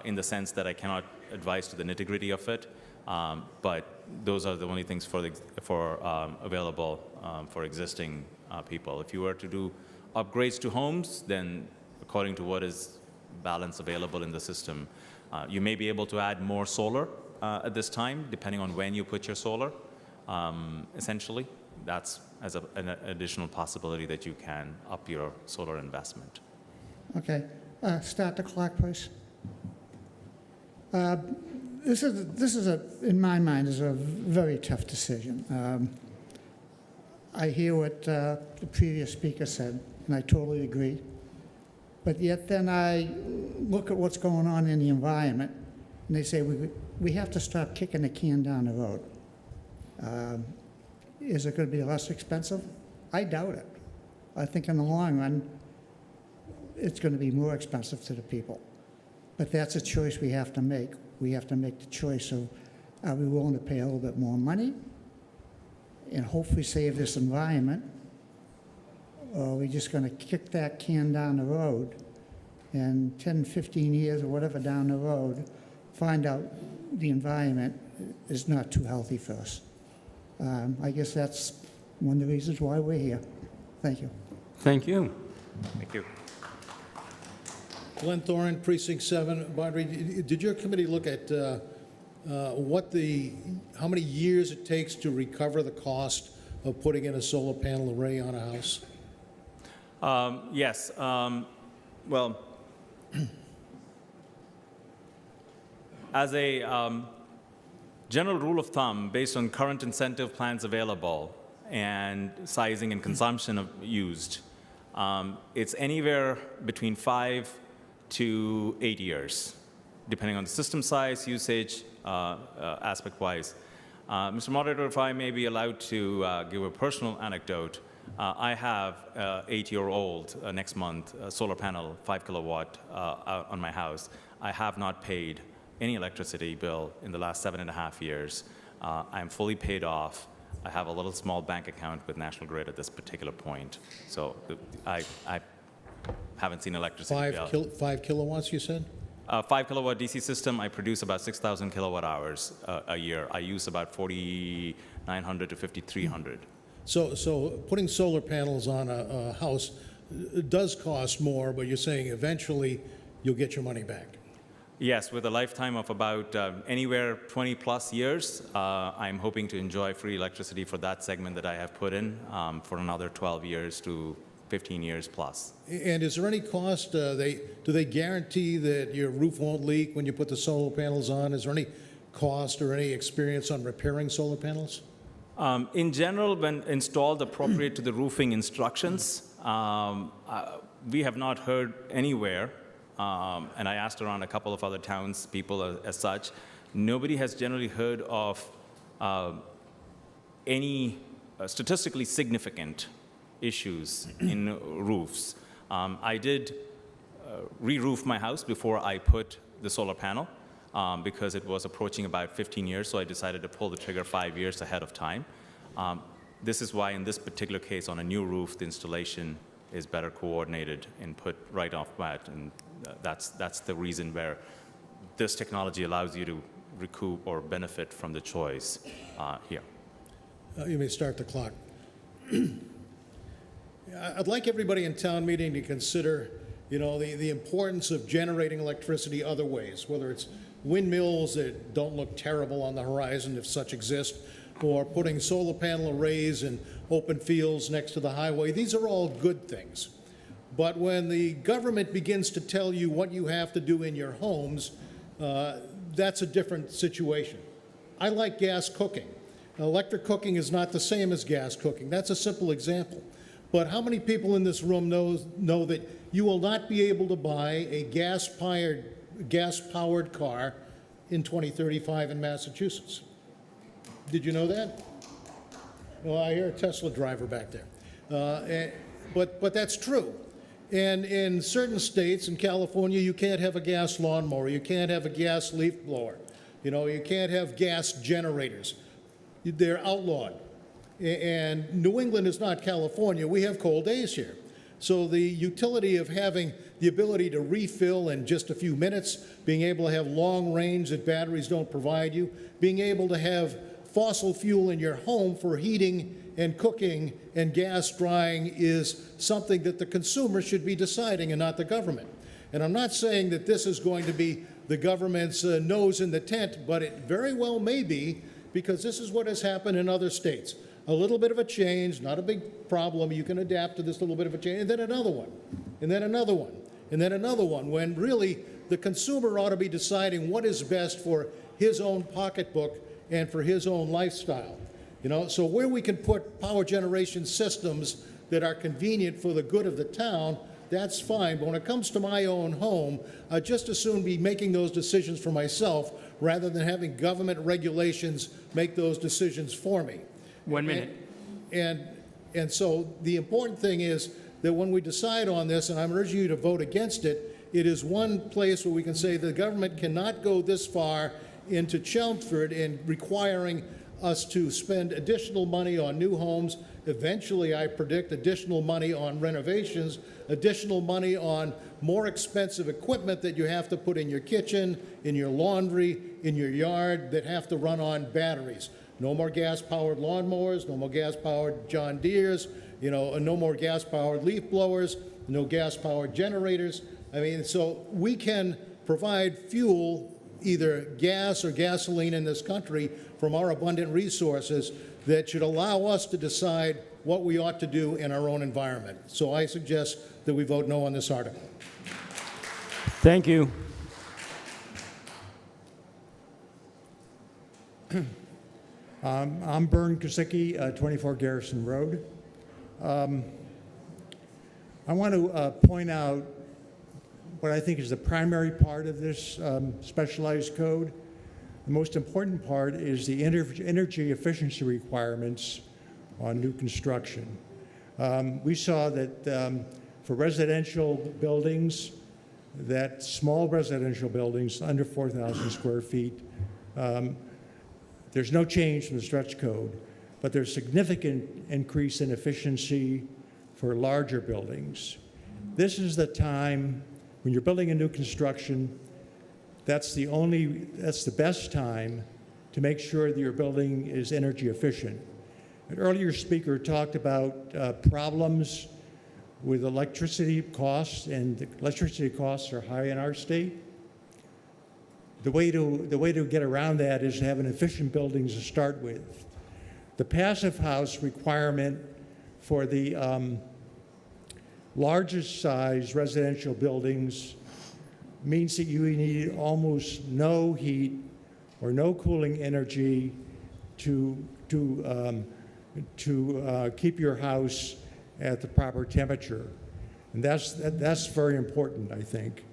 [SPEAKER 15] in the sense that I cannot advise to the nitty-gritty of it. But those are the only things available for existing people. If you were to do upgrades to homes, then according to what is balance available in the system, you may be able to add more solar at this time, depending on when you put your solar. Essentially, that's as an additional possibility that you can up your solar investment.
[SPEAKER 5] Okay. Start the clock, please. This is in my mind, is a very tough decision. I hear what the previous speaker said, and I totally agree. But yet then I look at what's going on in the environment, and they say we have to stop kicking the can down the road. Is it going to be less expensive? I doubt it. I think in the long run, it's going to be more expensive to the people. But that's a choice we have to make. We have to make the choice of, are we willing to pay a little bit more money and hopefully save this environment? Or are we just going to kick that can down the road and 10, 15 years or whatever down the road, find out the environment is not too healthy for us? I guess that's one of the reasons why we're here. Thank you.
[SPEAKER 1] Thank you.
[SPEAKER 15] Thank you.
[SPEAKER 23] Glenn Thorin, Precinct 7. Badri, did your committee look at how many years it takes to recover the cost of putting in a solar panel array on a house?
[SPEAKER 15] Yes. Well, as a general rule of thumb, based on current incentive plans available and sizing and consumption used, it's anywhere between 5 to 8 years, depending on the system size, usage, aspect-wise. Mr. Moderator, if I may be allowed to give a personal anecdote, I have 8-year-old next month solar panel, 5 kilowatt on my house. I have not paid any electricity bill in the last 7.5 years. I'm fully paid off. I have a little small bank account with National Grid at this particular point. So I haven't seen electricity bill.
[SPEAKER 23] 5 kilowatts, you said?
[SPEAKER 15] 5 kilowatt DC system, I produce about 6,000 kilowatt hours a year. I use about 4,900 to 5,300.
[SPEAKER 23] So putting solar panels on a house does cost more, but you're saying eventually you'll get your money back.
[SPEAKER 15] Yes, with a lifetime of about anywhere 20 plus years, I'm hoping to enjoy free electricity for that segment that I have put in for another 12 years to 15 years plus.
[SPEAKER 23] And is there any cost? Do they guarantee that your roof won't leak when you put the solar panels on? Is there any cost or any experience on repairing solar panels?
[SPEAKER 15] In general, when installed appropriate to the roofing instructions, we have not heard anywhere, and I asked around a couple of other townspeople as such, nobody has generally heard of any statistically significant issues in roofs. I did re-roof my house before I put the solar panel because it was approaching about 15 years, so I decided to pull the trigger 5 years ahead of time. This is why in this particular case on a new roof, the installation is better coordinated and put right off bat, and that's the reason where this technology allows you to recoup or benefit from the choice here.
[SPEAKER 23] You may start the clock. I'd like everybody in town meeting to consider, the importance of generating electricity other ways, whether it's windmills that don't look terrible on the horizon if such exist, or putting solar panel arrays in open fields next to the highway. These are all good things. But when the government begins to tell you what you have to do in your homes, that's a different situation. I like gas cooking. Electric cooking is not the same as gas cooking. That's a simple example. But how many people in this room know that you will not be able to buy a gas-powered car in 2035 in Massachusetts? Did you know that? Well, I hear a Tesla driver back there. But that's true. And in certain states, in California, you can't have a gas lawnmower. You can't have a gas leaf blower. You can't have gas generators. They're outlawed. And New England is not California. We have cold days here. So the utility of having the ability to refill in just a few minutes, being able to have long range that batteries don't provide you, being able to have fossil fuel in your home for heating and cooking and gas drying is something that the consumer should be deciding and not the government. And I'm not saying that this is going to be the government's nose in the tent, but it very well may be, because this is what has happened in other states. A little bit of a change, not a big problem. You can adapt to this little bit of a change, and then another one, and then another one, and then another one, when really the consumer ought to be deciding what is best for his own pocketbook and for his own lifestyle. So where we can put power generation systems that are convenient for the good of the town, that's fine. But when it comes to my own home, I'd just as soon be making those decisions for myself rather than having government regulations make those decisions for me.
[SPEAKER 1] 1 minute.
[SPEAKER 23] And so the important thing is that when we decide on this, and I'm urging you to vote against it, it is one place where we can say the government cannot go this far into Chelmsford in requiring us to spend additional money on new homes. Eventually, I predict additional money on renovations, additional money on more expensive equipment that you have to put in your kitchen, in your laundry, in your yard that have to run on batteries. No more gas-powered lawnmowers, no more gas-powered John Deeres, no more gas-powered leaf blowers, no gas-powered generators. So we can provide fuel, either gas or gasoline in this country, from our abundant resources that should allow us to decide what we ought to do in our own environment. So I suggest that we vote no on this article.
[SPEAKER 1] Thank you.
[SPEAKER 11] I'm Bern Kosicki, 24 Garrison Road. I want to point out what I think is the primary part of this specialized code. The most important part is the energy efficiency requirements on new construction. We saw that for residential buildings, that small residential buildings under 4,000 square feet, there's no change from the stretch code, but there's significant increase in efficiency for larger buildings. This is the time when you're building a new construction, that's the best time to make sure that your building is energy efficient. An earlier speaker talked about problems with electricity costs, and the electricity costs are high in our state. The way to get around that is to have an efficient buildings to start with. The passive house requirement for the largest size residential buildings means that you need almost no heat or no cooling energy to keep your house at the proper temperature. And that's very important, I think.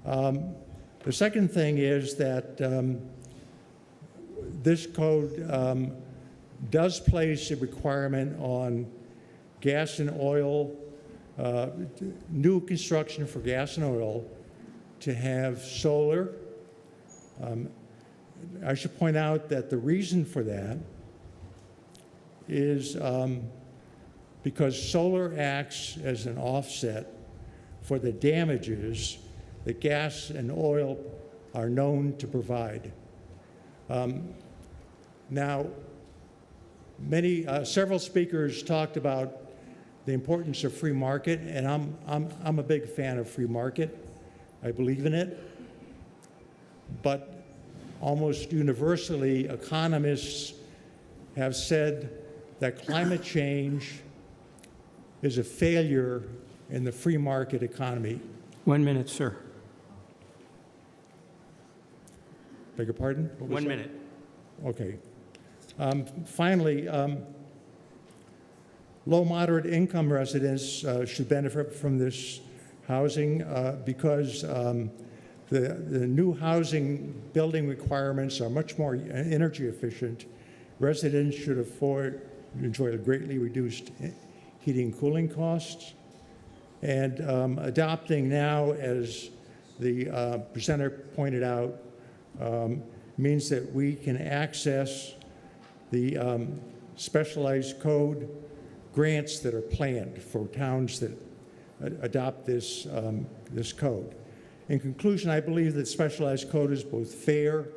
[SPEAKER 11] The second thing is that this code does place a requirement on gas and oil, new construction for gas and oil, to have solar. I should point out that the reason for that is because solar acts as an offset for the damages that gas and oil are known to provide. Now, several speakers talked about the importance of free market, and I'm a big fan of free market. I believe in it. But almost universally, economists have said that climate change is a failure in the free market economy.
[SPEAKER 1] 1 minute, sir.
[SPEAKER 11] Beg your pardon?
[SPEAKER 1] 1 minute.
[SPEAKER 11] Okay. Finally, low moderate income residents should benefit from this housing because the new housing building requirements are much more energy efficient. Residents should enjoy greatly reduced heating and cooling costs. And adopting now, as the presenter pointed out, means that we can access the specialized code grants that are planned for towns that adopt this code. In conclusion, I believe that specialized code is both fair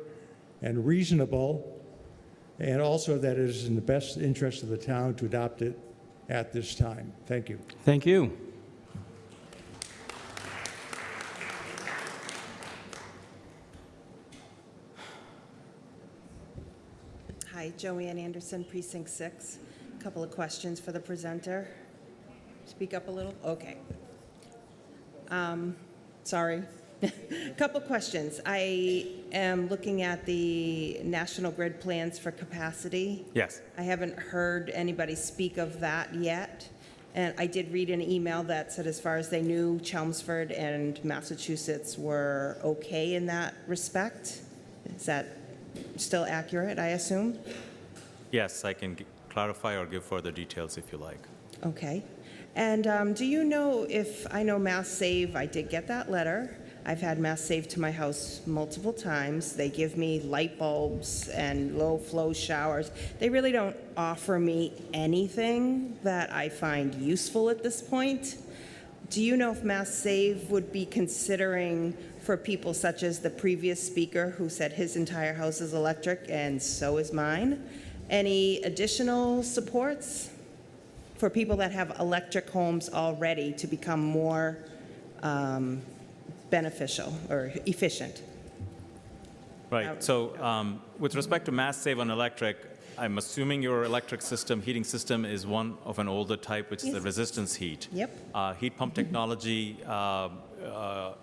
[SPEAKER 11] and reasonable, and also that it is in the best interest of the town to adopt it at this time. Thank you.
[SPEAKER 1] Thank you.
[SPEAKER 12] Hi, Joanne Anderson, Precinct 6. A couple of questions for the presenter. Speak up a little? Okay. Sorry. A couple questions. I am looking at the National Grid plans for capacity.
[SPEAKER 15] Yes.
[SPEAKER 12] I haven't heard anybody speak of that yet. And I did read an email that said as far as they knew, Chelmsford and Massachusetts were okay in that respect. Is that still accurate, I assume?
[SPEAKER 15] Yes, I can clarify or give further details if you like.
[SPEAKER 12] Okay. And do you know if, I know Mass Save, I did get that letter. I've had Mass Save to my house multiple times. They give me light bulbs and low flow showers. They really don't offer me anything that I find useful at this point. Do you know if Mass Save would be considering for people such as the previous speaker who said his entire house is electric and so is mine, any additional supports for people that have electric homes already to become more beneficial or efficient?
[SPEAKER 15] Right. So with respect to Mass Save on electric, I'm assuming your electric system, heating system, is one of an older type, which is the resistance heat.
[SPEAKER 12] Yep.
[SPEAKER 15] Heat pump technology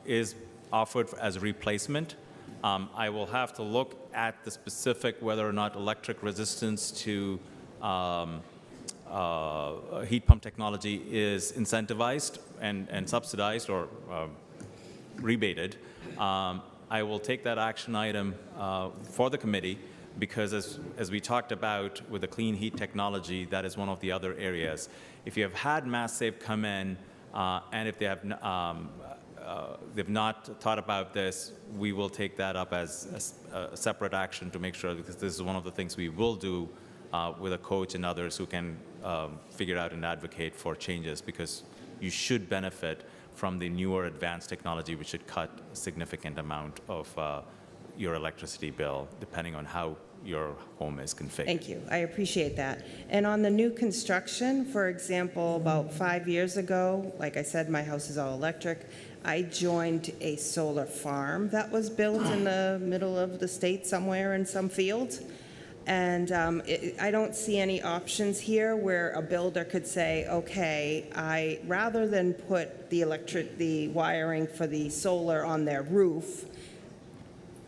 [SPEAKER 15] is offered as a replacement. I will have to look at the specific whether or not electric resistance to heat pump technology is incentivized and subsidized or rebated. I will take that action item for the committee, because as we talked about with the clean heat technology, that is one of the other areas. If you have had Mass Save come in, and if they have they've not thought about this, we will take that up as a separate action to make sure, because this is one of the things we will do with a coach and others who can figure out and advocate for changes, because you should benefit from the newer advanced technology, which should cut a significant amount of your electricity bill, depending on how your home is configured.
[SPEAKER 12] Thank you. I appreciate that. And on the new construction, for example, about 5 years ago, like I said, my house is all electric. I joined a solar farm that was built in the middle of the state somewhere in some field. And I don't see any options here where a builder could say, okay, rather than put the wiring for the solar on their roof,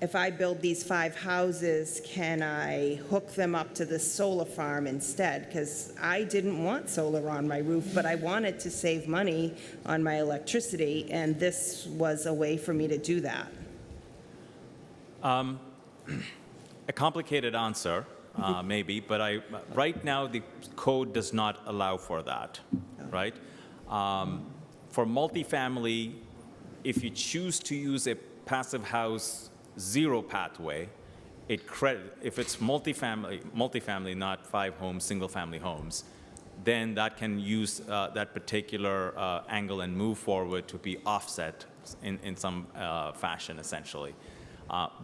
[SPEAKER 12] if I build these 5 houses, can I hook them up to the solar farm instead? Because I didn't want solar on my roof, but I wanted to save money on my electricity, and this was a way for me to do that.
[SPEAKER 15] A complicated answer, maybe, but right now the code does not allow for that, right? For multifamily, if you choose to use a passive house zero pathway, if it's multifamily, not 5 homes, single-family homes, then that can use that particular angle and move forward to be offset in some fashion, essentially.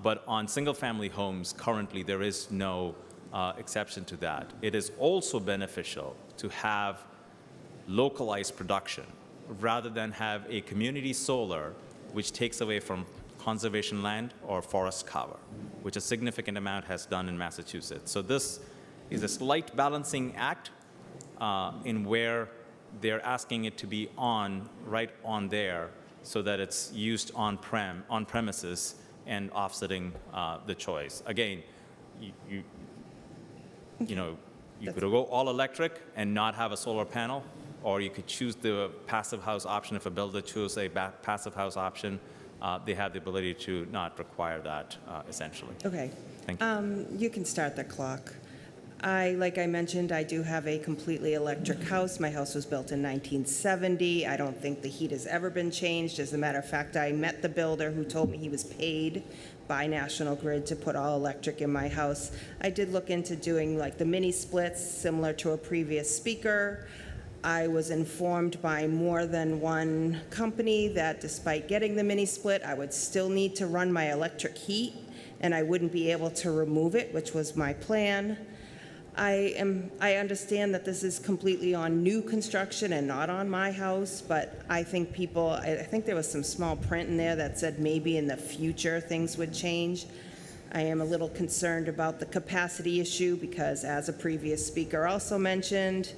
[SPEAKER 15] But on single-family homes, currently, there is no exception to that. It is also beneficial to have localized production rather than have a community solar, which takes away from conservation land or forest cover, which a significant amount has done in Massachusetts. So this is a slight balancing act in where they're asking it to be right on there, so that it's used on premises and offsetting the choice. Again, you could go all electric and not have a solar panel, or you could choose the passive house option. If a builder chooses a passive house option, they have the ability to not require that, essentially.
[SPEAKER 12] Okay.
[SPEAKER 15] Thank you.
[SPEAKER 12] You can start the clock. Like I mentioned, I do have a completely electric house. My house was built in 1970. I don't think the heat has ever been changed. As a matter of fact, I met the builder who told me he was paid by National Grid to put all electric in my house. I did look into doing like the mini splits, similar to a previous speaker. I was informed by more than one company that despite getting the mini split, I would still need to run my electric heat, and I wouldn't be able to remove it, which was my plan. I understand that this is completely on new construction and not on my house, but I think there was some small print in there that said maybe in the future things would change. I am a little concerned about the capacity issue because, as a previous speaker also mentioned,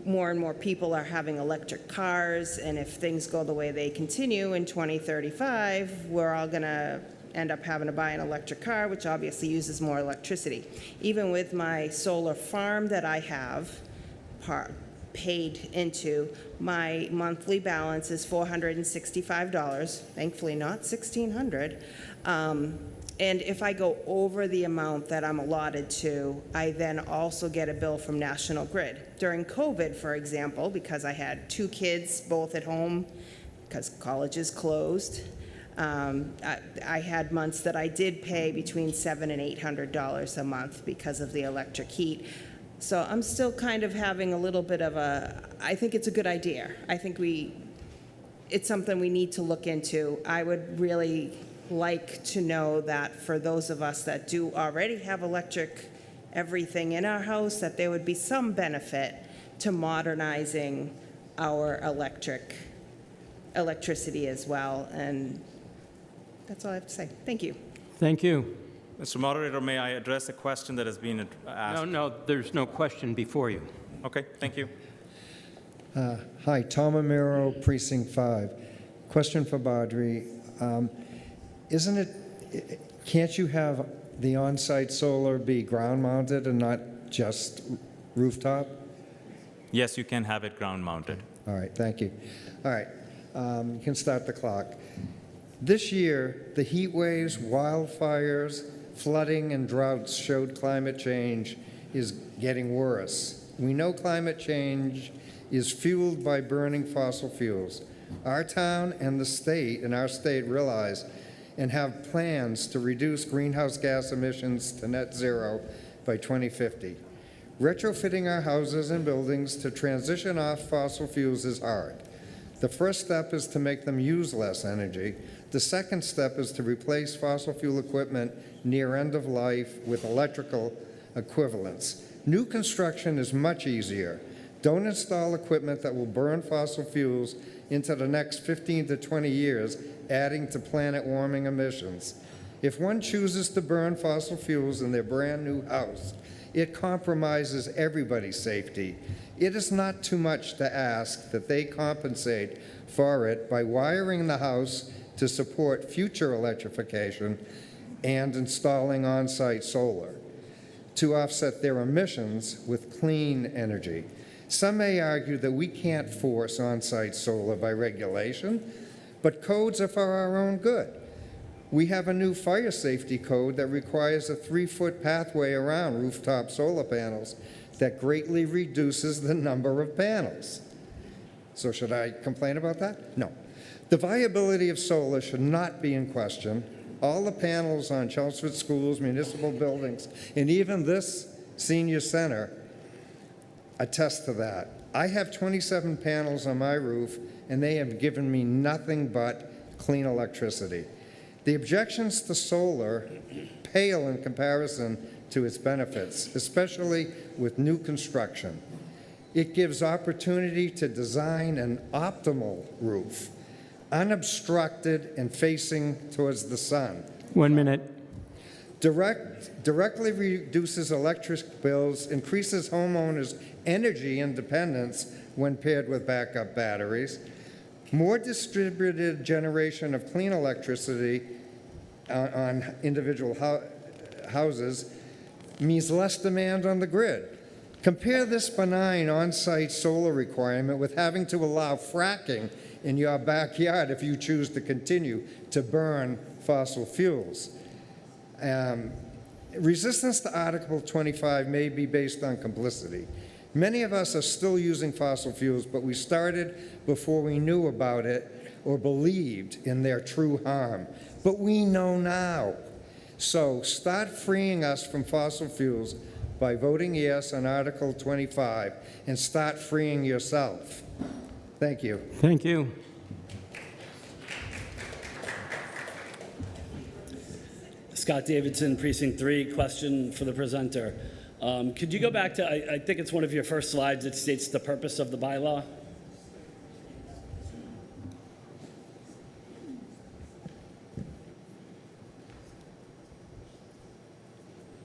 [SPEAKER 12] more and more people are having electric cars, and if things go the way they continue in 2035, we're all going to end up having to buy an electric car, which obviously uses more electricity. Even with my solar farm that I have paid into, my monthly balance is $465, thankfully not $1,600. And if I go over the amount that I'm allotted to, I then also get a bill from National Grid. During COVID, for example, because I had 2 kids both at home because colleges closed, I had months that I did pay between $700 and $800 a month because of the electric heat. So I'm still kind of having a little bit of I think it's a good idea. I think it's something we need to look into. I would really like to know that for those of us that do already have electric everything in our house, that there would be some benefit to modernizing our electricity as well. And that's all I have to say. Thank you.
[SPEAKER 1] Thank you.
[SPEAKER 15] Mr. Moderator, may I address a question that has been asked?
[SPEAKER 1] No, there's no question before you.
[SPEAKER 15] Okay, thank you.
[SPEAKER 16] Hi, Tom Amaro, Precinct 5. Question for Badri. Can't you have the on-site solar be ground-mounted and not just rooftop?
[SPEAKER 15] Yes, you can have it ground-mounted.
[SPEAKER 16] All right, thank you. All right, you can start the clock. This year, the heat waves, wildfires, flooding and droughts showed climate change is getting worse. We know climate change is fueled by burning fossil fuels. Our town and our state realize and have plans to reduce greenhouse gas emissions to net zero by 2050. Retrofitting our houses and buildings to transition off fossil fuels is hard. The first step is to make them use less energy. The second step is to replace fossil fuel equipment near end of life with electrical equivalents. New construction is much easier. Don't install equipment that will burn fossil fuels into the next 15 to 20 years, adding to planet warming emissions. If one chooses to burn fossil fuels in their brand new house, it compromises everybody's safety. It is not too much to ask that they compensate for it by wiring the house to support future electrification and installing on-site solar to offset their emissions with clean energy. Some may argue that we can't force on-site solar by regulation, but codes are for our own good. We have a new fire safety code that requires a 3-foot pathway around rooftop solar panels that greatly reduces the number of panels. So should I complain about that? No. The viability of solar should not be in question. All the panels on Chelmsford schools, municipal buildings, and even this senior center attest to that. I have 27 panels on my roof, and they have given me nothing but clean electricity. The objections to solar pale in comparison to its benefits, especially with new construction. It gives opportunity to design an optimal roof, unobstructed and facing towards the sun.
[SPEAKER 1] 1 minute.
[SPEAKER 16] Directly reduces electric bills, increases homeowners' energy independence when paired with backup batteries. More distributed generation of clean electricity on individual houses means less demand on the grid. Compare this benign on-site solar requirement with having to allow fracking in your backyard if you choose to continue to burn fossil fuels. Resistance to Article 25 may be based on complicity. Many of us are still using fossil fuels, but we started before we knew about it or believed in their true harm. But we know now. So start freeing us from fossil fuels by voting yes on Article 25 and start freeing yourself. Thank you.
[SPEAKER 1] Thank you.
[SPEAKER 6] Scott Davidson, Precinct 3. Question for the presenter. Could you go back to, I think it's one of your first slides that states the purpose of the bylaw?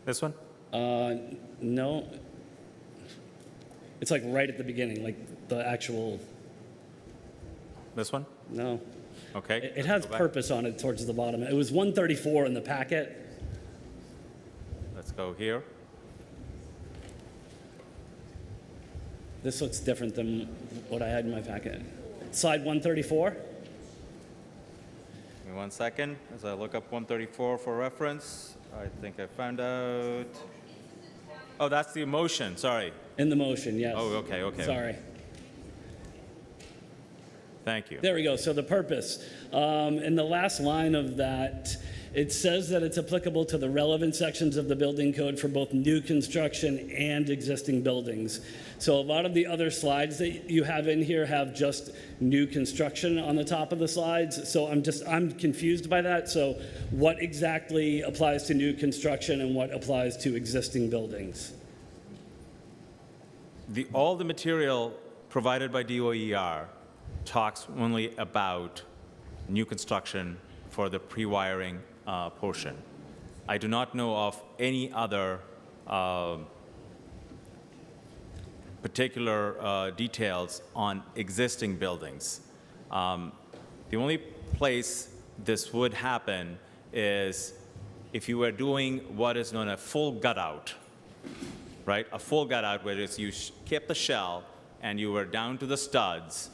[SPEAKER 15] This one?
[SPEAKER 6] No. It's like right at the beginning, like the actual.
[SPEAKER 15] This one?
[SPEAKER 6] No.
[SPEAKER 15] Okay.
[SPEAKER 6] It has
[SPEAKER 15] Go back.
[SPEAKER 6] purpose on it towards the bottom. It was 134 in the packet.
[SPEAKER 15] Let's go here.
[SPEAKER 6] This looks different than what I had in my packet. Slide 134.
[SPEAKER 15] Give me 1 second as I look up 134 for reference. I think I found out. Oh, that's the motion. Sorry.
[SPEAKER 6] In the motion, yes.
[SPEAKER 15] Oh, okay, okay.
[SPEAKER 6] Sorry.
[SPEAKER 15] Thank you.
[SPEAKER 6] There we go. So the purpose. In the last line of that, it says that it's applicable to the relevant sections of the building code for both new construction and existing buildings. So a lot of the other slides that you have in here have just new construction on the top of the slides. So I'm confused by that. So what exactly applies to new construction and what applies to existing buildings?
[SPEAKER 15] All the material provided by DOER talks only about new construction for the pre-wiring portion. I do not know of any other particular details on existing buildings. The only place this would happen is if you were doing what is known as full gut out, right? A full gut out where you kept the shell and you were down to the studs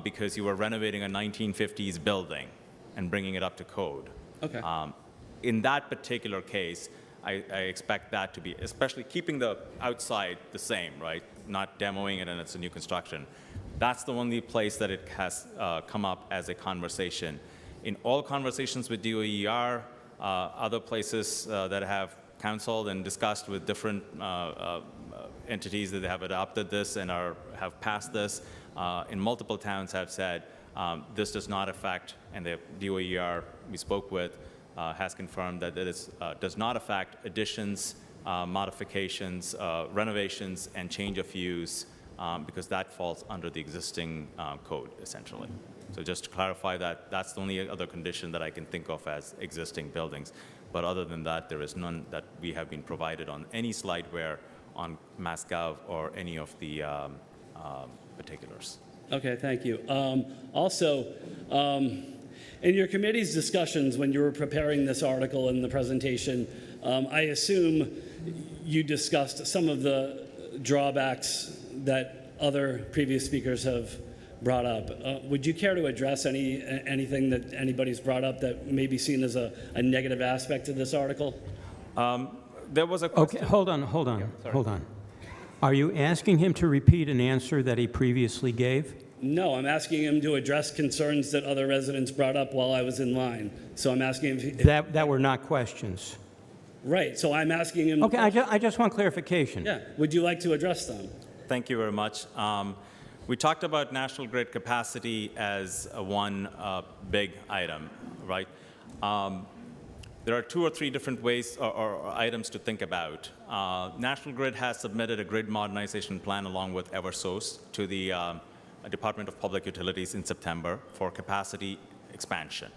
[SPEAKER 15] because you were renovating a 1950s building and bringing it up to code.
[SPEAKER 6] Okay.
[SPEAKER 15] in that particular case, I expect that to be, especially keeping the outside the same, right? Not demoing it and it's a new construction. That's the only place that it has come up as a conversation. In all conversations with DOER, other places that have counseled and discussed with different entities that have adopted this and have passed this, in multiple towns have said, this does not affect, and the DOER we spoke with has confirmed that it does not affect additions, modifications, renovations, and change of use, because that falls under the existing code, essentially. So just to clarify that, that's the only other condition that I can think of as existing buildings. But other than that, there is none that we have been provided on any slideware on MassGov or any of the particulars.
[SPEAKER 6] Okay, thank you. Also, in your committee's discussions when you were preparing this article and the presentation, I assume you discussed some of the drawbacks that other previous speakers have brought up. Would you care to address anything that anybody's brought up that may be seen as a negative aspect of this article?
[SPEAKER 15] There was a question.
[SPEAKER 1] Okay, hold on. Are you asking him to repeat an answer that he previously gave?
[SPEAKER 6] No, I'm asking him to address concerns that other residents brought up while I was in line. So I'm asking him if
[SPEAKER 1] That were not questions.
[SPEAKER 6] Right, so I'm asking him...
[SPEAKER 1] Okay, I just want clarification.
[SPEAKER 6] Yeah, would you like to address them?
[SPEAKER 15] Thank you very much. We talked about national grid capacity as one big item, right? There are 2 or 3 different ways or items to think about. National Grid has submitted a grid modernization plan along with Eversource to the Department of Public Utilities in September for capacity expansion,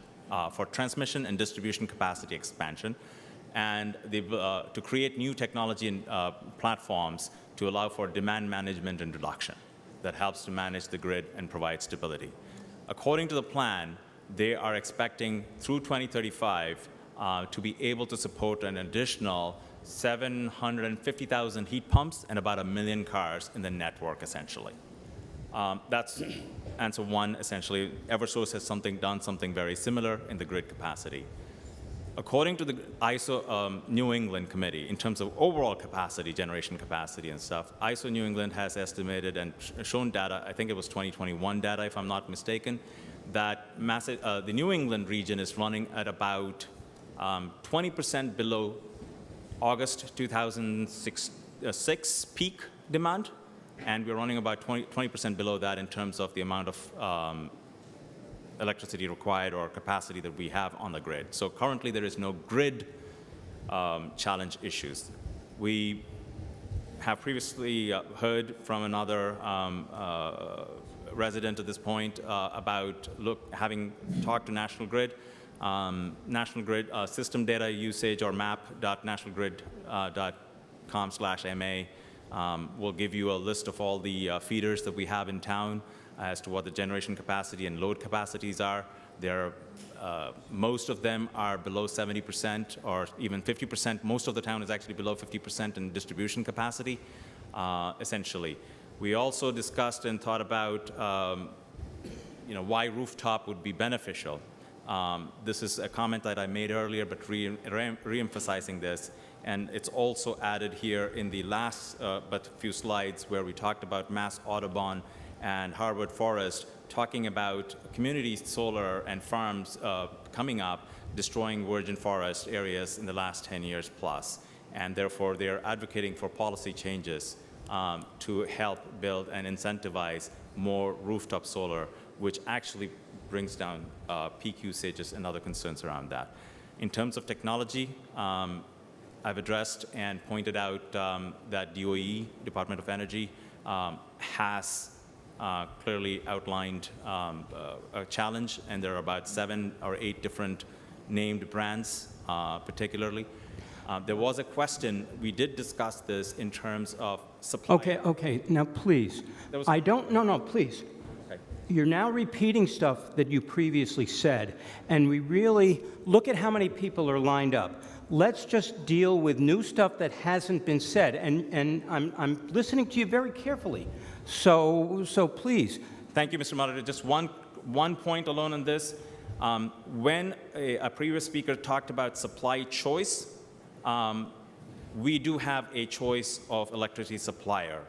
[SPEAKER 15] for transmission and distribution capacity expansion, and to create new technology and platforms to allow for demand management and reduction that helps to manage the grid and provide stability. According to the plan, they are expecting through 2035 to be able to support an additional 750,000 heat pumps and about 1 million cars in the network, essentially. That's answer one, essentially. Eversource has done something very similar in the grid capacity. According to the ISO New England Committee, in terms of overall capacity, generation capacity and stuff, ISO New England has estimated and shown data, I think it was 2021 data if I'm not mistaken, that the New England region is running at about 20% below August 2006 peak demand, and we're running about 20% below that in terms of the amount of electricity required or capacity that we have on the grid. So currently there is no grid challenge issues. We have previously heard from another resident at this point about having talked to National Grid. National Grid system data usage or map.nationalgrid.com/MA will give you a list of all the feeders that we have in town as to what the generation capacity and load capacities are. Most of them are below 70% or even 50%. Most of the town is actually below 50% in distribution capacity, essentially. We also discussed and thought about why rooftop would be beneficial. This is a comment that I made earlier, but re-emphasizing this. And it's also added here in the last but few slides where we talked about Mass Audubon and Harvard Forest, talking about community solar and farms coming up, destroying virgin forest areas in the last 10 years plus. And therefore, they're advocating for policy changes to help build and incentivize more rooftop solar, which actually brings down peak usages and other concerns around that. In terms of technology, I've addressed and pointed out that DOE, Department of Energy, has clearly outlined a challenge, and there are about 7 or 8 different named brands, particularly. There was a question, we did discuss this in terms of supply.
[SPEAKER 1] Okay, now please. Please.
[SPEAKER 15] Okay.
[SPEAKER 1] You're now repeating stuff that you previously said, and we really, look at how many people are lined up. Let's just deal with new stuff that hasn't been said, and I'm listening to you very carefully. So please.
[SPEAKER 15] Thank you, Mr. Moderator. Just one point alone on this. When a previous speaker talked about supply choice, we do have a choice of electricity supplier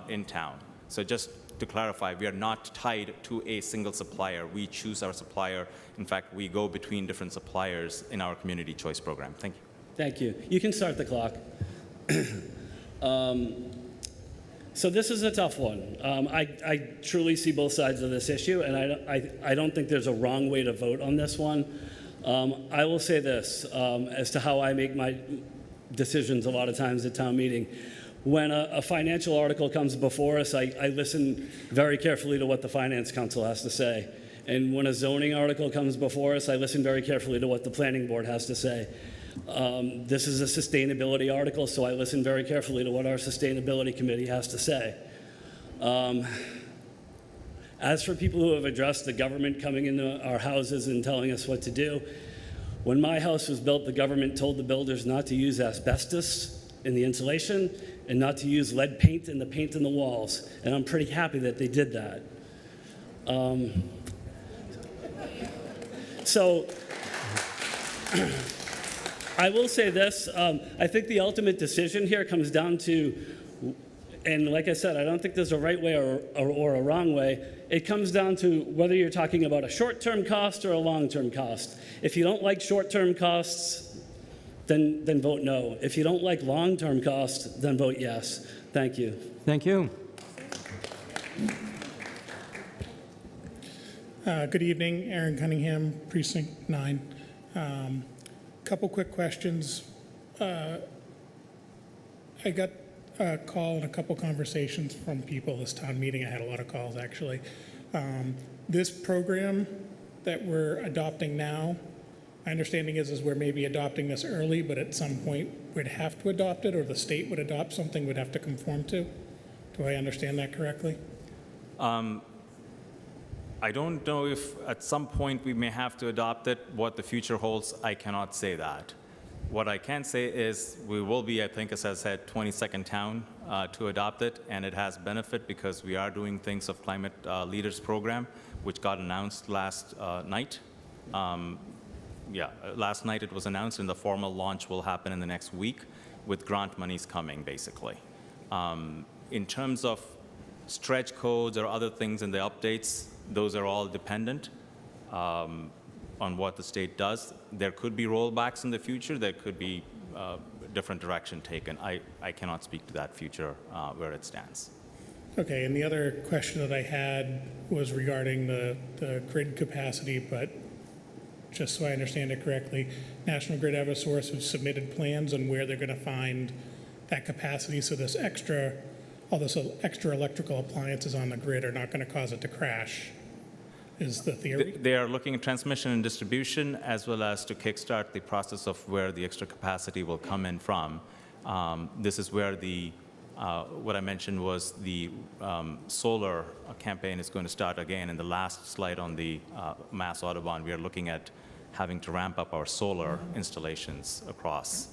[SPEAKER 15] in town. So just to clarify, we are not tied to a single supplier. We choose our supplier. In fact, we go between different suppliers in our community choice program. Thank you.
[SPEAKER 6] Thank you. You can start the clock. So this is a tough one. I truly see both sides of this issue, and I don't think there's a wrong way to vote on this one. I will say this as to how I make my decisions a lot of times at town meeting. When a financial article comes before us, I listen very carefully to what the Finance Council has to say. And when a zoning article comes before us, I listen very carefully to what the Planning Board has to say. This is a sustainability article, so I listen very carefully to what our Sustainability Committee has to say. As for people who have addressed the government coming into our houses and telling us what to do, when my house was built, the government told the builders not to use asbestos in the insulation and not to use lead paint in the paint in the walls, and I'm pretty happy that they did that. So I will say this, I think the ultimate decision here comes down to, and like I said, I don't think there's a right way or a wrong way. It comes down to whether you're talking about a short-term cost or a long-term cost. If you don't like short-term costs, then vote no. If you don't like long-term costs, then vote yes. Thank you.
[SPEAKER 1] Thank you.
[SPEAKER 17] Good evening, Aaron Cunningham, Precinct 9. Couple quick questions. I got a call and a couple conversations from people this town meeting. I had a lot of calls, actually. This program that we're adopting now, my understanding is we're maybe adopting this early, but at some point we'd have to adopt it, or the state would adopt something we'd have to conform to. Do I understand that correctly?
[SPEAKER 15] I don't know if at some point we may have to adopt it. What the future holds, I cannot say that. What I can say is we will be, I think, as I said, 22nd town to adopt it, and it has benefit because we are doing things of Climate Leaders Program, which got announced last night. Last night it was announced, and the formal launch will happen in the next week with grant monies coming, basically. In terms of stretch codes or other things in the updates, those are all dependent on what the state does. There could be rollbacks in the future. There could be different direction taken. I cannot speak to that future where it stands.
[SPEAKER 17] Okay, and the other question that I had was regarding the grid capacity, but just so I understand it correctly, National Grid Eversource have submitted plans on where they're going to find that capacity, so all this extra electrical appliances on the grid are not going to cause it to crash, is the theory?
[SPEAKER 15] They are looking at transmission and distribution, as well as to kickstart the process of where the extra capacity will come in from. This is where what I mentioned was the solar campaign is going to start again. In the last slide on the Mass Audubon, we are looking at having to ramp up our solar installations across.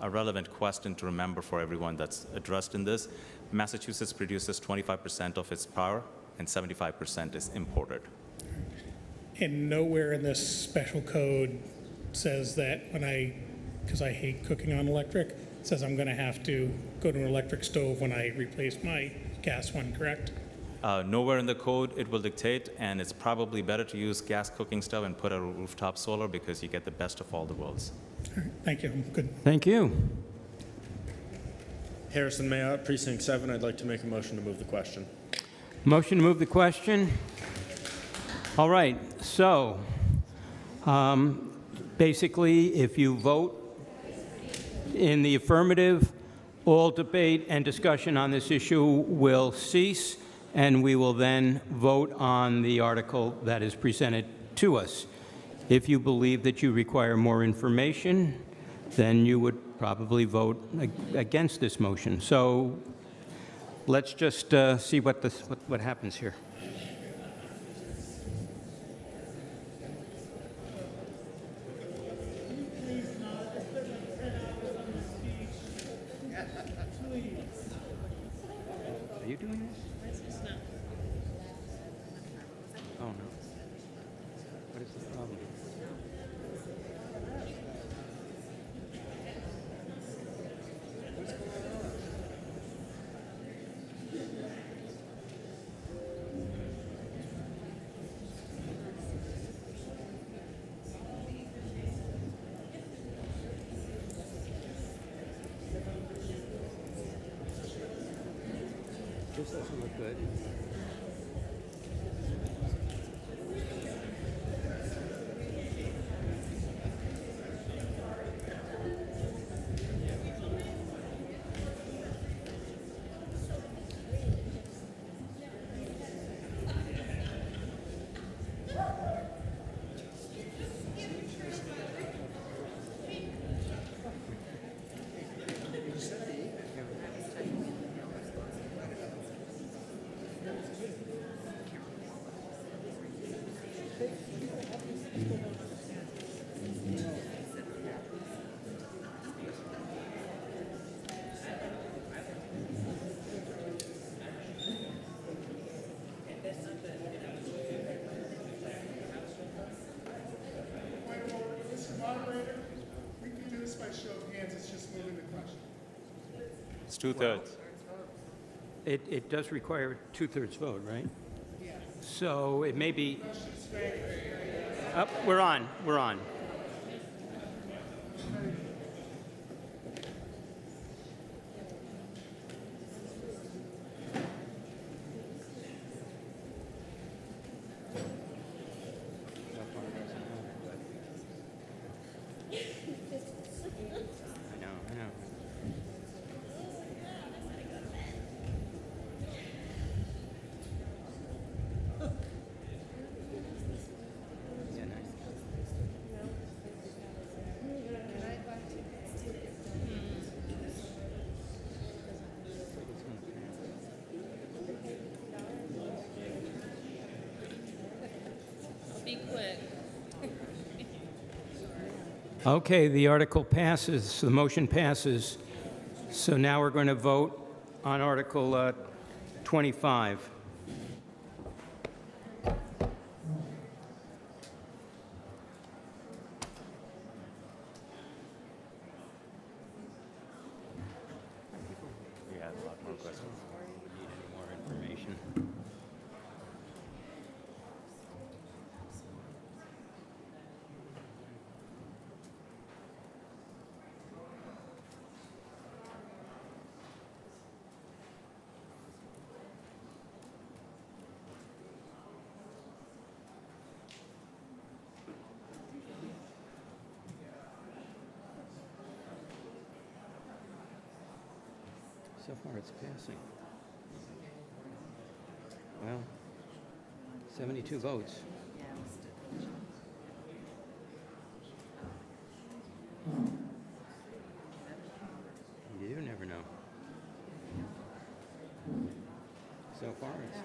[SPEAKER 15] A relevant question to remember for everyone that's addressed in this, Massachusetts produces 25% of its power, and 75% is imported.
[SPEAKER 17] And nowhere in this special code says that because I hate cooking on electric, says I'm going to have to go to an electric stove when I replace my gas one, correct?
[SPEAKER 15] Nowhere in the code it will dictate, and it's probably better to use gas cooking stove and put a rooftop solar because you get the best of all the worlds.
[SPEAKER 17] All right, thank you. I'm good.
[SPEAKER 1] Thank you.
[SPEAKER 20] Harrison Mayotte, Precinct 7. I'd like to make a motion to move the question.
[SPEAKER 1] Motion to move the question. All right, so basically, if you vote in the affirmative, all debate and discussion on this issue will cease, and we will then vote on the article that is presented to us. If you believe that you require more information, then you would probably vote against this motion. So let's just see what happens here. Are you doing this? Oh, no. What is the problem? This doesn't look good.
[SPEAKER 19] Mr. Moderator, we can do this by show of hands, it's just moving the question.
[SPEAKER 15] It's two-thirds.
[SPEAKER 1] It does require a two-thirds vote, right? Yes. So it may be... We're on. I know. Yeah, nice.
[SPEAKER 8] Be quick.
[SPEAKER 1] Okay, the article passes, the motion passes. So now we're going to vote on Article 25.
[SPEAKER 15] We had a lot more questions.
[SPEAKER 1] Need any more information? So far, it's passing. Well, 72 votes. You never know. So far, it's...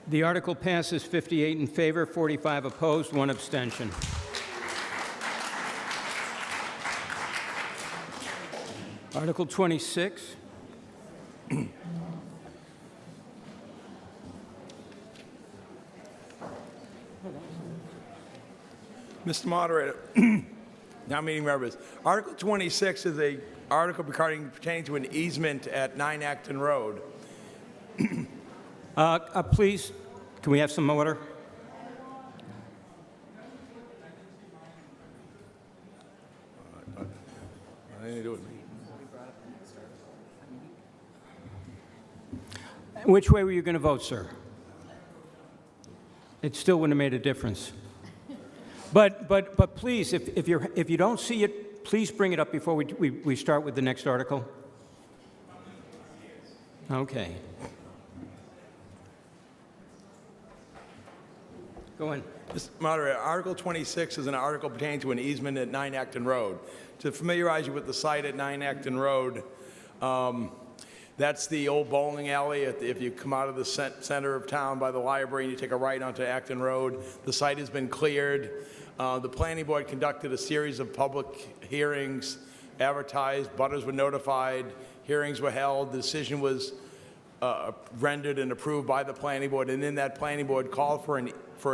[SPEAKER 1] The article passes 58 in favor, 45 opposed, 1 abstention. Article 26.
[SPEAKER 3] Mr. Moderator, now meeting members, Article 26 is a article pertaining to an easement at 9 Acton Road.
[SPEAKER 1] Please, can we have some order?
[SPEAKER 3] Nothing to do with me.
[SPEAKER 1] Which way were you going to vote, sir? It still wouldn't have made a difference. But please, if you don't see it, please bring it up before we start with the next article. Okay. Go in.
[SPEAKER 3] Mr. Moderator, Article 26 is an article pertaining to an easement at 9 Acton Road. To familiarize you with the site at 9 Acton Road, that's the old bowling alley. If you come out of the center of town by the library and you take a right onto Acton Road, the site has been cleared. The planning board conducted a series of public hearings, advertised, butters were notified, hearings were held, the decision was rendered and approved by the planning board, and then that planning board called for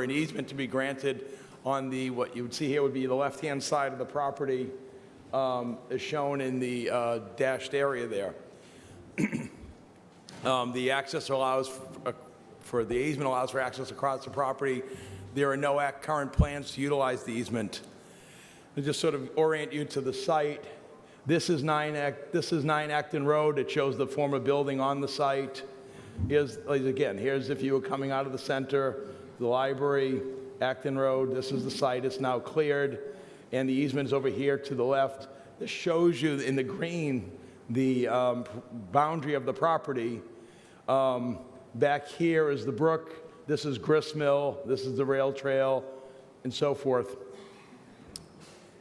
[SPEAKER 3] an easement to be granted on the, what you would see here would be the left-hand side of the property, as shown in the dashed area there. The access allows for the easement allows for access across the property. There are no current plans to utilize the easement. To just sort of orient you to the site, This is 9 Acton Road. It shows the former building on the site. Here's if you were coming out of the center, the library, Acton Road. This is the site. It's now cleared, and the easement is over here to the left. This shows you in the green the boundary of the property. Back here is the brook. This is Grist Mill. This is the rail trail, and so forth.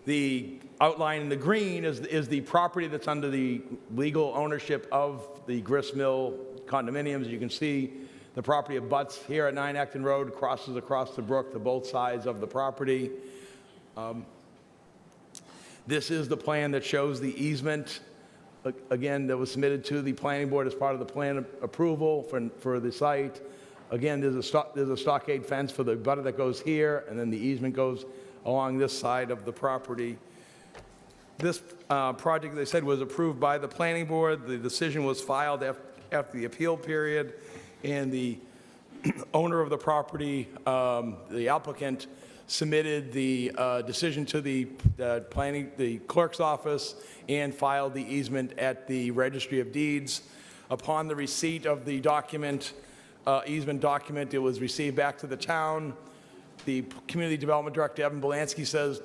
[SPEAKER 3] The outline in the green is the property that's under the legal ownership of the Grist Mill condominiums. You can see the property abuts here at 9 Acton Road, crosses across the brook to both sides of the property. This is the plan that shows the easement, again, that was submitted to the planning board as part of the plan approval for the site. Again, there's a stockade fence for the gutter that goes here, and then the easement goes along this side of the property. This project, they said, was approved by the planning board. The decision was filed after the appeal period, and the owner of the property, the applicant, submitted the decision to the clerk's office and filed the easement at the Registry of Deeds. Upon the receipt of the document, easement document, it was received back to the town. The Community Development Director, Evan Belansky, says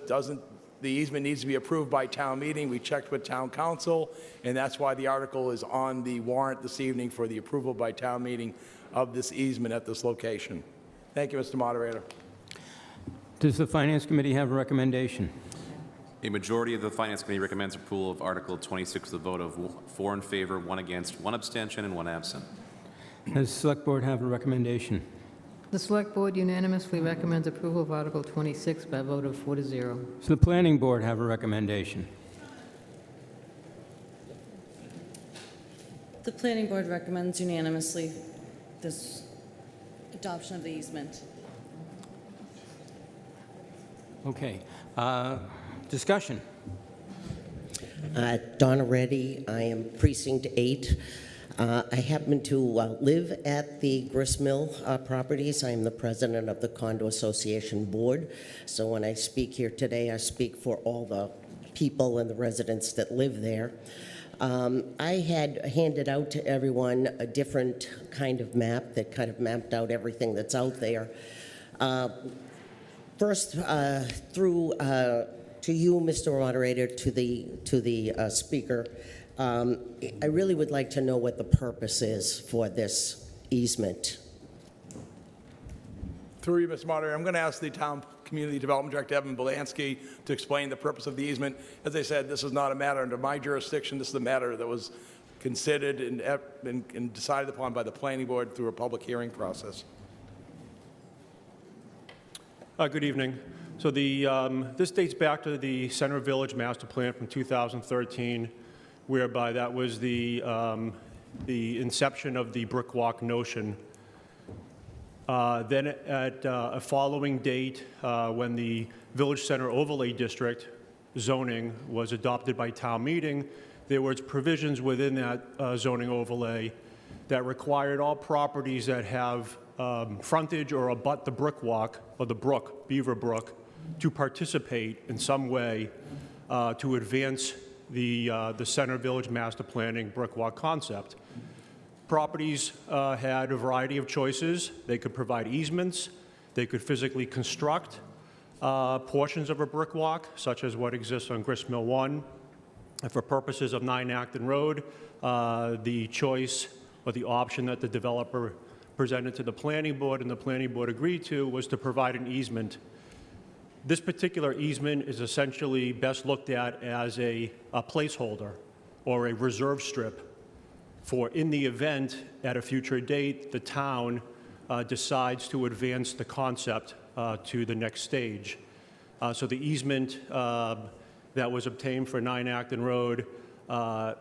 [SPEAKER 3] the easement needs to be approved by town meeting. We checked with town council, and that's why the article is on the warrant this evening for the approval by town meeting of this easement at this location. Thank you, Mr. Moderator.
[SPEAKER 1] Does the Finance Committee have a recommendation?
[SPEAKER 4] A majority of the Finance Committee recommends approval of Article 26 with a vote of 4 in favor, 1 against, 1 abstention, and 1 absent.
[SPEAKER 1] Does the Select Board have a recommendation?
[SPEAKER 2] The Select Board unanimously recommends approval of Article 26 by a vote of 4 to 0.
[SPEAKER 1] Does the Planning Board have a recommendation?
[SPEAKER 8] The Planning Board recommends unanimously this adoption of the easement.
[SPEAKER 1] Okay. Discussion.
[SPEAKER 18] Donna Reddy, I am Precinct 8. I happen to live at the Grist Mill properties. I am the president of the Condo Association Board. So when I speak here today, I speak for all the people and the residents that live there. I had handed out to everyone a different kind of map that kind of mapped out everything that's out there. First, through to you, Mr. Moderator, to the speaker, I really would like to know what the purpose is for this easement.
[SPEAKER 3] Through you, Mr. Moderator, I'm going to ask the Town Community Development Director, Evan Belansky, to explain the purpose of the easement. As I said, this is not a matter under my jurisdiction. This is a matter that was considered and decided upon by the Planning Board through a public hearing process.
[SPEAKER 20] Good evening. So this dates back to the Center Village Master Plan from 2013, whereby that was the inception of the brick walk notion. Then at a following date, when the Village Center Overlay District zoning was adopted by town meeting, there was provisions within that zoning overlay that required all properties that have frontage or abut the brick walk or the brook, Beaver Brook, to participate in some way to advance the Center Village Master Planning brick walk concept. Properties had a variety of choices. They could provide easements. They could physically construct portions of a brick walk, such as what exists on Grist Mill 1. And for purposes of 9 Acton Road, the choice or the option that the developer presented to the Planning Board and the Planning Board agreed to was to provide an easement. This particular easement is essentially best looked at as a placeholder or a reserve strip for in the event at a future date the town decides to advance the concept to the next stage. So the easement that was obtained for 9 Acton Road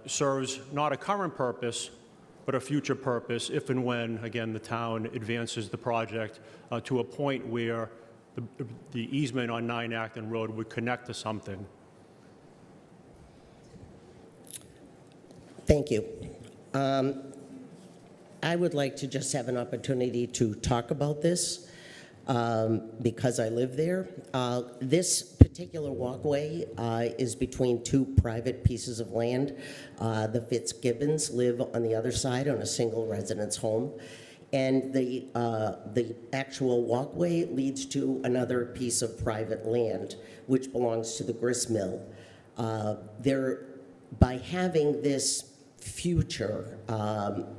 [SPEAKER 20] serves not a current purpose, but a future purpose if and when, again, the town advances the project to a point where the easement on 9 Acton Road would connect to something.
[SPEAKER 18] Thank you. I would like to just have an opportunity to talk about this. because I live there. This particular walkway is between two private pieces of land. The Fitzgibbons live on the other side on a single residence home. And the actual walkway leads to another piece of private land, which belongs to the grist mill. By having this future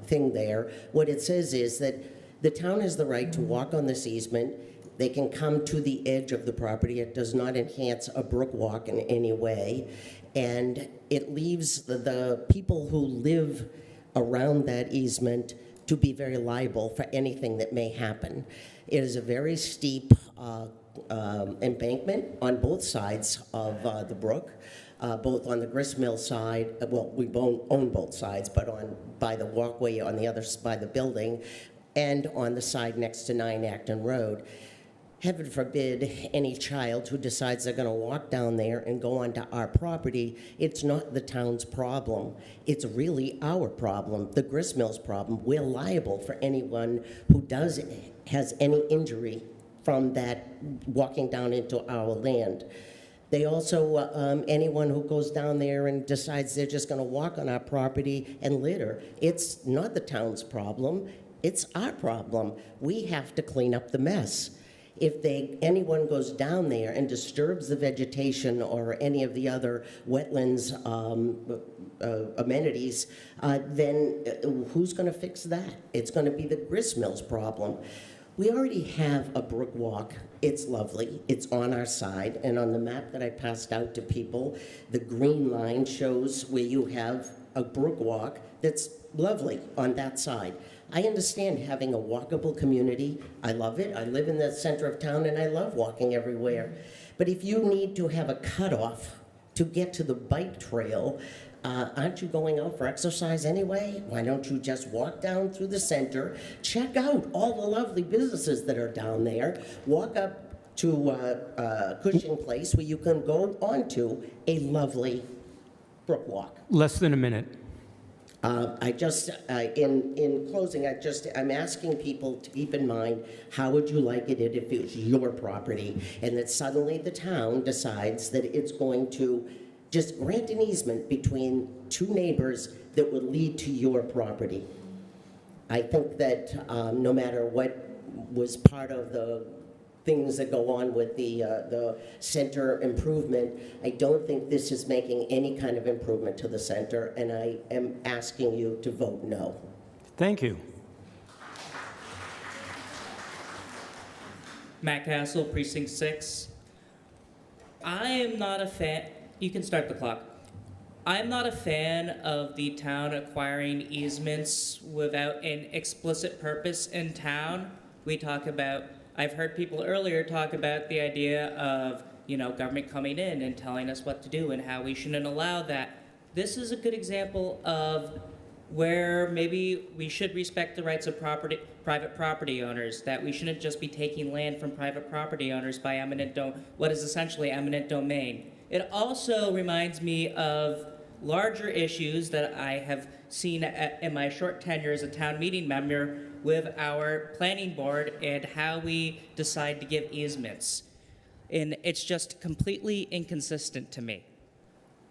[SPEAKER 18] thing there, what it says is that the town has the right to walk on this easement. They can come to the edge of the property. It does not enhance a brook walk in any way. And it leaves the people who live around that easement to be very liable for anything that may happen. It is a very steep embankment on both sides of the brook, both on the grist mill side, well, we own both sides, but by the walkway on the other by the building, and on the side next to 9 Acton Road. Heaven forbid any child who decides they're going to walk down there and go onto our property, it's not the town's problem. It's really our problem, the grist mill's problem. We're liable for anyone who has any injury from that walking down into our land. They also, anyone who goes down there and decides they're just going to walk on our property and litter, it's not the town's problem, it's our problem. We have to clean up the mess. If anyone goes down there and disturbs the vegetation or any of the other wetlands amenities, then who's going to fix that? It's going to be the grist mill's problem. We already have a brook walk. It's lovely. It's on our side. And on the map that I passed out to people, the green line shows where you have a brook walk that's lovely on that side. I understand having a walkable community. I love it. I live in the center of town and I love walking everywhere. But if you need to have a cutoff to get to the bike trail, aren't you going out for exercise anyway? Why don't you just walk down through the center, check out all the lovely businesses that are down there, walk up to Cushing Place where you can go onto a lovely brook walk.
[SPEAKER 1] Less than a minute.
[SPEAKER 18] In closing, I'm asking people to keep in mind, how would you like it if it was your property and that suddenly the town decides that it's going to just grant an easement between two neighbors that would lead to your property? I think that no matter what was part of the things that go on with the center improvement, I don't think this is making any kind of improvement to the center, and I am asking you to vote no.
[SPEAKER 1] Thank you.
[SPEAKER 7] Matt Castle, Precinct 6. I am not a fan. You can start the clock. I'm not a fan of the town acquiring easements without an explicit purpose in town. We talk about, I've heard people earlier talk about the idea of, government coming in and telling us what to do and how we shouldn't allow that. This is a good example of where maybe we should respect the rights of private property owners, that we shouldn't just be taking land from private property owners by what is essentially eminent domain. It also reminds me of larger issues that I have seen in my short tenure as a town meeting member with our planning board and how we decide to give easements. And it's just completely inconsistent to me.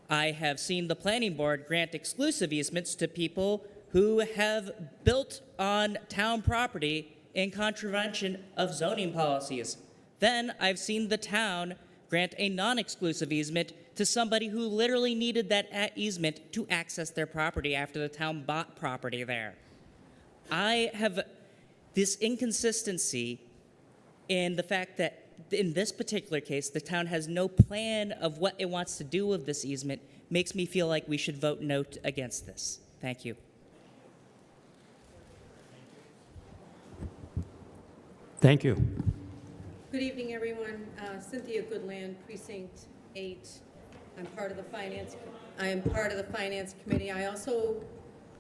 [SPEAKER 7] I have seen the planning board grant exclusive easements to people who have built on town property in contravention of zoning policies. Then I've seen the town grant a non-exclusive easement to somebody who literally needed that easement to access their property after the town bought property there. I have this inconsistency in the fact that in this particular case, the town has no plan of what it wants to do with this easement, makes me feel like we should vote no against this. Thank you.
[SPEAKER 1] Thank you.
[SPEAKER 9] Good evening, everyone. Cynthia Goodland, Precinct 8. I am part of the Finance Committee. I also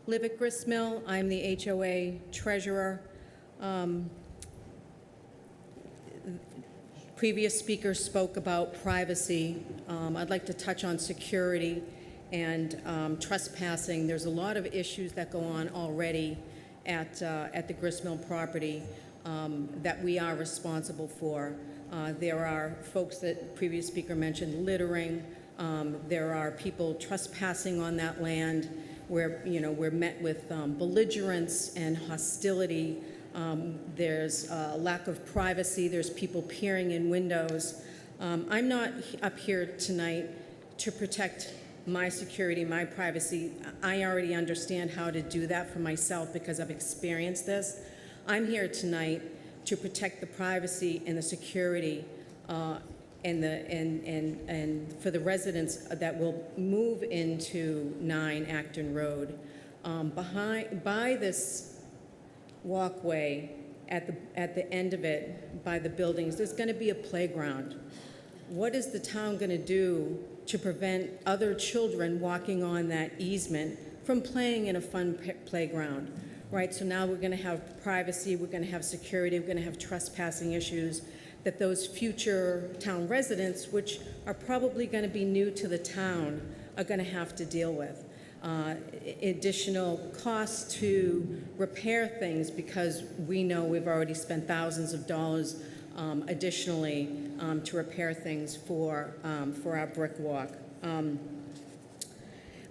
[SPEAKER 9] live at Grist Mill. I'm the HOA treasurer. Previous speakers spoke about privacy. I'd like to touch on security and trespassing. There's a lot of issues that go on already at the Grist Mill property. that we are responsible for. There are folks that previous speaker mentioned littering. There are people trespassing on that land where, we're met with belligerence and hostility. There's a lack of privacy. There's people peering in windows. I'm not up here tonight to protect my security, my privacy. I already understand how to do that for myself because I've experienced this. I'm here tonight to protect the privacy and the security and for the residents that will move into 9 Acton Road. By this walkway, at the end of it, by the buildings, there's going to be a playground. What is the town going to do to prevent other children walking on that easement from playing in a fun playground? Right, so now we're going to have privacy, we're going to have security, we're going to have trespassing issues that those future town residents, which are probably going to be new to the town, are going to have to deal with. Additional costs to repair things because we know we've already spent thousands of dollars additionally to repair things for our brick walk.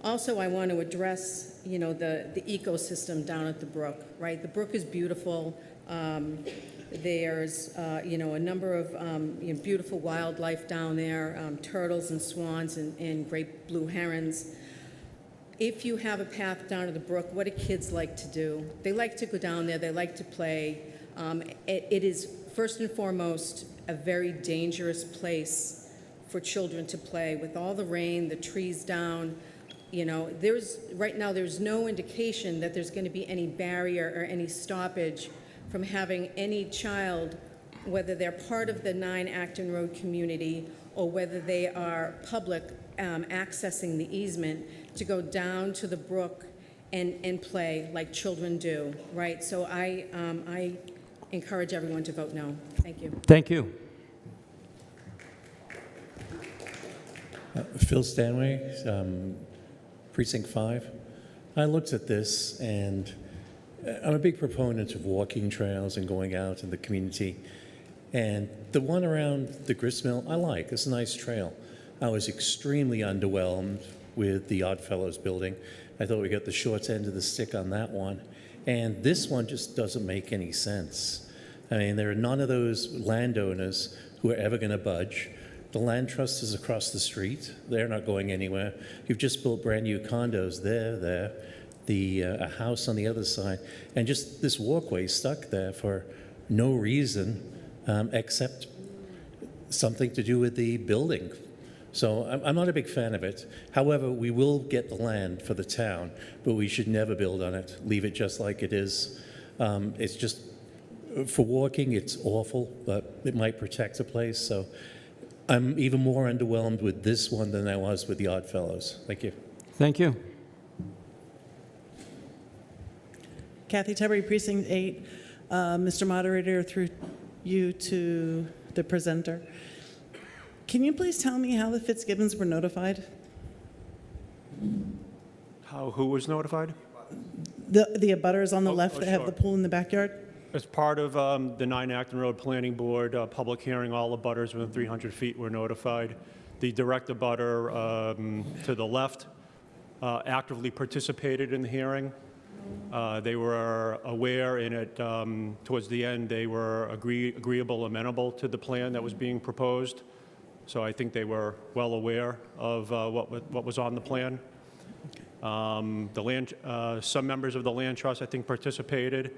[SPEAKER 9] Also, I want to address, the ecosystem down at the brook, right? The brook is beautiful. There's, a number of beautiful wildlife down there, turtles and swans and great blue herons. If you have a path down to the brook, what do kids like to do? They like to go down there. They like to play. It is, first and foremost, a very dangerous place for children to play with all the rain, the trees down. Right now there's no indication that there's going to be any barrier or any stoppage from having any child, whether they're part of the 9 Acton Road community or whether they are public accessing the easement, to go down to the brook and play like children do, right? So I encourage everyone to vote no. Thank you.
[SPEAKER 1] Thank you.
[SPEAKER 14] Phil Stanway, Precinct 5. I looked at this, and I'm a big proponent of walking trails and going out in the community. And the one around the gristmill, I like. It's a nice trail. I was extremely underwhelmed with the Oddfellows building. I thought we got the short end of the stick on that one. And this one just doesn't make any sense. I mean, there are none of those landowners who are ever going to budge. The land trust is across the street. They're not going anywhere. You've just built brand new condos there, a house on the other side, and just this walkway stuck there for no reason except something to do with the building. So I'm not a big fan of it. However, we will get the land for the town, but we should never build on it. Leave it just like it is. It's just, for walking, it's awful, but it might protect a place. So I'm even more underwhelmed with this one than I was with the Oddfellows. Thank you.
[SPEAKER 1] Thank you.
[SPEAKER 21] Kathy Tubbery, Precinct 8. Mr. Moderator, through you to the presenter. Can you please tell me how the Fitzgibbons were notified?
[SPEAKER 20] Who was notified?
[SPEAKER 21] The abutters on the left that have
[SPEAKER 20] sure.
[SPEAKER 21] the pool in the backyard?
[SPEAKER 20] As part of the 9 Acton Road Planning Board public hearing, all abutters within 300 feet were notified. The direct abutter to the left actively participated in the hearing. They were aware, and towards the end, they were agreeable, amenable to the plan that was being proposed. So I think they were well aware of what was on the plan. Some members of the land trust, I think, participated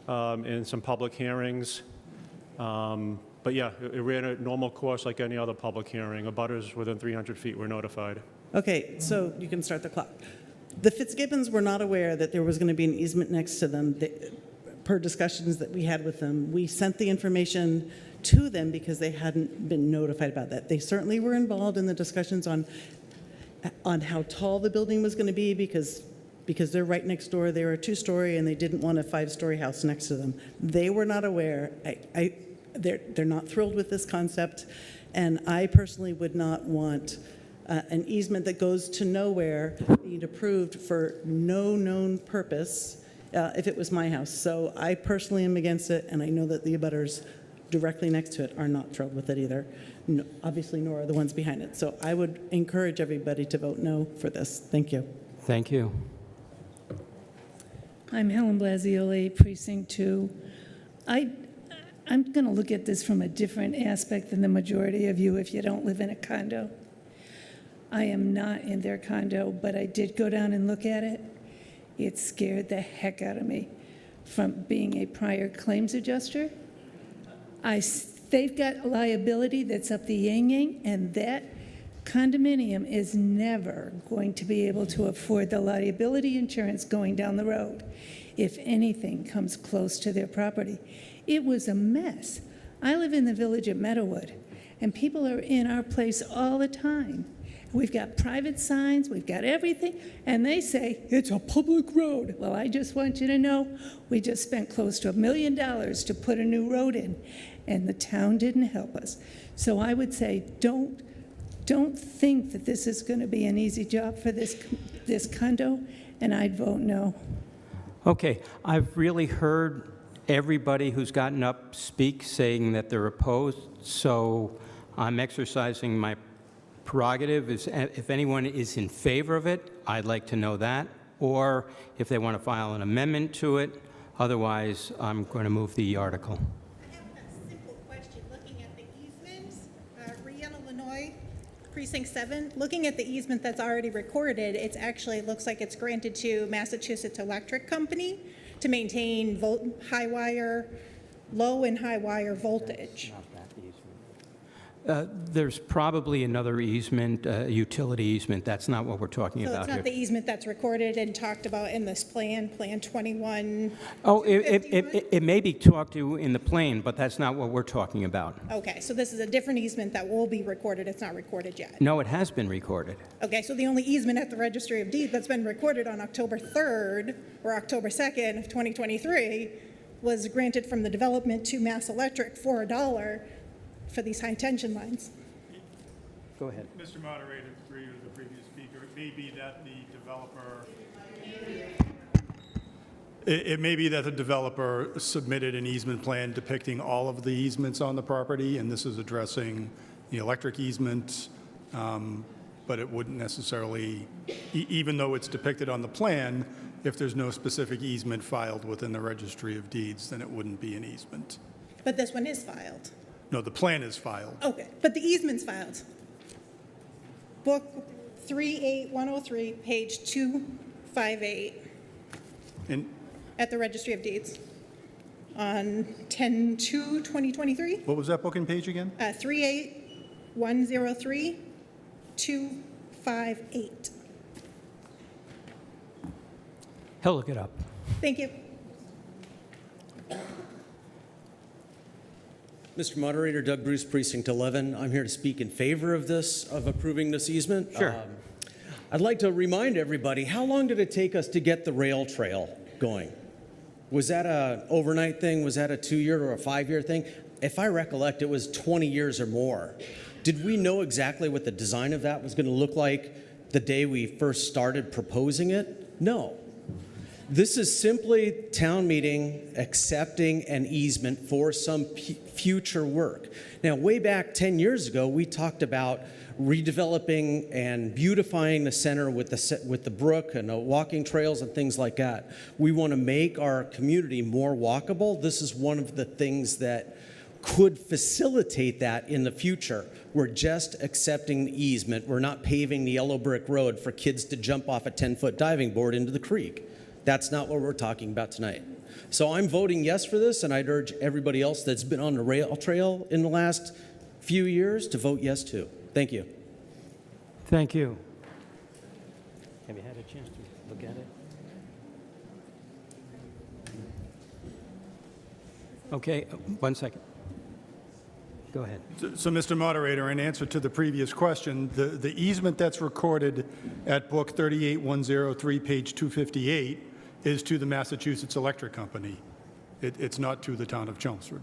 [SPEAKER 20] in some public hearings. But yeah, it ran a normal course like any other public hearing. Abutters within 300 feet were notified.
[SPEAKER 21] Okay, so you can start the clock. The Fitzgibbons were not aware that there was going to be an easement next to them. Per discussions that we had with them, we sent the information to them because they hadn't been notified about that. They certainly were involved in the discussions on how tall the building was going to be because they're right next door. They were a 2-story and they didn't want a 5-story house next to them. They were not aware. They're not thrilled with this concept, and I personally would not want an easement that goes to nowhere being approved for no known purpose if it was my house. So I personally am against it, and I know that the abutters directly next to it are not thrilled with it either. No, obviously, nor are the ones behind it. So I would encourage everybody to vote no for this. Thank you.
[SPEAKER 1] Thank you.
[SPEAKER 10] I'm Helen Blasioli, Precinct 2. I'm going to look at this from a different aspect than the majority of you if you don't live in a condo. I am not in their condo, but I did go down and look at it. It scared the heck out of me. From being a prior claims adjuster, they've got liability that's up the yang-yang, and that condominium is never going to be able to afford the liability insurance going down the road if anything comes close to their property. It was a mess. I live in the village of Meadowwood, and people are in our place all the time. We've got private signs, we've got everything, and they say, it's a public road. Well, I just want you to know, we just spent close to $1 million to put a new road in, and the town didn't help us. So I would say, don't think that this is going to be an easy job for this condo, and I'd vote no.
[SPEAKER 1] Okay, I've really heard everybody who's gotten up speak saying that they're opposed, so I'm exercising my prerogative. If anyone is in favor of it, I'd like to know that, or if they want to file an amendment to it. Otherwise, I'm going to move the article.
[SPEAKER 13] I have a simple question. Looking at the easements, Rihanna, Illinois, Precinct 7, looking at the easement that's already recorded, it actually looks like it's granted to Massachusetts Electric Company to maintain high wire, low and high wire voltage.
[SPEAKER 1] There's probably another easement, utility easement. That's not what we're talking
[SPEAKER 13] So
[SPEAKER 1] about
[SPEAKER 13] it's not
[SPEAKER 1] here.
[SPEAKER 13] the easement that's recorded and talked about in this plan, Plan 21.
[SPEAKER 1] Oh, it may be talked to in the plan, but that's not what we're talking about.
[SPEAKER 13] Okay, so this is a different easement that will be recorded. It's not recorded yet.
[SPEAKER 1] No, it has been recorded.
[SPEAKER 13] Okay, so the only easement at the Registry of Deeds that's been recorded on October 3rd or October 2nd of 2023 was granted from the development to Mass Electric for $1 for these high tension lines.
[SPEAKER 1] Go ahead.
[SPEAKER 20] Mr. Moderator, through the previous speaker, it may be that the developer it may be that the developer submitted an easement plan depicting all of the easements on the property, and this is addressing the electric easement, but it wouldn't necessarily, even though it's depicted on the plan, if there's no specific easement filed within the Registry of Deeds, then it wouldn't be an easement.
[SPEAKER 13] But this one is filed.
[SPEAKER 20] No, the plan is filed.
[SPEAKER 13] Okay, but the easement's filed. Book 38103, page 258,
[SPEAKER 20] And
[SPEAKER 13] at the Registry of Deeds on 10/2/2023.
[SPEAKER 20] what was that book and page again?
[SPEAKER 13] 38103, 258.
[SPEAKER 1] He'll look it up.
[SPEAKER 13] Thank you.
[SPEAKER 22] Mr. Moderator, Doug Bruce, Precinct 11. I'm here to speak in favor of this, of approving this easement.
[SPEAKER 1] Sure.
[SPEAKER 22] I'd like to remind everybody, how long did it take us to get the rail trail going? Was that an overnight thing? Was that a 2-year or a 5-year thing? If I recollect, it was 20 years or more. Did we know exactly what the design of that was going to look like the day we first started proposing it? No. This is simply town meeting accepting an easement for some future work. Now, way back 10 years ago, we talked about redeveloping and beautifying the center with the brook and walking trails and things like that. We want to make our community more walkable. This is one of the things that could facilitate that in the future. We're just accepting the easement. We're not paving the yellow brick road for kids to jump off a 10-foot diving board into the creek. That's not what we're talking about tonight. So I'm voting yes for this, and I'd urge everybody else that's been on the rail trail in the last few years to vote yes too. Thank you.
[SPEAKER 1] Thank you. Have you had a chance to look at it? Okay, 1 second. Go ahead.
[SPEAKER 20] So, Mr. Moderator, in answer to the previous question, the easement that's recorded at Book 38103, page 258, is to the Massachusetts Electric Company. It's not to the town of Chelmsford.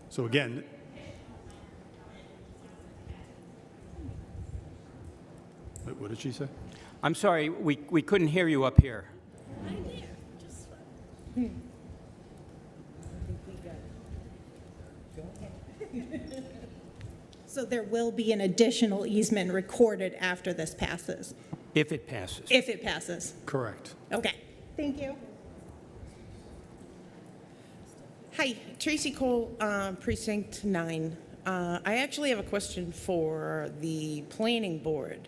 [SPEAKER 20] So again, what did she say?
[SPEAKER 1] I'm sorry, we couldn't hear you up here.
[SPEAKER 13] So there will be an additional easement recorded after this passes,
[SPEAKER 1] If it passes.
[SPEAKER 13] if it passes.
[SPEAKER 14] Correct.
[SPEAKER 13] Okay, thank you.
[SPEAKER 12] Hi, Tracy Cole, Precinct 9. I actually have a question for the planning board.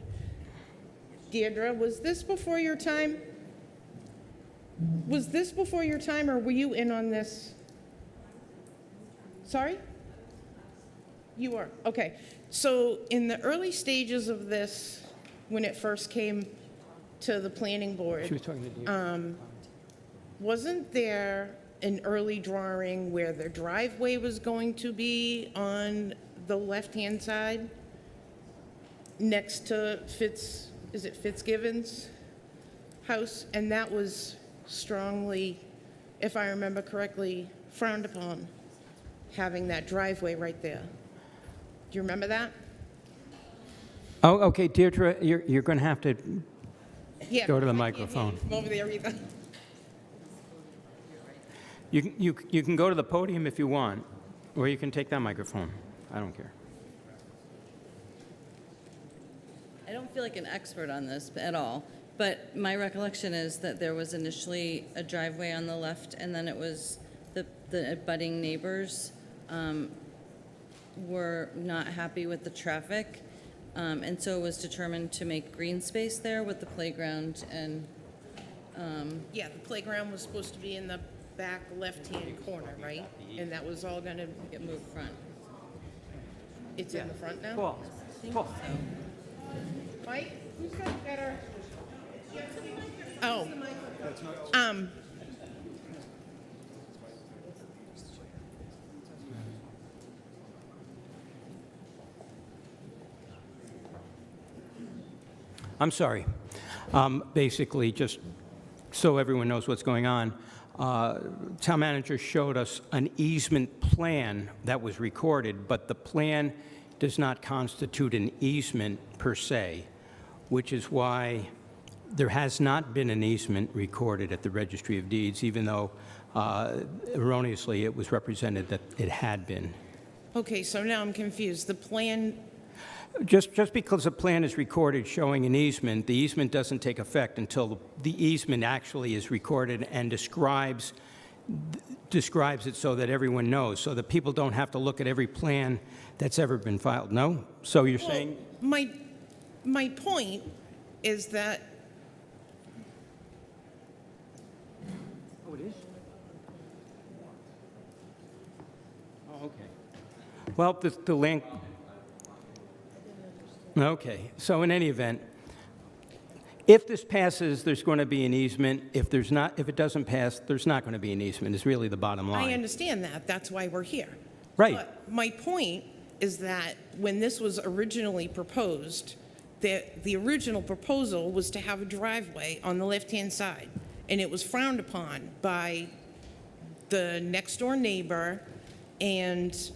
[SPEAKER 12] Deirdre, was this before your time? Was this before your time, or were you in on this? Sorry? You were, okay. So in the early stages of this, when it first came to the planning board,
[SPEAKER 1] She was talking to Deirdre.
[SPEAKER 12] wasn't there an early drawing where the driveway was going to be on the left-hand side next to Fitzgibbon's house? And that was strongly, if I remember correctly, frowned upon, having that driveway right there. Do you remember that?
[SPEAKER 1] Oh, okay, Deirdre, you're going to have to
[SPEAKER 12] Yeah.
[SPEAKER 1] go to the
[SPEAKER 12] I can't hear
[SPEAKER 1] microphone.
[SPEAKER 12] you from over there either.
[SPEAKER 1] You can go to the podium if you want, or you can take that microphone. I don't care.
[SPEAKER 8] I don't feel like an expert on this at all, but my recollection is that there was initially a driveway on the left, and then it was the abutting neighbors were not happy with the traffic, and so it was determined to make green space there with the playground and.
[SPEAKER 12] Yeah, the playground was supposed to be in the back left-hand corner, right? And that was all gonna
[SPEAKER 8] get moved front.
[SPEAKER 12] It's in the front now?
[SPEAKER 1] Paul, Paul.
[SPEAKER 12] Mike, who's got better? Oh.
[SPEAKER 1] I'm sorry. Basically, just so everyone knows what's going on, town manager showed us an easement plan that was recorded, but the plan does not constitute an easement per se, which is why there has not been an easement recorded at the Registry of Deeds, even though erroneously it was represented that it had been.
[SPEAKER 12] Okay, so now I'm confused. The plan,
[SPEAKER 1] Just because a plan is recorded showing an easement, the easement doesn't take effect until the easement actually is recorded and describes it so that everyone knows, so that people don't have to look at every plan that's ever been filed. No? So you're saying?
[SPEAKER 12] my point is that,
[SPEAKER 1] Oh, it is? Oh, okay. Well, the land... Okay, so in any event, if this passes, there's going to be an easement. If it doesn't pass, there's not going to be an easement, is really the bottom line.
[SPEAKER 12] I understand that. That's why we're here.
[SPEAKER 1] Right.
[SPEAKER 12] But my point is that when this was originally proposed, the original proposal was to have a driveway on the left-hand side, and it was frowned upon by the next-door neighbor and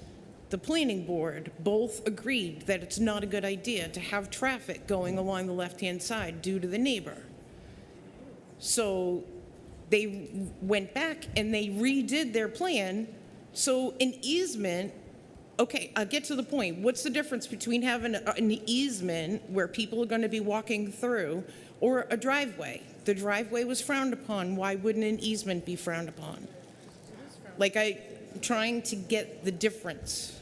[SPEAKER 12] the planning board. Both agreed that it's not a good idea to have traffic going along the left-hand side due to the neighbor. So they went back and they redid their plan. So an easement, okay, I'll get to the point. What's the difference between having an easement where people are going to be walking through or a driveway? The driveway was frowned upon. Why wouldn't an easement be frowned upon? Like, I'm trying to get the difference.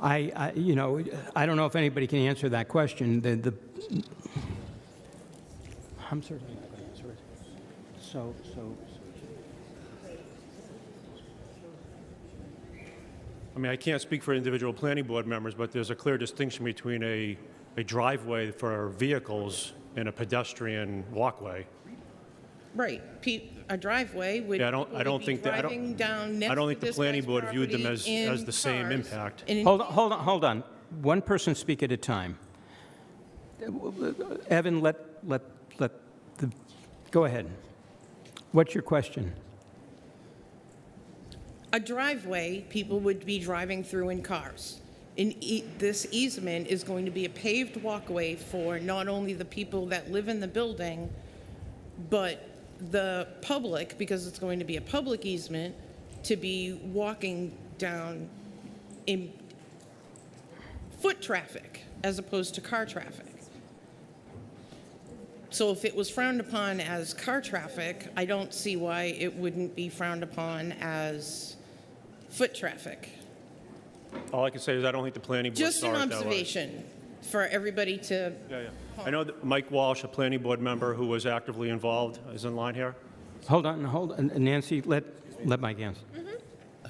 [SPEAKER 1] I don't know if anybody can answer that question. I'm certainly not going to answer it. So.
[SPEAKER 20] I mean, I can't speak for individual planning board members, but there's a clear distinction between a driveway for vehicles and a pedestrian walkway.
[SPEAKER 12] Right, a driveway would
[SPEAKER 20] Yeah, I don't think that,
[SPEAKER 12] driving down next
[SPEAKER 20] I don't
[SPEAKER 12] to
[SPEAKER 20] think the
[SPEAKER 12] this
[SPEAKER 20] planning
[SPEAKER 12] guy's
[SPEAKER 20] board viewed them
[SPEAKER 12] property
[SPEAKER 20] as
[SPEAKER 12] in
[SPEAKER 20] the same
[SPEAKER 12] cars.
[SPEAKER 20] impact.
[SPEAKER 12] And
[SPEAKER 1] Hold on. One person speak at a time. Evan, go ahead. What's your question?
[SPEAKER 12] a driveway people would be driving through in cars. And this easement is going to be a paved walkway for not only the people that live in the building,
[SPEAKER 5] but the public, because it's going to be a public easement, to be walking down in foot traffic as opposed to car traffic. So if it was frowned upon as car traffic, I don't see why it wouldn't be frowned upon as foot traffic.
[SPEAKER 20] All I can say is I don't think the planning board
[SPEAKER 5] Just
[SPEAKER 20] saw
[SPEAKER 5] an
[SPEAKER 20] it that way.
[SPEAKER 5] observation for everybody to,
[SPEAKER 20] Yeah. I know that Mike Walsh, a planning board member who was actively involved, is in line here.
[SPEAKER 1] Hold on. Nancy, let Mike answer.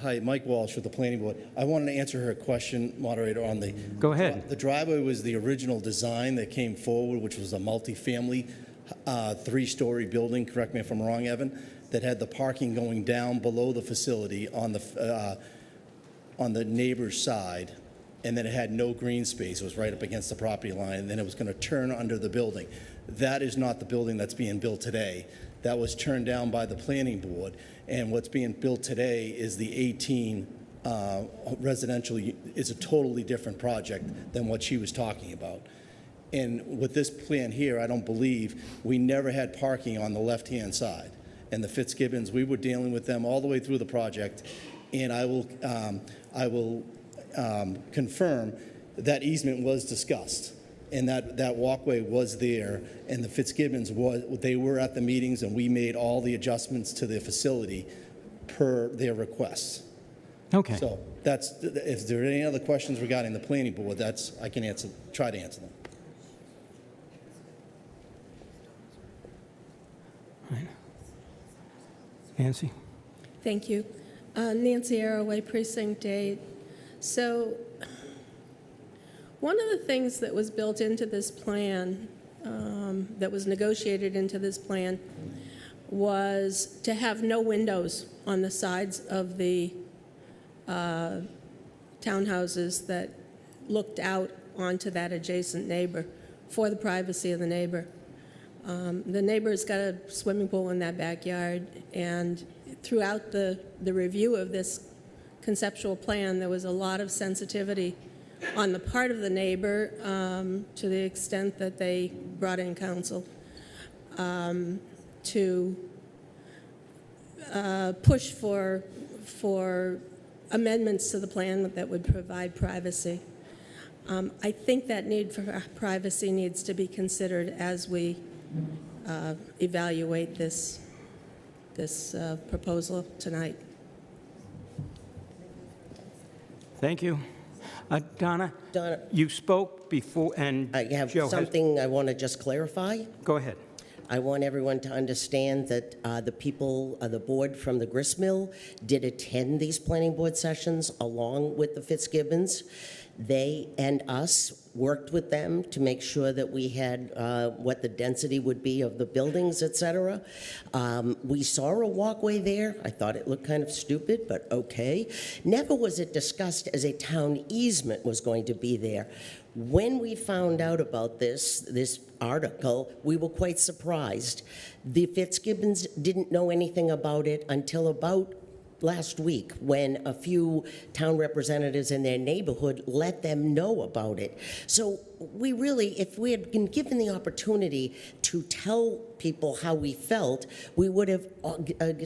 [SPEAKER 11] Hi, Mike Walsh with the Planning Board. I wanted to answer her question, moderator, on the...
[SPEAKER 1] Go ahead.
[SPEAKER 11] The driveway was the original design that came forward, which was a multifamily, three-story building, correct me if I'm wrong, Evan, that had the parking going down below the facility on the neighbor's side, and then it had no green space. It was right up against the property line, and then it was going to turn under the building. That is not the building that's being built today. That was turned down by the planning board, and what's being built today is the 18 residential, is a totally different project than what she was talking about. And with this plan here, I don't believe, we never had parking on the left-hand side. And the Fitzgibbons, we were dealing with them all the way through the project, and I will confirm that easement was discussed, and that walkway was there, and the Fitzgibbons, they were at the meetings, and we made all the adjustments to the facility per their requests.
[SPEAKER 1] Okay.
[SPEAKER 11] So if there are any other questions regarding the planning board, I can try to answer them.
[SPEAKER 1] Nancy?
[SPEAKER 23] Thank you. Nancy Arroway, Precinct 8. So one of the things that was built into this plan, that was negotiated into this plan, was to have no windows on the sides of the townhouses that looked out onto that adjacent neighbor for the privacy of the neighbor. The neighbor's got a swimming pool in that backyard, and throughout the review of this conceptual plan, there was a lot of sensitivity on the part of the neighbor, to the extent that they brought in counsel to push for amendments to the plan that would provide privacy. I think that need for privacy needs to be considered as we evaluate this proposal tonight.
[SPEAKER 1] Thank you. Donna, you spoke before, and
[SPEAKER 18] I have
[SPEAKER 1] Joe
[SPEAKER 18] something I want to just clarify.
[SPEAKER 1] Go ahead.
[SPEAKER 18] I want everyone to understand that the people, the board from the gristmill did attend these planning board sessions along with the Fitzgibbons. They and us worked with them to make sure that we had what the density would be of the buildings, et cetera. We saw a walkway there. I thought it looked kind of stupid, but okay. Never was it discussed as a town easement was going to be there. When we found out about this article, we were quite surprised. The Fitzgibbons didn't know anything about it until about last week, when a few town representatives in their neighborhood let them know about it. So we really, if we had been given the opportunity to tell people how we felt, we would have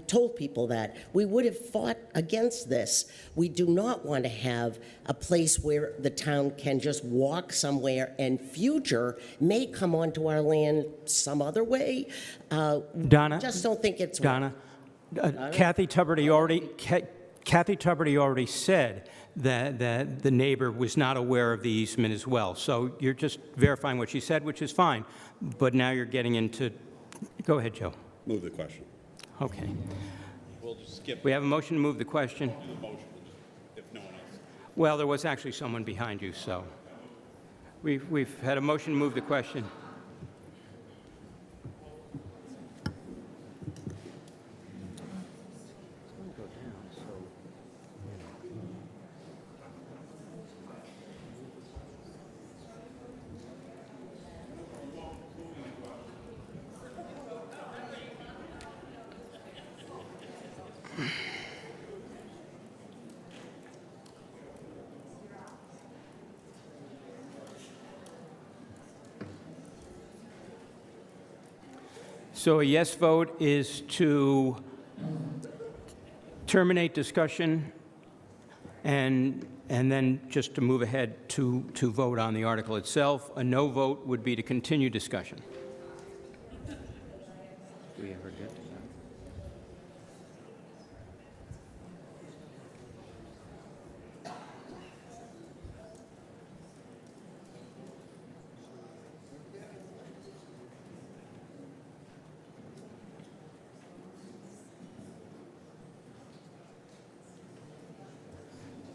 [SPEAKER 18] told people that. We would have fought against this. We do not want to have a place where the town can just walk somewhere and future may come onto our land some other way.
[SPEAKER 1] Donna?
[SPEAKER 18] I just don't think it's
[SPEAKER 1] Donna? Kathy Tuberty already said that the neighbor was not aware of the easement as well. So you're just verifying what she said, which is fine. But now you're getting into... Go ahead, Joe.
[SPEAKER 24] Move the question.
[SPEAKER 1] Okay.
[SPEAKER 24] We'll just skip.
[SPEAKER 1] We have a motion to move the question.
[SPEAKER 24] Do the motion, if no one else.
[SPEAKER 1] Well, there was actually someone behind you, so... We've had a motion to move the question. So a yes vote is to terminate discussion and then just to move ahead to vote on the article itself. A no vote would be to continue discussion. Do we ever get to that?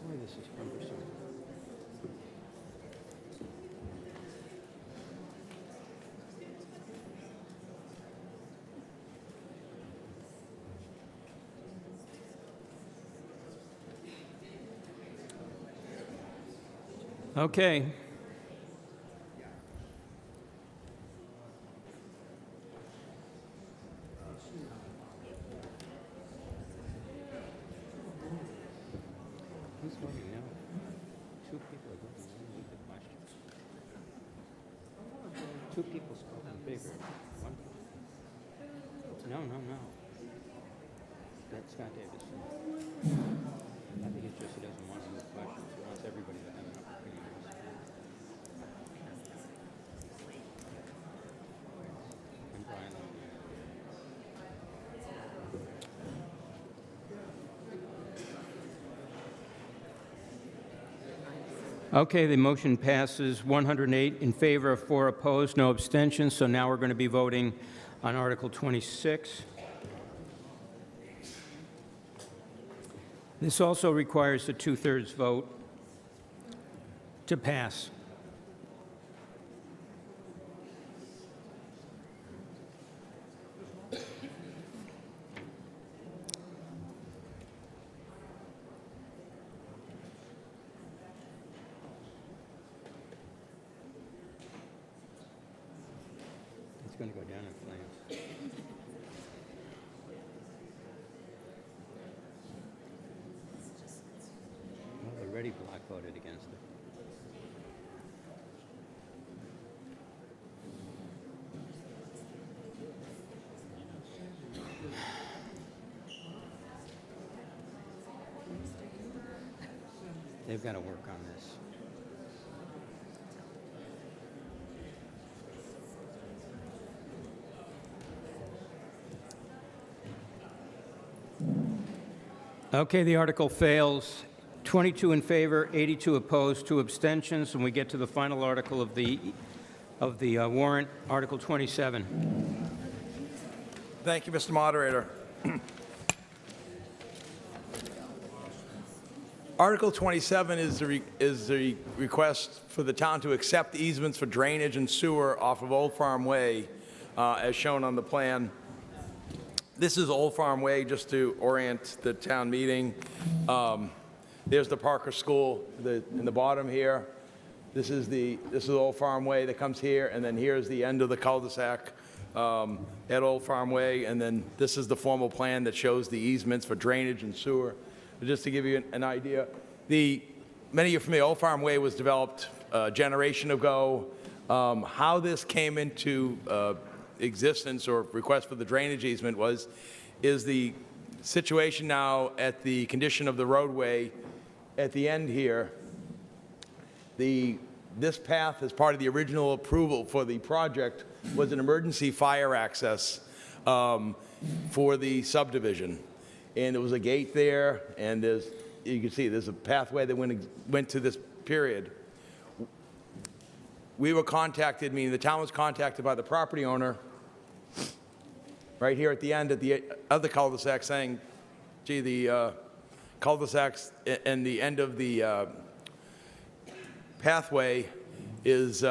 [SPEAKER 1] Boy, this is cumbersome. Okay. Who's voting no? Two people are voting no with the question. Two people spoke in favor. One. No. That's Scott Davidson. I think it's just he doesn't want to move questions. He wants everybody to have an opportunity to speak. And Brian Logan. Okay, the motion passes 108 in favor, 4 opposed, no abstentions. So now we're going to be voting on Article 26. This also requires a 2/3 vote to pass. It's going to go down in flames. Well, they already block voted against it. They've got to work on this. Okay, the article fails. 22 in favor, 82 opposed, 2 abstentions, and we get to the final article of the warrant, Article 27.
[SPEAKER 3] Thank you, Mr. Moderator. Article 27 is the request for the town to accept easements for drainage and sewer off of Old Farm Way, as shown on the plan. This is Old Farm Way, just to orient the town meeting. There's the Parker School in the bottom here. This is Old Farm Way that comes here, and then here's the end of the cul-de-sac at Old Farm Way, and then this is the formal plan that shows the easements for drainage and sewer. But just to give you an idea, many of you from the Old Farm Way was developed a generation ago. How this came into existence or request for the drainage easement is the situation now at the condition of the roadway at the end here. This path, as part of the original approval for the project, was an emergency fire access for the subdivision. And there was a gate there, and you can see there's a pathway that went to this period. We were contacted, meaning the town was contacted by the property owner right here at the end of the cul-de-sac saying, gee, the cul-de-sacs and the end of the pathway is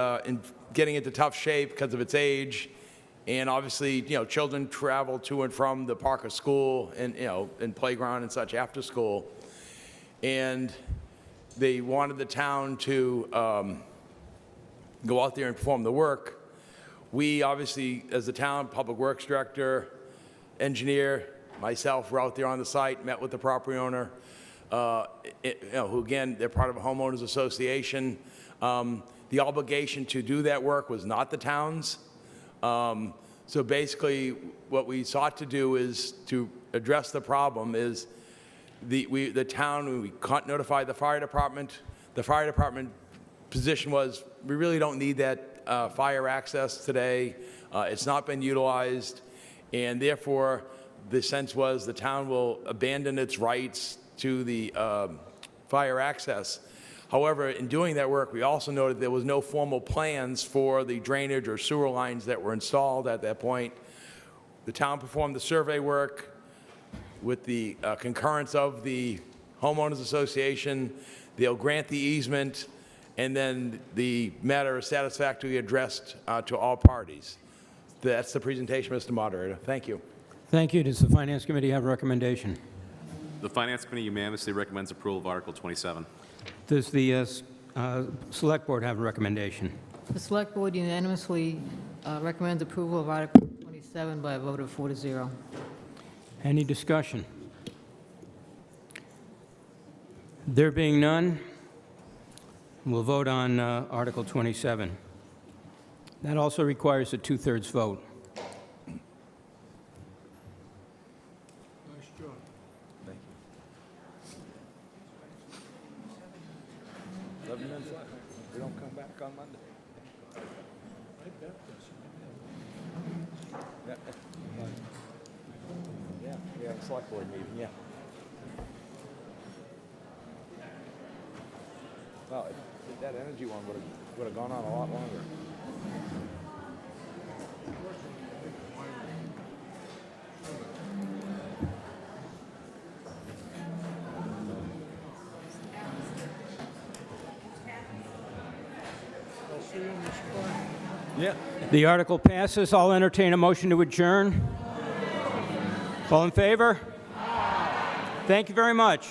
[SPEAKER 3] getting into tough shape because of its age. And obviously, children travel to and from the Parker School and playground and such after school. And they wanted the town to go out there and perform the work. We obviously, as the town public works director, engineer, myself, were out there on the site, met with the property owner, who again, they're part of a homeowners association. The obligation to do that work was not the town's. So basically, what we sought to do is to address the problem is the town, we notified the fire department. The fire department position was, we really don't need that fire access today. It's not been utilized, and therefore, the sense was the town will abandon its rights to the fire access. However, in doing that work, we also noted there was no formal plans for the drainage or sewer lines that were installed at that point. The town performed the survey work with the concurrence of the homeowners association. They'll grant the easement, and then the matter is satisfactorily addressed to all parties. That's the presentation, Mr. Moderator. Thank you.
[SPEAKER 1] Thank you. Does the Finance Committee have a recommendation?
[SPEAKER 4] The Finance Committee unanimously recommends approval of Article 27.
[SPEAKER 1] Does the Select Board have a recommendation?
[SPEAKER 2] The Select Board unanimously recommends approval of Article 27 by a vote of 4-0.
[SPEAKER 1] Any discussion? There being none, we'll vote on Article 27. That also requires a two-thirds vote.
[SPEAKER 3] We don't come back on Monday. Yeah, we have a select board meeting, yeah. Well, that energy one would have gone on a lot longer.
[SPEAKER 1] Yeah. The article passes. I'll entertain a motion to adjourn. All in favor? Thank you very much.